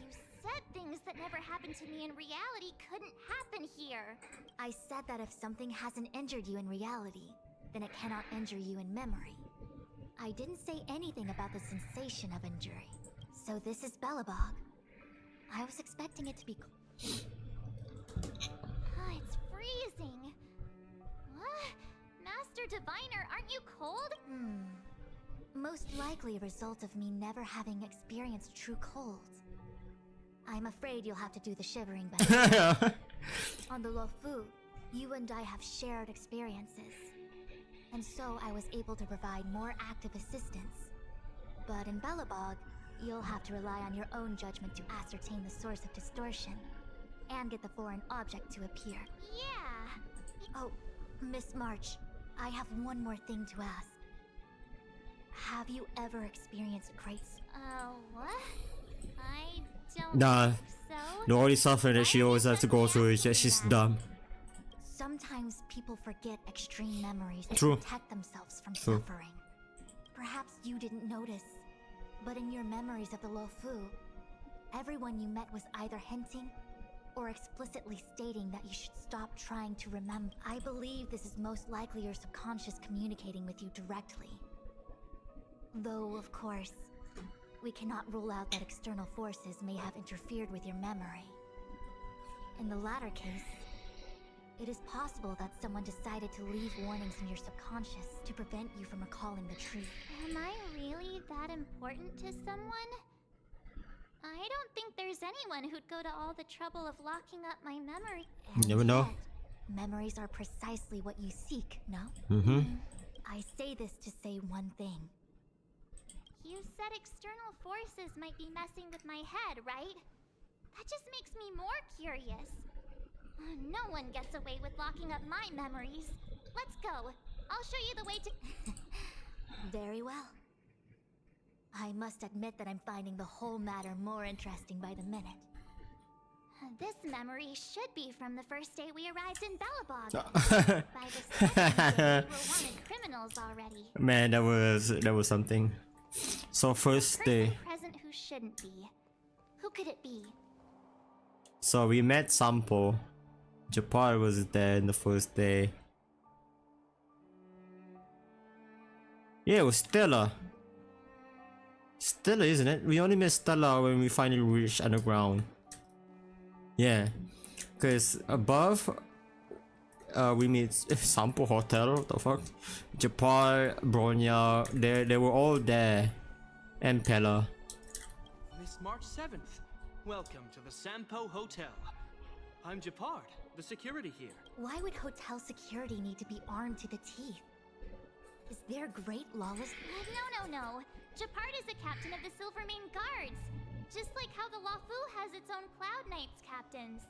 [SPEAKER 6] You said things that never happened to me in reality couldn't happen here. I said that if something hasn't injured you in reality, then it cannot injure you in memory. I didn't say anything about the sensation of injury. So this is Bellabog. I was expecting it to be... it's freezing. What? Master Diviner, aren't you cold? Most likely a result of me never having experienced true cold. I'm afraid you'll have to do the shivering by yourself. On the Luofu, you and I have shared experiences. And so I was able to provide more active assistance. But in Bellabog, you'll have to rely on your own judgment to ascertain the source of distortion. And get the foreign object to appear. Yeah. Oh, Miss March, I have one more thing to ask. Have you ever experienced great... what? I don't
[SPEAKER 1] Nah.
[SPEAKER 6] think so.
[SPEAKER 1] The only suffering that she always has to go through is that she's dumb.
[SPEAKER 6] Sometimes people forget extreme memories to
[SPEAKER 1] True.
[SPEAKER 6] protect themselves from
[SPEAKER 1] True.
[SPEAKER 6] suffering. Perhaps you didn't notice, but in your memories of the Luofu, everyone you met was either hinting or explicitly stating that you should stop trying to remember. I believe this is most likely your subconscious communicating with you directly. Though, of course, we cannot rule out that external forces may have interfered with your memory. In the latter case, it is possible that someone decided to leave warnings in your subconscious to prevent you from recalling the truth. Am I really that important to someone? I don't think there's anyone who'd go to all the trouble of locking up my memory.
[SPEAKER 1] You never know.
[SPEAKER 6] Memories are precisely what you seek, no? I say this to say one thing. You said external forces might be messing with my head, right? That just makes me more curious. No one gets away with locking up my memories. Let's go. I'll show you the way to... Very well. I must admit that I'm finding the whole matter more interesting by the minute. This memory should be from the first day we arrived in Bellabog. By the second day, we were wanted criminals already.
[SPEAKER 1] Man, that was something. So first day.
[SPEAKER 6] Present who shouldn't be. Who could it be?
[SPEAKER 1] So we met Sampo. Japar was there in the first day. Yeah, it was Stella. Stella, isn't it? We only met Stella when we finally reached underground. Yeah, because above we meet Sampo Hotel. What the fuck? Japar, Bronya, they were all there, and Pella.
[SPEAKER 3] Miss March 7th, welcome to the Sampo Hotel. I'm Japard, the security here.
[SPEAKER 6] Why would hotel security need to be armed to the teeth? Is there great lawless? No. Japard is the captain of the Silvermane Guards. Just like how the Luofu has its own Cloud Knights captains.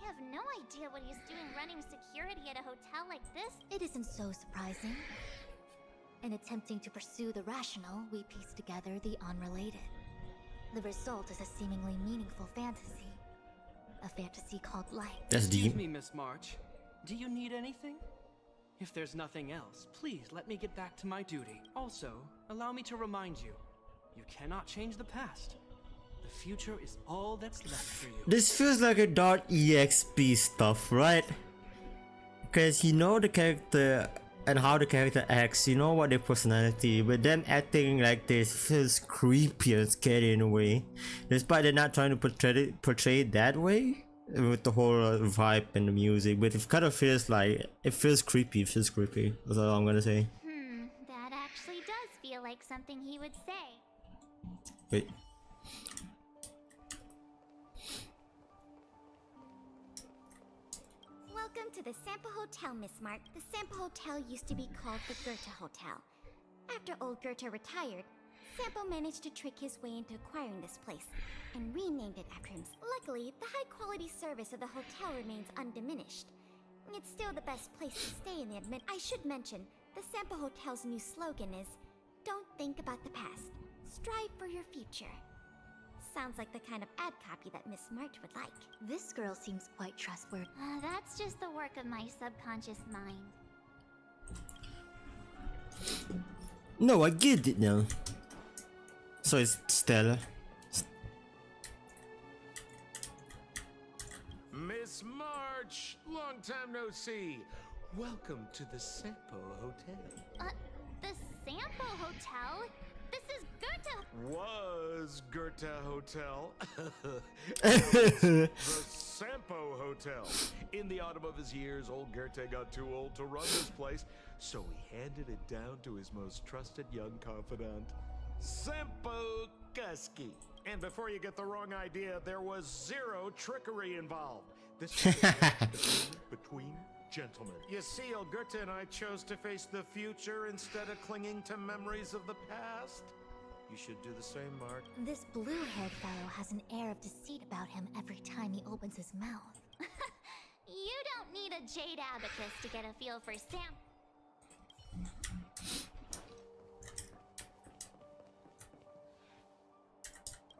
[SPEAKER 6] I have no idea what he's doing running security at a hotel like this. It isn't so surprising. In attempting to pursue the rational, we piece together the unrelated. The result is a seemingly meaningful fantasy. A fantasy called life.
[SPEAKER 1] That's deep.
[SPEAKER 3] Excuse me, Miss March. Do you need anything? If there's nothing else, please let me get back to my duty. Also, allow me to remind you, you cannot change the past. The future is all that's left for you.
[SPEAKER 1] This feels like a .exp stuff, right? Because you know the character and how the character acts, you know what their personality, but them acting like this feels creepy and scary in a way. Despite they're not trying to portray it that way with the whole vibe and the music, but it kind of feels like it feels creepy. That's all I'm gonna say.
[SPEAKER 6] That actually does feel like something he would say.
[SPEAKER 1] Wait.
[SPEAKER 5] Welcome to to the Sampo Hotel, Miss Mark. The Sampo Hotel used to be called the Goethe Hotel. After old Goethe retired, Sampo managed to trick his way into acquiring this place and renamed it after him. Luckily, the high-quality service of the hotel remains undiminished. It's still the best place to stay in the admit. I should mention, the Sampo Hotel's new slogan is, "Don't think about the past. Strive for your future." Sounds like the kind of ad copy that Miss March would like.
[SPEAKER 6] This girl seems quite trustworthy.
[SPEAKER 10] That's just the work of my subconscious mind.
[SPEAKER 1] No, I get it now. So it's Stella.
[SPEAKER 7] Miss March, long time no see. Welcome to the Sampo Hotel.
[SPEAKER 10] The Sampo Hotel? This is Goethe.
[SPEAKER 7] Was Goethe Hotel. The Sampo Hotel. In the autumn of his years, old Goethe got too old to run this place, so he handed it down to his most trusted young confidant, Sampo Kuski. And before you get the wrong idea, there was zero trickery involved. This is between gentlemen. You see, old Goethe and I chose to face the future instead of clinging to memories of the past. You should do the same, Mark.
[SPEAKER 6] This blue-haired fellow has an air of deceit about him every time he opens his mouth.
[SPEAKER 10] You don't need a jade abacus to get a feel for Sam.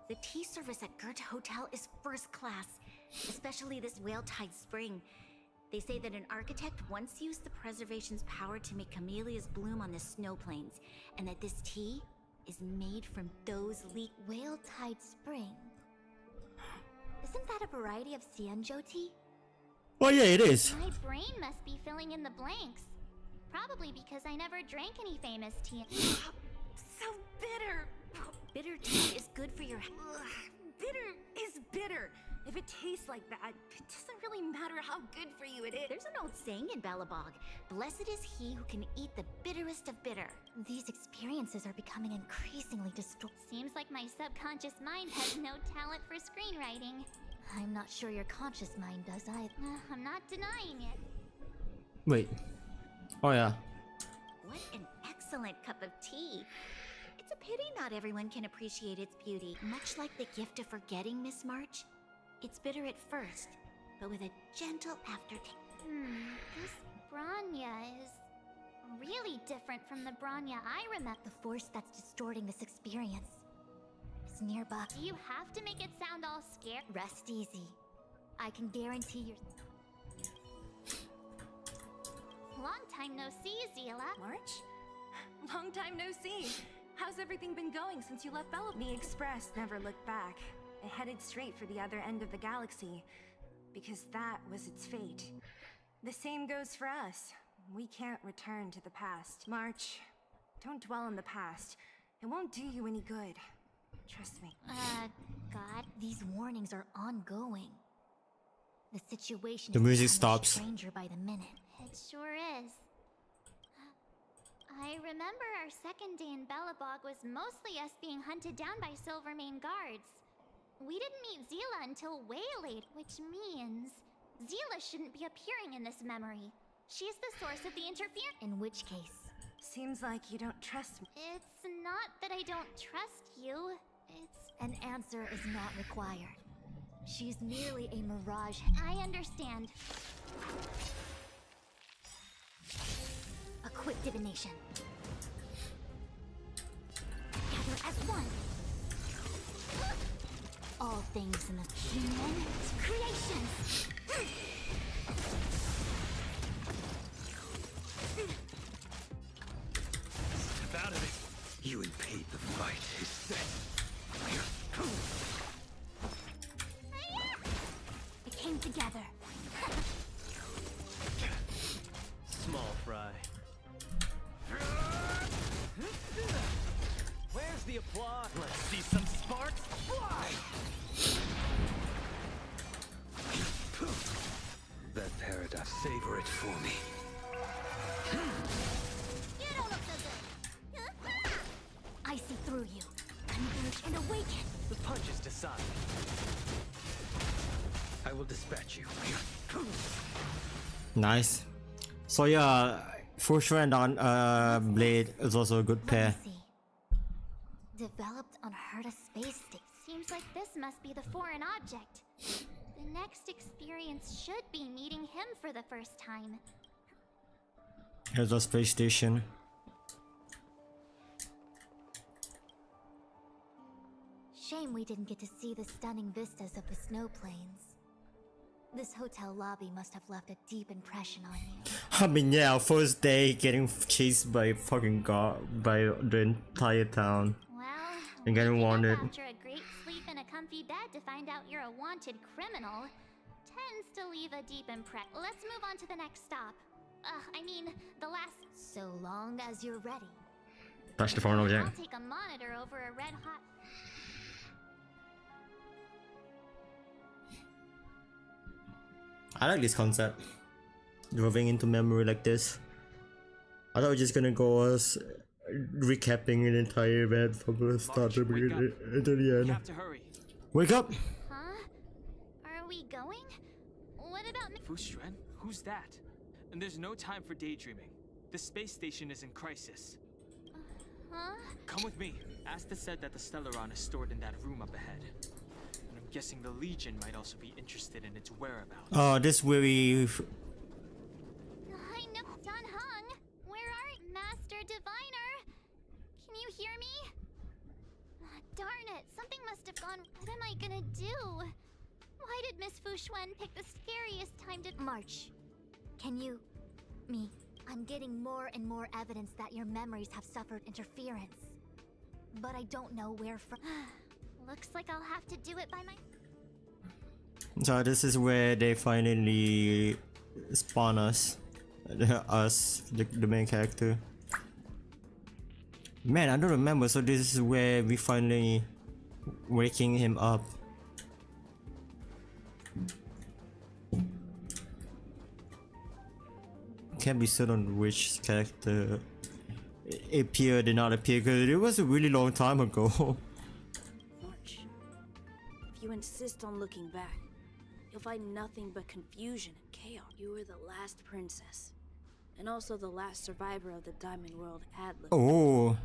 [SPEAKER 6] The tea service at Goethe Hotel is first class, especially this Whale-Tide Spring. They say that an architect once used the preservation's power to make camellias bloom on the snow plains, and that this tea is made from those Whale-Tide Spring. Isn't that a variety of Xianzhou tea?
[SPEAKER 1] Well, yeah, it is.
[SPEAKER 10] My brain must be filling in the blanks. Probably because I never drank any famous tea.
[SPEAKER 6] So bitter! Bitter tea is good for your bitter is bitter. If it tastes like that, it doesn't really matter how good for you it is. There's an old saying in Belobog, "Blessed is he who can eat the bitterest of bitter." These experiences are becoming increasingly distorted.
[SPEAKER 10] Seems like my subconscious mind has no talent for screenwriting.
[SPEAKER 6] I'm not sure your conscious mind does either.
[SPEAKER 10] I'm not denying it.
[SPEAKER 1] Wait. Oh yeah.
[SPEAKER 6] What an excellent cup of tea. It's a pity not everyone can appreciate its beauty. Much like the gift of forgetting, Miss March. It's bitter at first, but with a gentle aftertaste.
[SPEAKER 10] This Bronya is really different from the Bronya I remember.
[SPEAKER 6] The force that's distorting this experience is nearby.
[SPEAKER 10] Do you have to make it sound all scared?
[SPEAKER 6] Rest easy. I can guarantee you're...
[SPEAKER 10] Long time no see, Zila.
[SPEAKER 11] March? Long time no see. How's everything been going since you left Bella? The Express never looked back. It headed straight for the other end of the galaxy, because that was its fate. The same goes for us. We can't return to the past. March, don't dwell on the past. It won't do you any good. Trust me.
[SPEAKER 6] God, these warnings are ongoing. The situation
[SPEAKER 1] The
[SPEAKER 6] is
[SPEAKER 1] music
[SPEAKER 6] becoming
[SPEAKER 1] stops.
[SPEAKER 6] stranger by the minute.
[SPEAKER 10] It sure is. I remember our second day in Belobog was mostly us being hunted down by Silvermane guards. We didn't meet Zila until way late, which means Zila shouldn't be appearing in this memory. She's the source of the interference.
[SPEAKER 6] In which case?
[SPEAKER 11] Seems like you don't trust me.
[SPEAKER 10] It's not that I don't trust you. It's...
[SPEAKER 6] An answer is not required. She's merely a mirage.
[SPEAKER 10] I understand.
[SPEAKER 6] A quick divination. Gather as one. All things in the human creations.
[SPEAKER 8] Step out of it. You impede the fight. Is set.
[SPEAKER 6] It came together.
[SPEAKER 4] Small fry. Where's the applause? Let's see some sparks fly!
[SPEAKER 8] That paradise. Savor it for me.
[SPEAKER 6] You don't look so good. I see through you. Converge and awaken.
[SPEAKER 4] The punches decide.
[SPEAKER 8] I will dispatch you.
[SPEAKER 1] Nice. So yeah, Fushran and Blade is also a good pair.
[SPEAKER 10] Let me see. Developed on Herta space station. Seems like this must be the foreign object. The next experience should be meeting him for the first time.
[SPEAKER 1] Here's a space station.
[SPEAKER 10] Shame we didn't get to see the stunning vistas of the snow plains. This hotel lobby must have left a deep impression on you.
[SPEAKER 1] I mean, yeah, first day getting chased by fucking god by the entire town.
[SPEAKER 10] Well,
[SPEAKER 1] And getting
[SPEAKER 10] waking up
[SPEAKER 1] wanted.
[SPEAKER 10] after a great sleep in a comfy bed to find out you're a wanted criminal tends to leave a deep impression. Let's move on to the next stop. I mean, the last. So long as you're ready.
[SPEAKER 1] Touch the phone over there.
[SPEAKER 10] I'll take a monitor over a red hot.
[SPEAKER 1] I like this concept. Moving into memory like this. I thought we were just gonna go us recapping an entire event from the start to the end.
[SPEAKER 3] Have to hurry.
[SPEAKER 1] Wake up!
[SPEAKER 10] Huh? Are we going? What about me?
[SPEAKER 3] Fushran? Who's that? And there's no time for daydreaming. The space station is in crisis.
[SPEAKER 10] Huh?
[SPEAKER 3] Come with me. Asta said that the Stellaron is stored in that room up ahead. And I'm guessing the Legion might also be interested in its whereabouts.
[SPEAKER 1] Oh, this where we.
[SPEAKER 10] I know. Dun Hung, where are you? Master Diviner? Can you hear me? Darn it, something must have gone. What am I gonna do? Why did Miss Fushuen pick the scariest time to. March, can you. Me. I'm getting more and more evidence that your memories have suffered interference. But I don't know where from. Looks like I'll have to do it by my.
[SPEAKER 1] So this is where they finally spawn us. The main character. Man, I don't remember, so this is where we finally waking him up. Can't be certain which character appeared and not appear because it was a really long time ago.
[SPEAKER 12] March, if you insist on looking back, you'll find nothing but confusion and chaos. You were the last princess, and also the last survivor of the Diamond World Atlas.
[SPEAKER 1] Oh.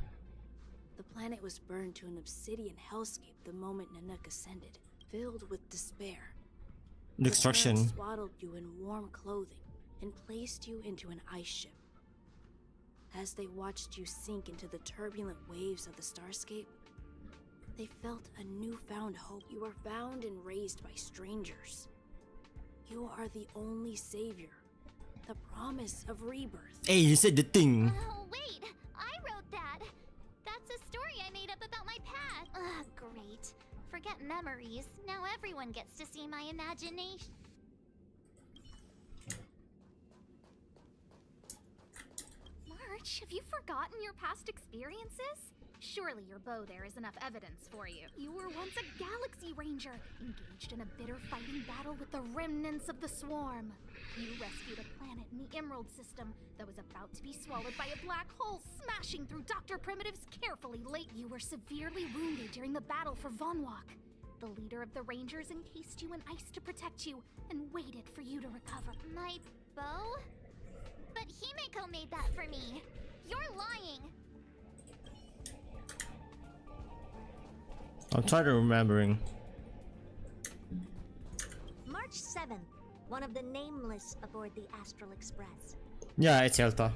[SPEAKER 12] The planet was burned to an obsidian hellscape the moment Nanook ascended, filled with despair.
[SPEAKER 1] Destruction.
[SPEAKER 12] The parents swaddled you in warm clothing and placed you into an ice ship. As they watched you sink into the turbulent waves of the starscape, they felt a newfound hope. You were found and raised by strangers. You are the only savior, the promise of rebirth.
[SPEAKER 1] Hey, you said the thing.
[SPEAKER 10] Oh, wait! I wrote that! That's a story I made up about my past! Ugh, great. Forget memories. Now everyone gets to see my imagination. March, have you forgotten your past experiences? Surely your bow there is enough evidence for you. You were once a Galaxy Ranger, engaged in a bitter fighting battle with the remnants of the Swarm. You rescued a planet in the Emerald System that was about to be swallowed by a black hole, smashing through Dr. Primitive's carefully laid. You were severely wounded during the battle for Vonwalk. The leader of the Rangers encased you in ice to protect you and waited for you to recover. My bow? But Himeko made that for me. You're lying.
[SPEAKER 1] I'm trying to remembering.
[SPEAKER 6] March 7th, one of the nameless aboard the Astral Express.
[SPEAKER 1] Yeah, it's Elta.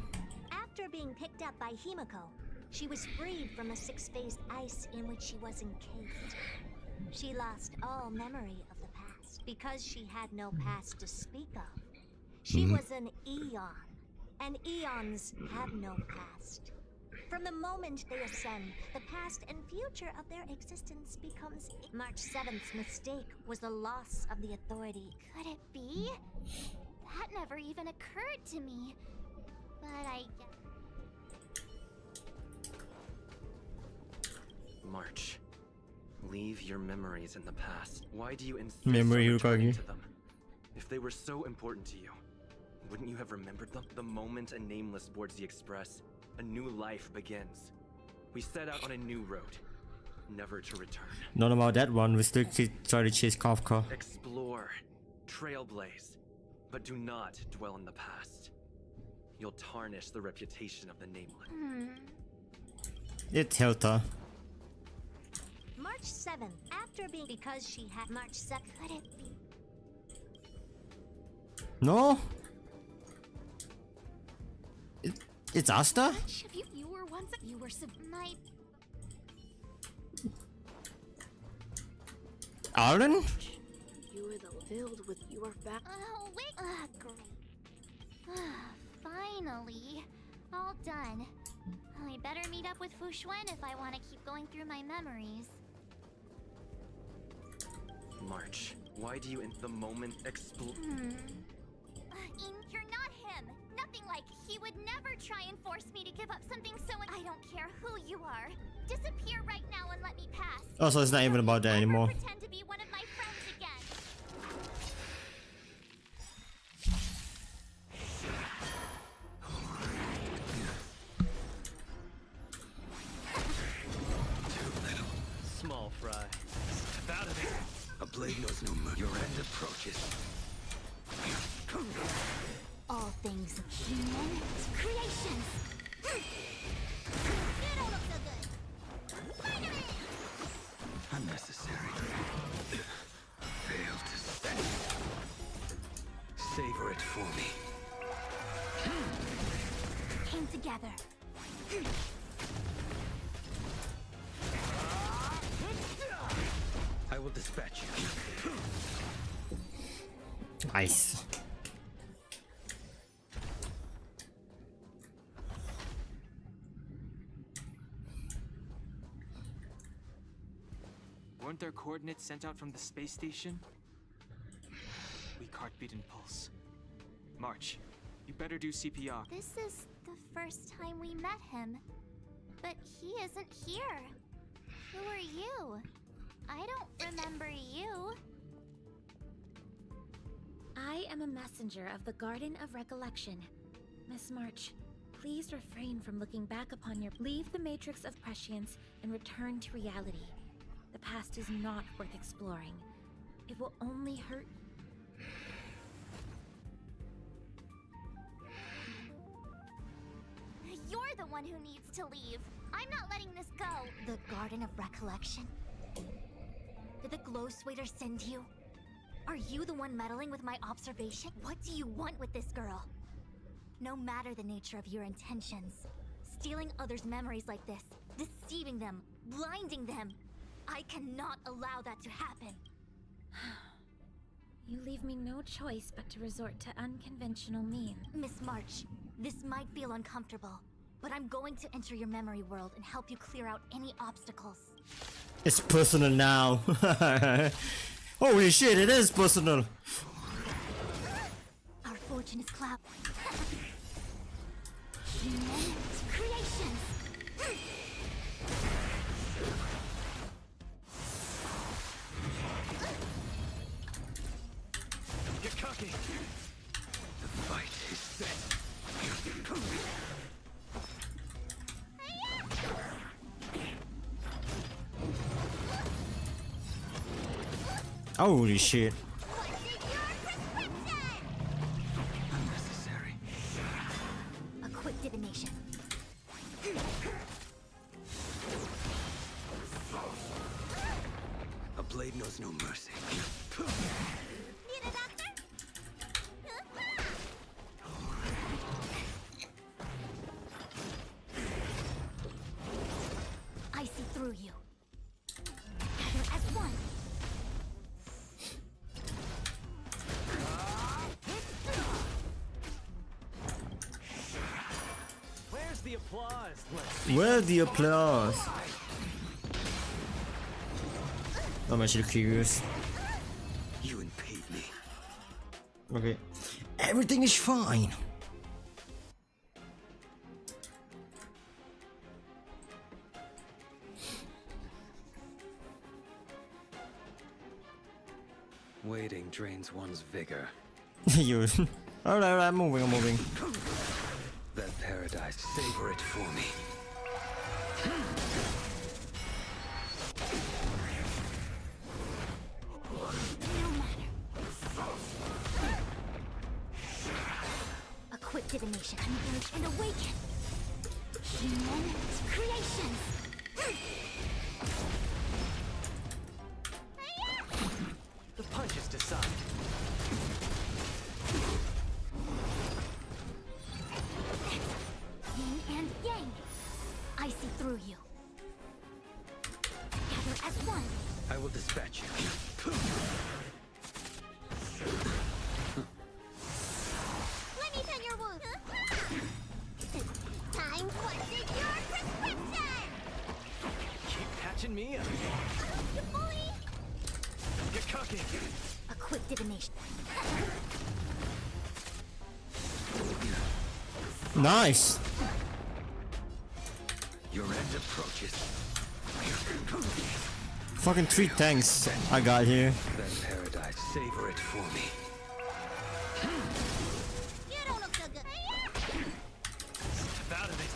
[SPEAKER 6] After being picked up by Himeko, she was freed from a six-phase ice in which she was encased. She lost all memory of the past because she had no past to speak of. She was an eon, and eons have no past. From the moment they ascend, the past and future of their existence becomes. March 7th's mistake was the loss of the authority.
[SPEAKER 10] Could it be? That never even occurred to me. But I guess.
[SPEAKER 4] March, leave your memories in the past. Why do you insist
[SPEAKER 1] Memory
[SPEAKER 4] on returning
[SPEAKER 1] Hirugaki.
[SPEAKER 4] to them? If they were so important to you, wouldn't you have remembered them? The moment a nameless boards the Express, a new life begins. We set out on a new road, never to return.
[SPEAKER 1] Not about that one, we still try to chase Kafka.
[SPEAKER 4] Explore, trailblaze, But do not dwell in the past. You'll tarnish the reputation of the Nameless.
[SPEAKER 1] It's Hilta.
[SPEAKER 6] March 7th, after being because she had March 2nd. Could it be?
[SPEAKER 1] No? It's Asta?
[SPEAKER 2] You were once you were my
[SPEAKER 1] Arlen?
[SPEAKER 12] You were filled with your back.
[SPEAKER 10] Oh, wait. Great. Finally. All done. I better meet up with Fushuen if I want to keep going through my memories.
[SPEAKER 4] March, why do you in the moment
[SPEAKER 10] You're not him. Nothing like. He would never try and force me to give up something so. I don't care who you are. Disappear right now and let me pass.
[SPEAKER 1] Oh, so it's not even about that anymore.
[SPEAKER 10] Pretend to be one of my friends again.
[SPEAKER 3] Small fry. Step out of there.
[SPEAKER 8] A blade knows no mercy. Your end approaches.
[SPEAKER 10] All things human creations.
[SPEAKER 6] You don't look so good. Finally!
[SPEAKER 8] Unnecessary. Fail to stand. Savor it for me.
[SPEAKER 10] Came together.
[SPEAKER 8] I will dispatch you.
[SPEAKER 1] Nice.
[SPEAKER 3] Weren't there coordinates sent out from the space station? Weak heartbeat and pulse. March, you better do CPR.
[SPEAKER 10] This is the first time we met him. But he isn't here. Who are you? I don't remember you.
[SPEAKER 6] I am a messenger of the Garden of Recollection. Miss March, please refrain from looking back upon your... Leave the matrix of prescience and return to reality. The past is not worth exploring. It will only hurt...
[SPEAKER 10] You're the one who needs to leave. I'm not letting this go. The Garden of Recollection? Did the glow swaiter send you? Are you the one meddling with my observation? What do you want with this girl? No matter the nature of your intentions, stealing others' memories like this, deceiving them, blinding them, I cannot allow that to happen.
[SPEAKER 6] You leave me no choice but to resort to unconventional means.
[SPEAKER 10] Miss March, this might feel uncomfortable, but I'm going to enter your memory world and help you clear out any obstacles.
[SPEAKER 1] It's personal now. Holy shit, it is personal.
[SPEAKER 10] Our fortune is cloud. Human creations.
[SPEAKER 9] Get cocky.
[SPEAKER 8] The fight is set.
[SPEAKER 1] Holy shit.
[SPEAKER 8] Unnecessary.
[SPEAKER 10] A quick divination.
[SPEAKER 8] A blade knows no mercy.
[SPEAKER 10] Need a doctor? I see through you. Gather as one.
[SPEAKER 3] Where's the applause?
[SPEAKER 1] Where's the applause? I'm actually curious.
[SPEAKER 8] You impede me.
[SPEAKER 1] Okay. Everything is fine.
[SPEAKER 8] Waiting drains one's vigor.
[SPEAKER 1] You. Alright, I'm moving, I'm moving.
[SPEAKER 8] That paradise, savor it for me.
[SPEAKER 6] divination, converge and awaken. Human creations.
[SPEAKER 3] The punches decide.
[SPEAKER 6] Yin and yang. I see through you. Together as one.
[SPEAKER 8] I will dispatch you.
[SPEAKER 5] Let me pen your wound. Time what's in your prescription?
[SPEAKER 3] Keep catching me up.
[SPEAKER 5] You bully!
[SPEAKER 3] Get cooking.
[SPEAKER 6] A quick divination.
[SPEAKER 1] Nice.
[SPEAKER 8] Your end approaches.
[SPEAKER 1] Fucking 3 tanks I got here.
[SPEAKER 8] That paradise, savor it for me.
[SPEAKER 5] You don't look so good.
[SPEAKER 3] Step out of it.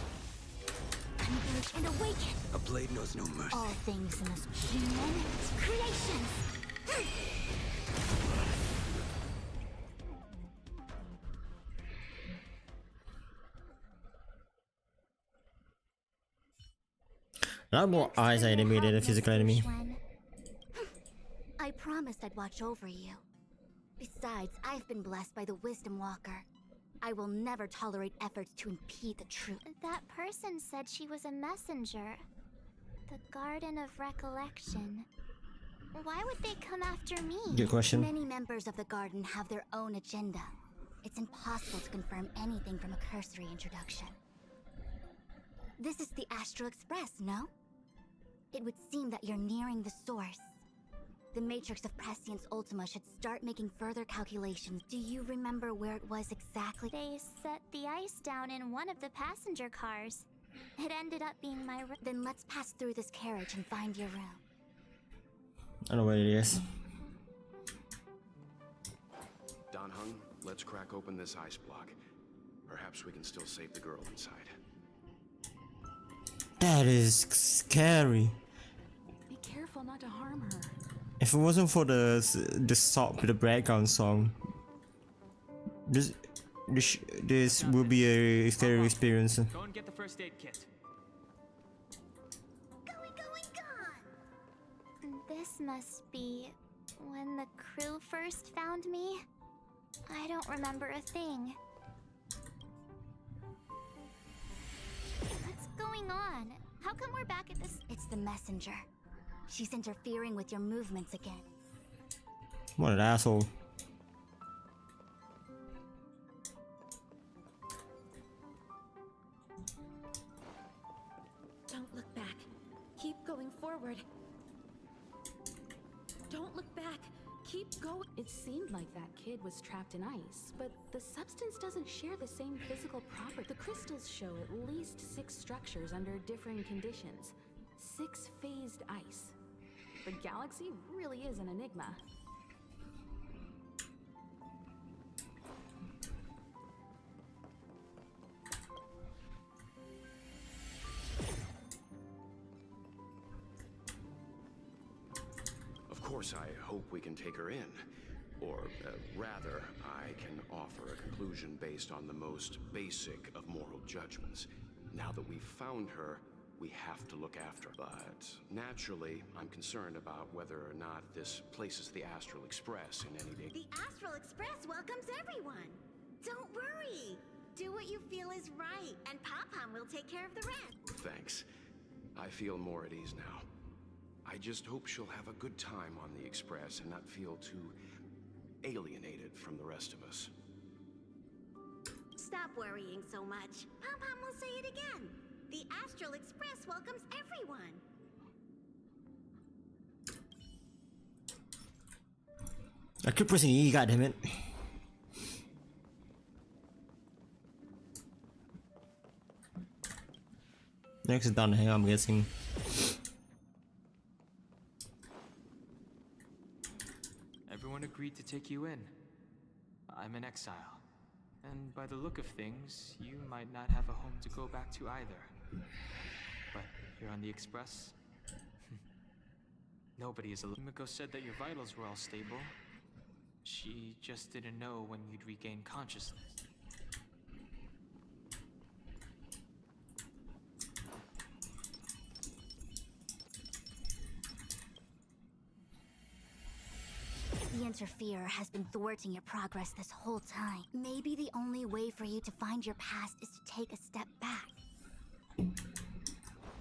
[SPEAKER 6] Converge and awaken.
[SPEAKER 8] A blade knows no mercy.
[SPEAKER 6] All things in this human creations.
[SPEAKER 1] A lot more eyes enemy than a physical enemy.
[SPEAKER 6] I promised I'd watch over you. Besides, I've been blessed by the Wisdom Walker. I will never tolerate efforts to impede the truth.
[SPEAKER 10] That person said she was a messenger. The Garden of Recollection. Why would they come after me?
[SPEAKER 1] Good question.
[SPEAKER 6] Many members of the Garden have their own agenda. It's impossible to confirm anything from a cursory introduction. This is the Astral Express, no? It would seem that you're nearing the source. The matrix of Prescience Ultima should start making further calculations. Do you remember where it was exactly?
[SPEAKER 10] They set the ice down in one of the passenger cars. It ended up being my room.
[SPEAKER 6] Then let's pass through this carriage and find your room.
[SPEAKER 1] I don't know what it is.
[SPEAKER 9] Don Hung, let's crack open this ice block. Perhaps we can still save the girl inside.
[SPEAKER 1] That is scary.
[SPEAKER 2] Be careful not to harm her.
[SPEAKER 1] If it wasn't for the background song, this would be a scary experience.
[SPEAKER 3] Go and get the first aid kit.
[SPEAKER 10] This must be when the crew first found me. I don't remember a thing. What's going on? How come we're back at this?
[SPEAKER 6] It's the messenger. She's interfering with your movements again.
[SPEAKER 1] What an asshole.
[SPEAKER 12] Don't look back. Keep going forward. Don't look back. Keep going.
[SPEAKER 2] It seemed like that kid was trapped in ice, but the substance doesn't share the same physical property. The crystals show at least 6 structures under differing conditions. 6 phased ice. The galaxy really is an enigma.
[SPEAKER 9] Of course, I hope we can take her in. Or, rather, I can offer a conclusion based on the most basic of moral judgments. Now that we've found her, we have to look after her. But naturally, I'm concerned about whether or not this places the Astral Express in any day.
[SPEAKER 6] The Astral Express welcomes everyone. Don't worry. Do what you feel is right, and Pop-Pom will take care of the rest.
[SPEAKER 9] Thanks. I feel more at ease now. I just hope she'll have a good time on the Express and not feel too alienated from the rest of us.
[SPEAKER 6] Stop worrying so much. Pop-Pom will say it again. The Astral Express welcomes everyone.
[SPEAKER 1] I keep pressing E, goddammit. Next is down the hang, I'm guessing.
[SPEAKER 3] Everyone agreed to take you in. I'm in exile. And by the look of things, you might not have a home to go back to either. But you're on the Express? Nobody is alone. Miko said that your vitals were all stable. She just didn't know when you'd regain consciousness.
[SPEAKER 6] The Interferer has been thwarting your progress this whole time. Maybe the only way for you to find your past is to take a step back.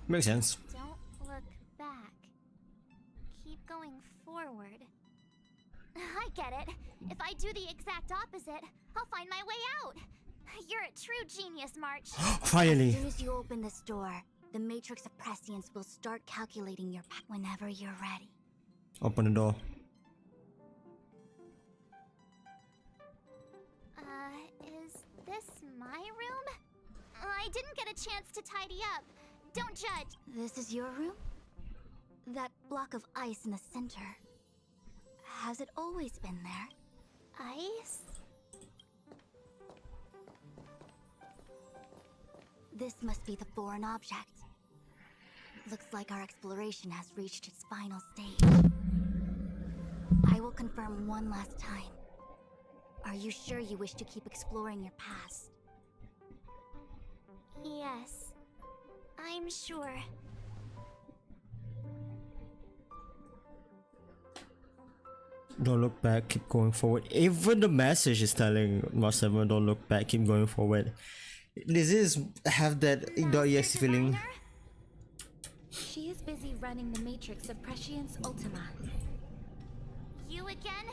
[SPEAKER 1] Makes sense.
[SPEAKER 10] Don't look back. Keep going forward. I get it. If I do the exact opposite, I'll find my way out. You're a true genius, March.
[SPEAKER 1] Finally.
[SPEAKER 6] As soon as you open this door, the Matrix of Prescience will start calculating your path whenever you're ready.
[SPEAKER 1] Open the door.
[SPEAKER 10] Is this my room? I didn't get a chance to tidy up. Don't judge.
[SPEAKER 6] This is your room? That block of ice in the center. Has it always been there?
[SPEAKER 10] Ice?
[SPEAKER 6] This must be the foreign object. Looks like our exploration has reached its final stage. I will confirm one last time. Are you sure you wish to keep exploring your past?
[SPEAKER 10] Yes. I'm sure.
[SPEAKER 1] Don't look back, keep going forward. Even the message is telling March 7, don't look back, keep going forward. This is have that .exe feeling.
[SPEAKER 11] She is busy running the Matrix of Prescience Ultima.
[SPEAKER 10] You again?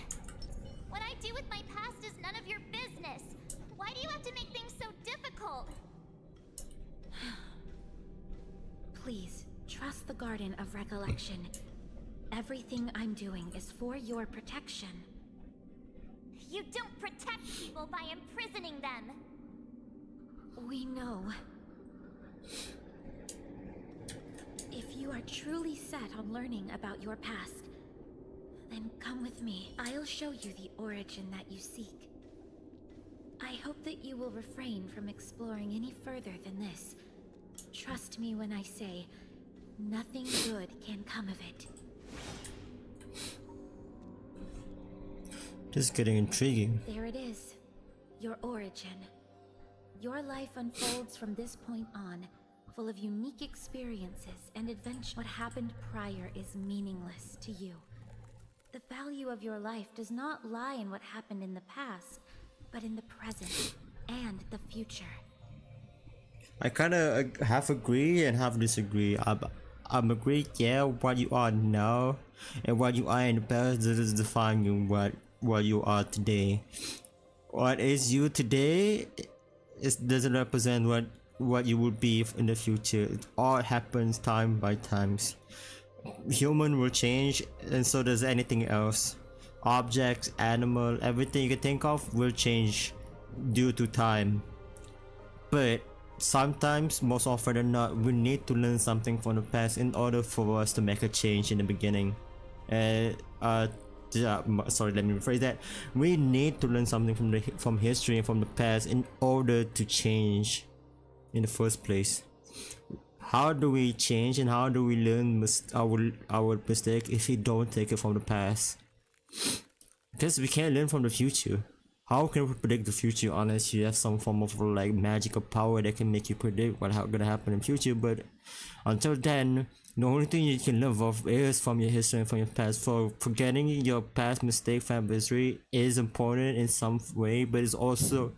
[SPEAKER 10] What I do with my past is none of your business. Why do you have to make things so difficult?
[SPEAKER 11] Please, trust the Garden of Recollection. Everything I'm doing is for your protection.
[SPEAKER 10] You don't protect people by imprisoning them.
[SPEAKER 11] We know. If you are truly set on learning about your past, then come with me. I'll show you the origin that you seek. I hope that you will refrain from exploring any further than this. Trust me when I say, nothing good can come of it.
[SPEAKER 1] This is getting intriguing.
[SPEAKER 11] There it is. Your origin. Your life unfolds from this point on, full of unique experiences and adventure. What happened prior is meaningless to you. The value of your life does not lie in what happened in the past, but in the present and the future.
[SPEAKER 1] I kind of half agree and half disagree. I'm agree, yeah, what you are now and what you are in the past doesn't define you what you are today. What is you today doesn't represent what you will be in the future. It all happens time by times. Human will change, and so does anything else. Objects, animal, everything you can think of will change due to time. But sometimes, most often than not, we need to learn something from the past in order for us to make a change in the beginning. Sorry, let me rephrase that. We need to learn something from history and from the past in order to change in the first place. How do we change and how do we learn our mistake if we don't take it from the past? Because we can't learn from the future. How can we predict the future unless you have some form of like magical power that can make you predict what's gonna happen in the future? But until then, the only thing you can learn of is from your history and from your past. For forgetting your past mistake from history is important in some way, but it's also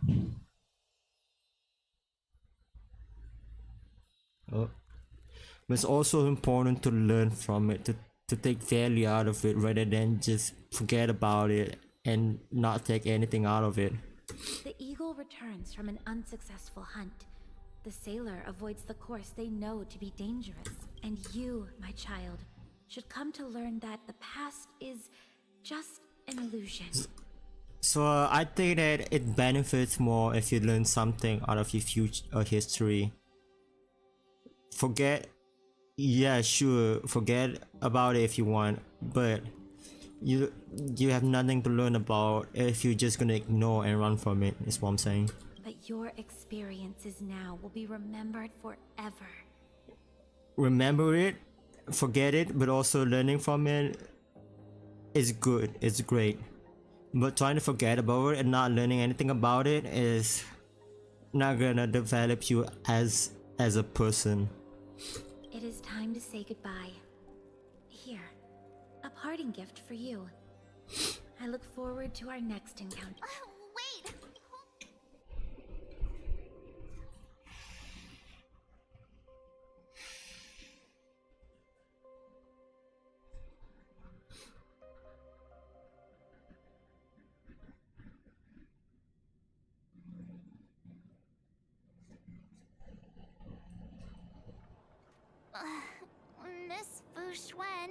[SPEAKER 1] but it's also important to learn from it, to take value out of it rather than just forget about it and not take anything out of it.
[SPEAKER 11] The eagle returns from an unsuccessful hunt. The sailor avoids the course they know to be dangerous. And you, my child, should come to learn that the past is just an illusion.
[SPEAKER 1] So I think that it benefits more if you learn something out of your future history. Forget about it if you want, but you have nothing to learn about if you're just gonna ignore and run from it, is what I'm saying.
[SPEAKER 11] But your experiences now will be remembered forever.
[SPEAKER 1] Remember it, forget it, but also learning from it is good, it's great. But trying to forget about it and not learning anything about it is not gonna develop you as a person.
[SPEAKER 11] It is time to say goodbye. Here, a parting gift for you.
[SPEAKER 12] I look forward to our next encounter.
[SPEAKER 10] Wait! Miss Fushuen,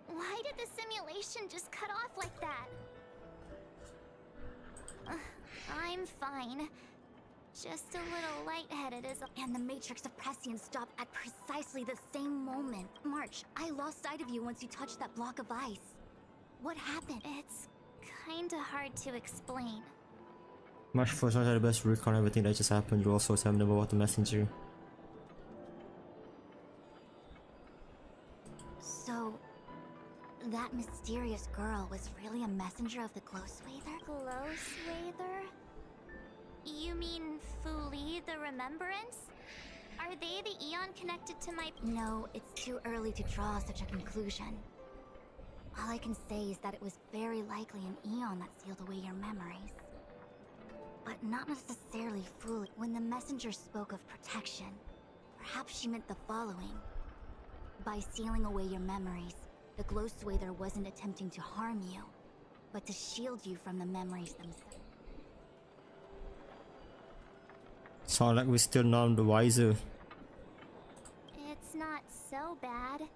[SPEAKER 10] why did the simulation just cut off like that? I'm fine. Just a little lightheaded as and the Matrix of Prescience stopped at precisely the same moment. March, I lost sight of you once you touched that block of ice. What happened? It's kinda hard to explain.
[SPEAKER 1] March for the best recon everything that just happened. You also tell me about the messenger.
[SPEAKER 10] So, that mysterious girl was really a messenger of the Glowswather? Glowswather? You mean Fuli, the Remembrance? Are they the Eon connected to my— No, it's too early to draw such a conclusion. All I can say is that it was very likely an Eon that sealed away your memories. But not necessarily Fuli. When the messenger spoke of protection, perhaps she meant the following. By sealing away your memories, the Glowswather wasn't attempting to harm you, but to shield you from the memories themselves.
[SPEAKER 1] Sound like we're still none the wiser.
[SPEAKER 10] It's not so bad.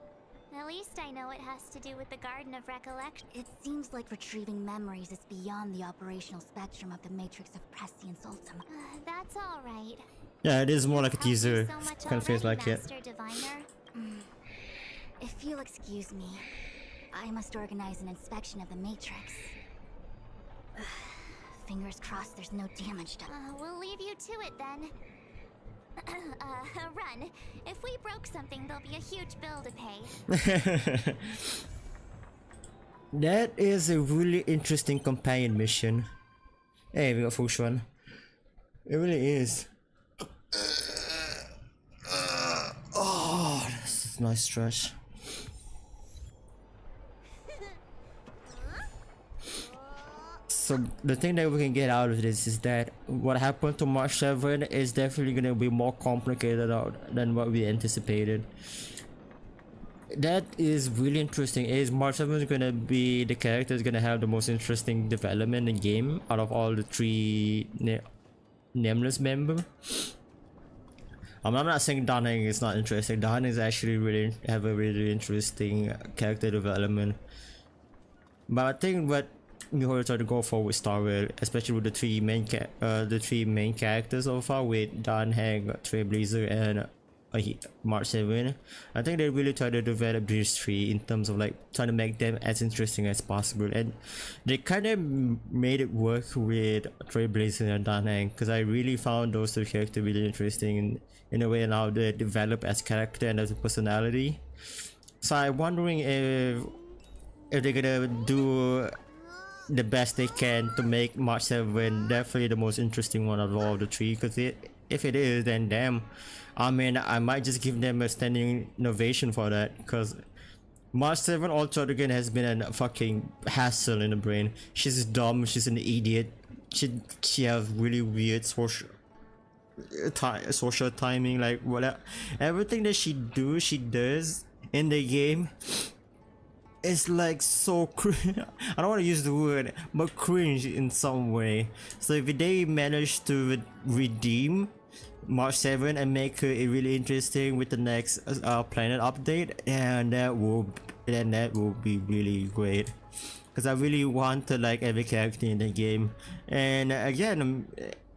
[SPEAKER 10] At least I know it has to do with the Garden of Recollection. It seems like retrieving memories is beyond the operational spectrum of the Matrix of Prescience Ultima. That's alright.
[SPEAKER 1] Yeah, it is more like a teaser. Kind of feels like it.
[SPEAKER 10] Master Diviner. If you'll excuse me, I must organize an inspection of the Matrix. Fingers crossed there's no damage done. We'll leave you to it then. Run. If we broke something, there'll be a huge bill to pay.
[SPEAKER 1] That is a really interesting companion mission. Hey, we got Fushuen. It really is. Oh, this is a nice stretch. So the thing that we can get out of this is that what happened to March 7 is definitely going to be more complicated than what we anticipated. That is really interesting. Is March 7 going to be the character is going to have the most interesting development in the game out of all the three nameless members? I'm not saying Danheng is not interesting. Danheng is actually really have a really interesting character development. But I think what we already try to go for with Star Rail, especially with the three main characters so far, with Danheng, Trailblazer, and March 7. I think they really try to develop these three in terms of like trying to make them as interesting as possible, and they kind of made it work with Trailblazer and Danheng, because I really found those two characters really interesting in a way and how they develop as character and as a personality. So I'm wondering if they're gonna do the best they can to make March 7 definitely the most interesting one of all the three, because if it is, then damn, I mean, I might just give them a standing ovation for that, because March 7 altogether has been a fucking hassle in the brain. She's dumb, she's an idiot, she has really weird social timing, like whatever, everything that she does in the game is like so I don't want to use the word, but cringe in some way. So if they manage to redeem March 7 and make her really interesting with the next planet update, and that will be really great, because I really want to like every character in the game. And again,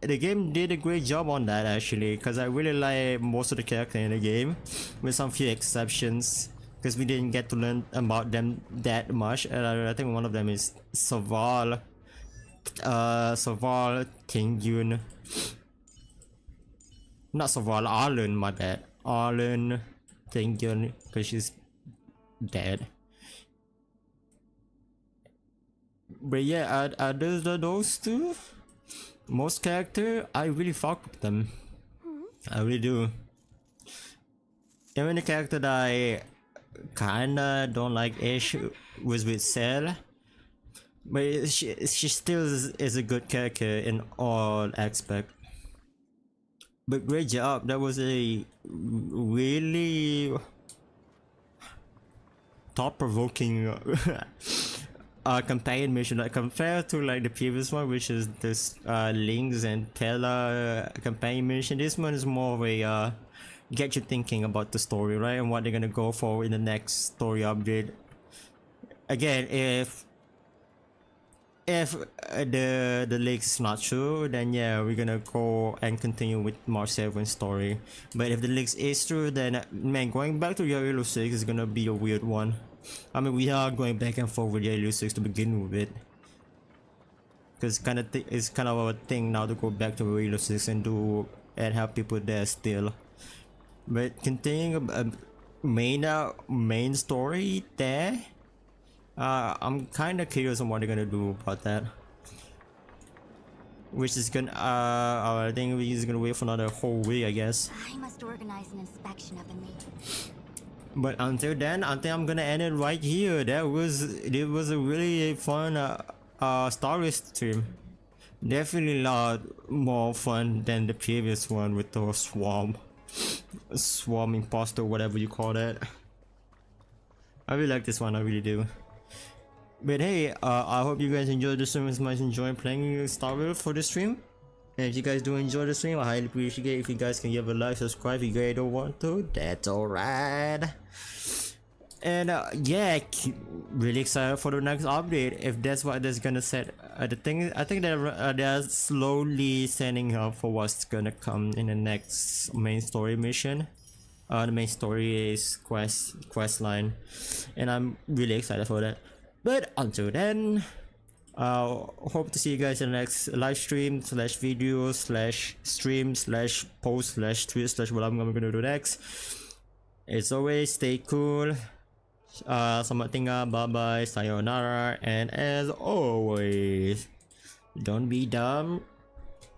[SPEAKER 1] the game did a great job on that actually, because I really like most of the characters in the game, with some few exceptions, because we didn't get to learn about them that much. And I think one of them is Saval Tingyun. Not Saval, Arlen, my bad. Arlen Tingyun, because she's dead. But yeah, other than those two, most character, I really fuck with them. I really do. Even the character that I kinda don't like ish was with Cell. but she still is a good character in all aspects. But great job, that was a really thought-provoking companion mission, like compared to like the previous one, which is this Links and Tella companion mission. This one is more of a get you thinking about the story, right, and what they're gonna go for in the next story update. Again, if the leaks is not true, then yeah, we're gonna go and continue with March 7's story. But if the leaks is true, then man, going back to Yellow 6 is gonna be a weird one. I mean, we are going back and forth with Yellow 6 to begin with it, because it's kind of a thing now to go back to Yellow 6 and do and have people there still. But continuing a main story there, I'm kind of curious on what they're gonna do about that. Which is gonna, I think we're just gonna wait for another whole week, I guess.
[SPEAKER 10] I must organize an inspection of them later.
[SPEAKER 1] But until then, I think I'm gonna end it right here. It was a really fun Star Wars stream. Definitely a lot more fun than the previous one with the swarm imposter, whatever you call that. I really like this one, I really do. But hey, I hope you guys enjoyed the stream as much as enjoying playing Star Wars for the stream. And if you guys do enjoy the stream, I highly appreciate if you guys can give a like, subscribe if you guys don't want to. That's alright. And yeah, really excited for the next update. If that's what that's gonna set. The thing, I think they're slowly setting up for what's gonna come in the next main story mission. The main story is quest line, and I'm really excited for that. But until then, hope to see you guys in the next live stream / video / stream / post / tweet / what I'm gonna do next. As always, stay cool. Selamat tinggal, bye bye, sayonara, and as always, don't be dumb.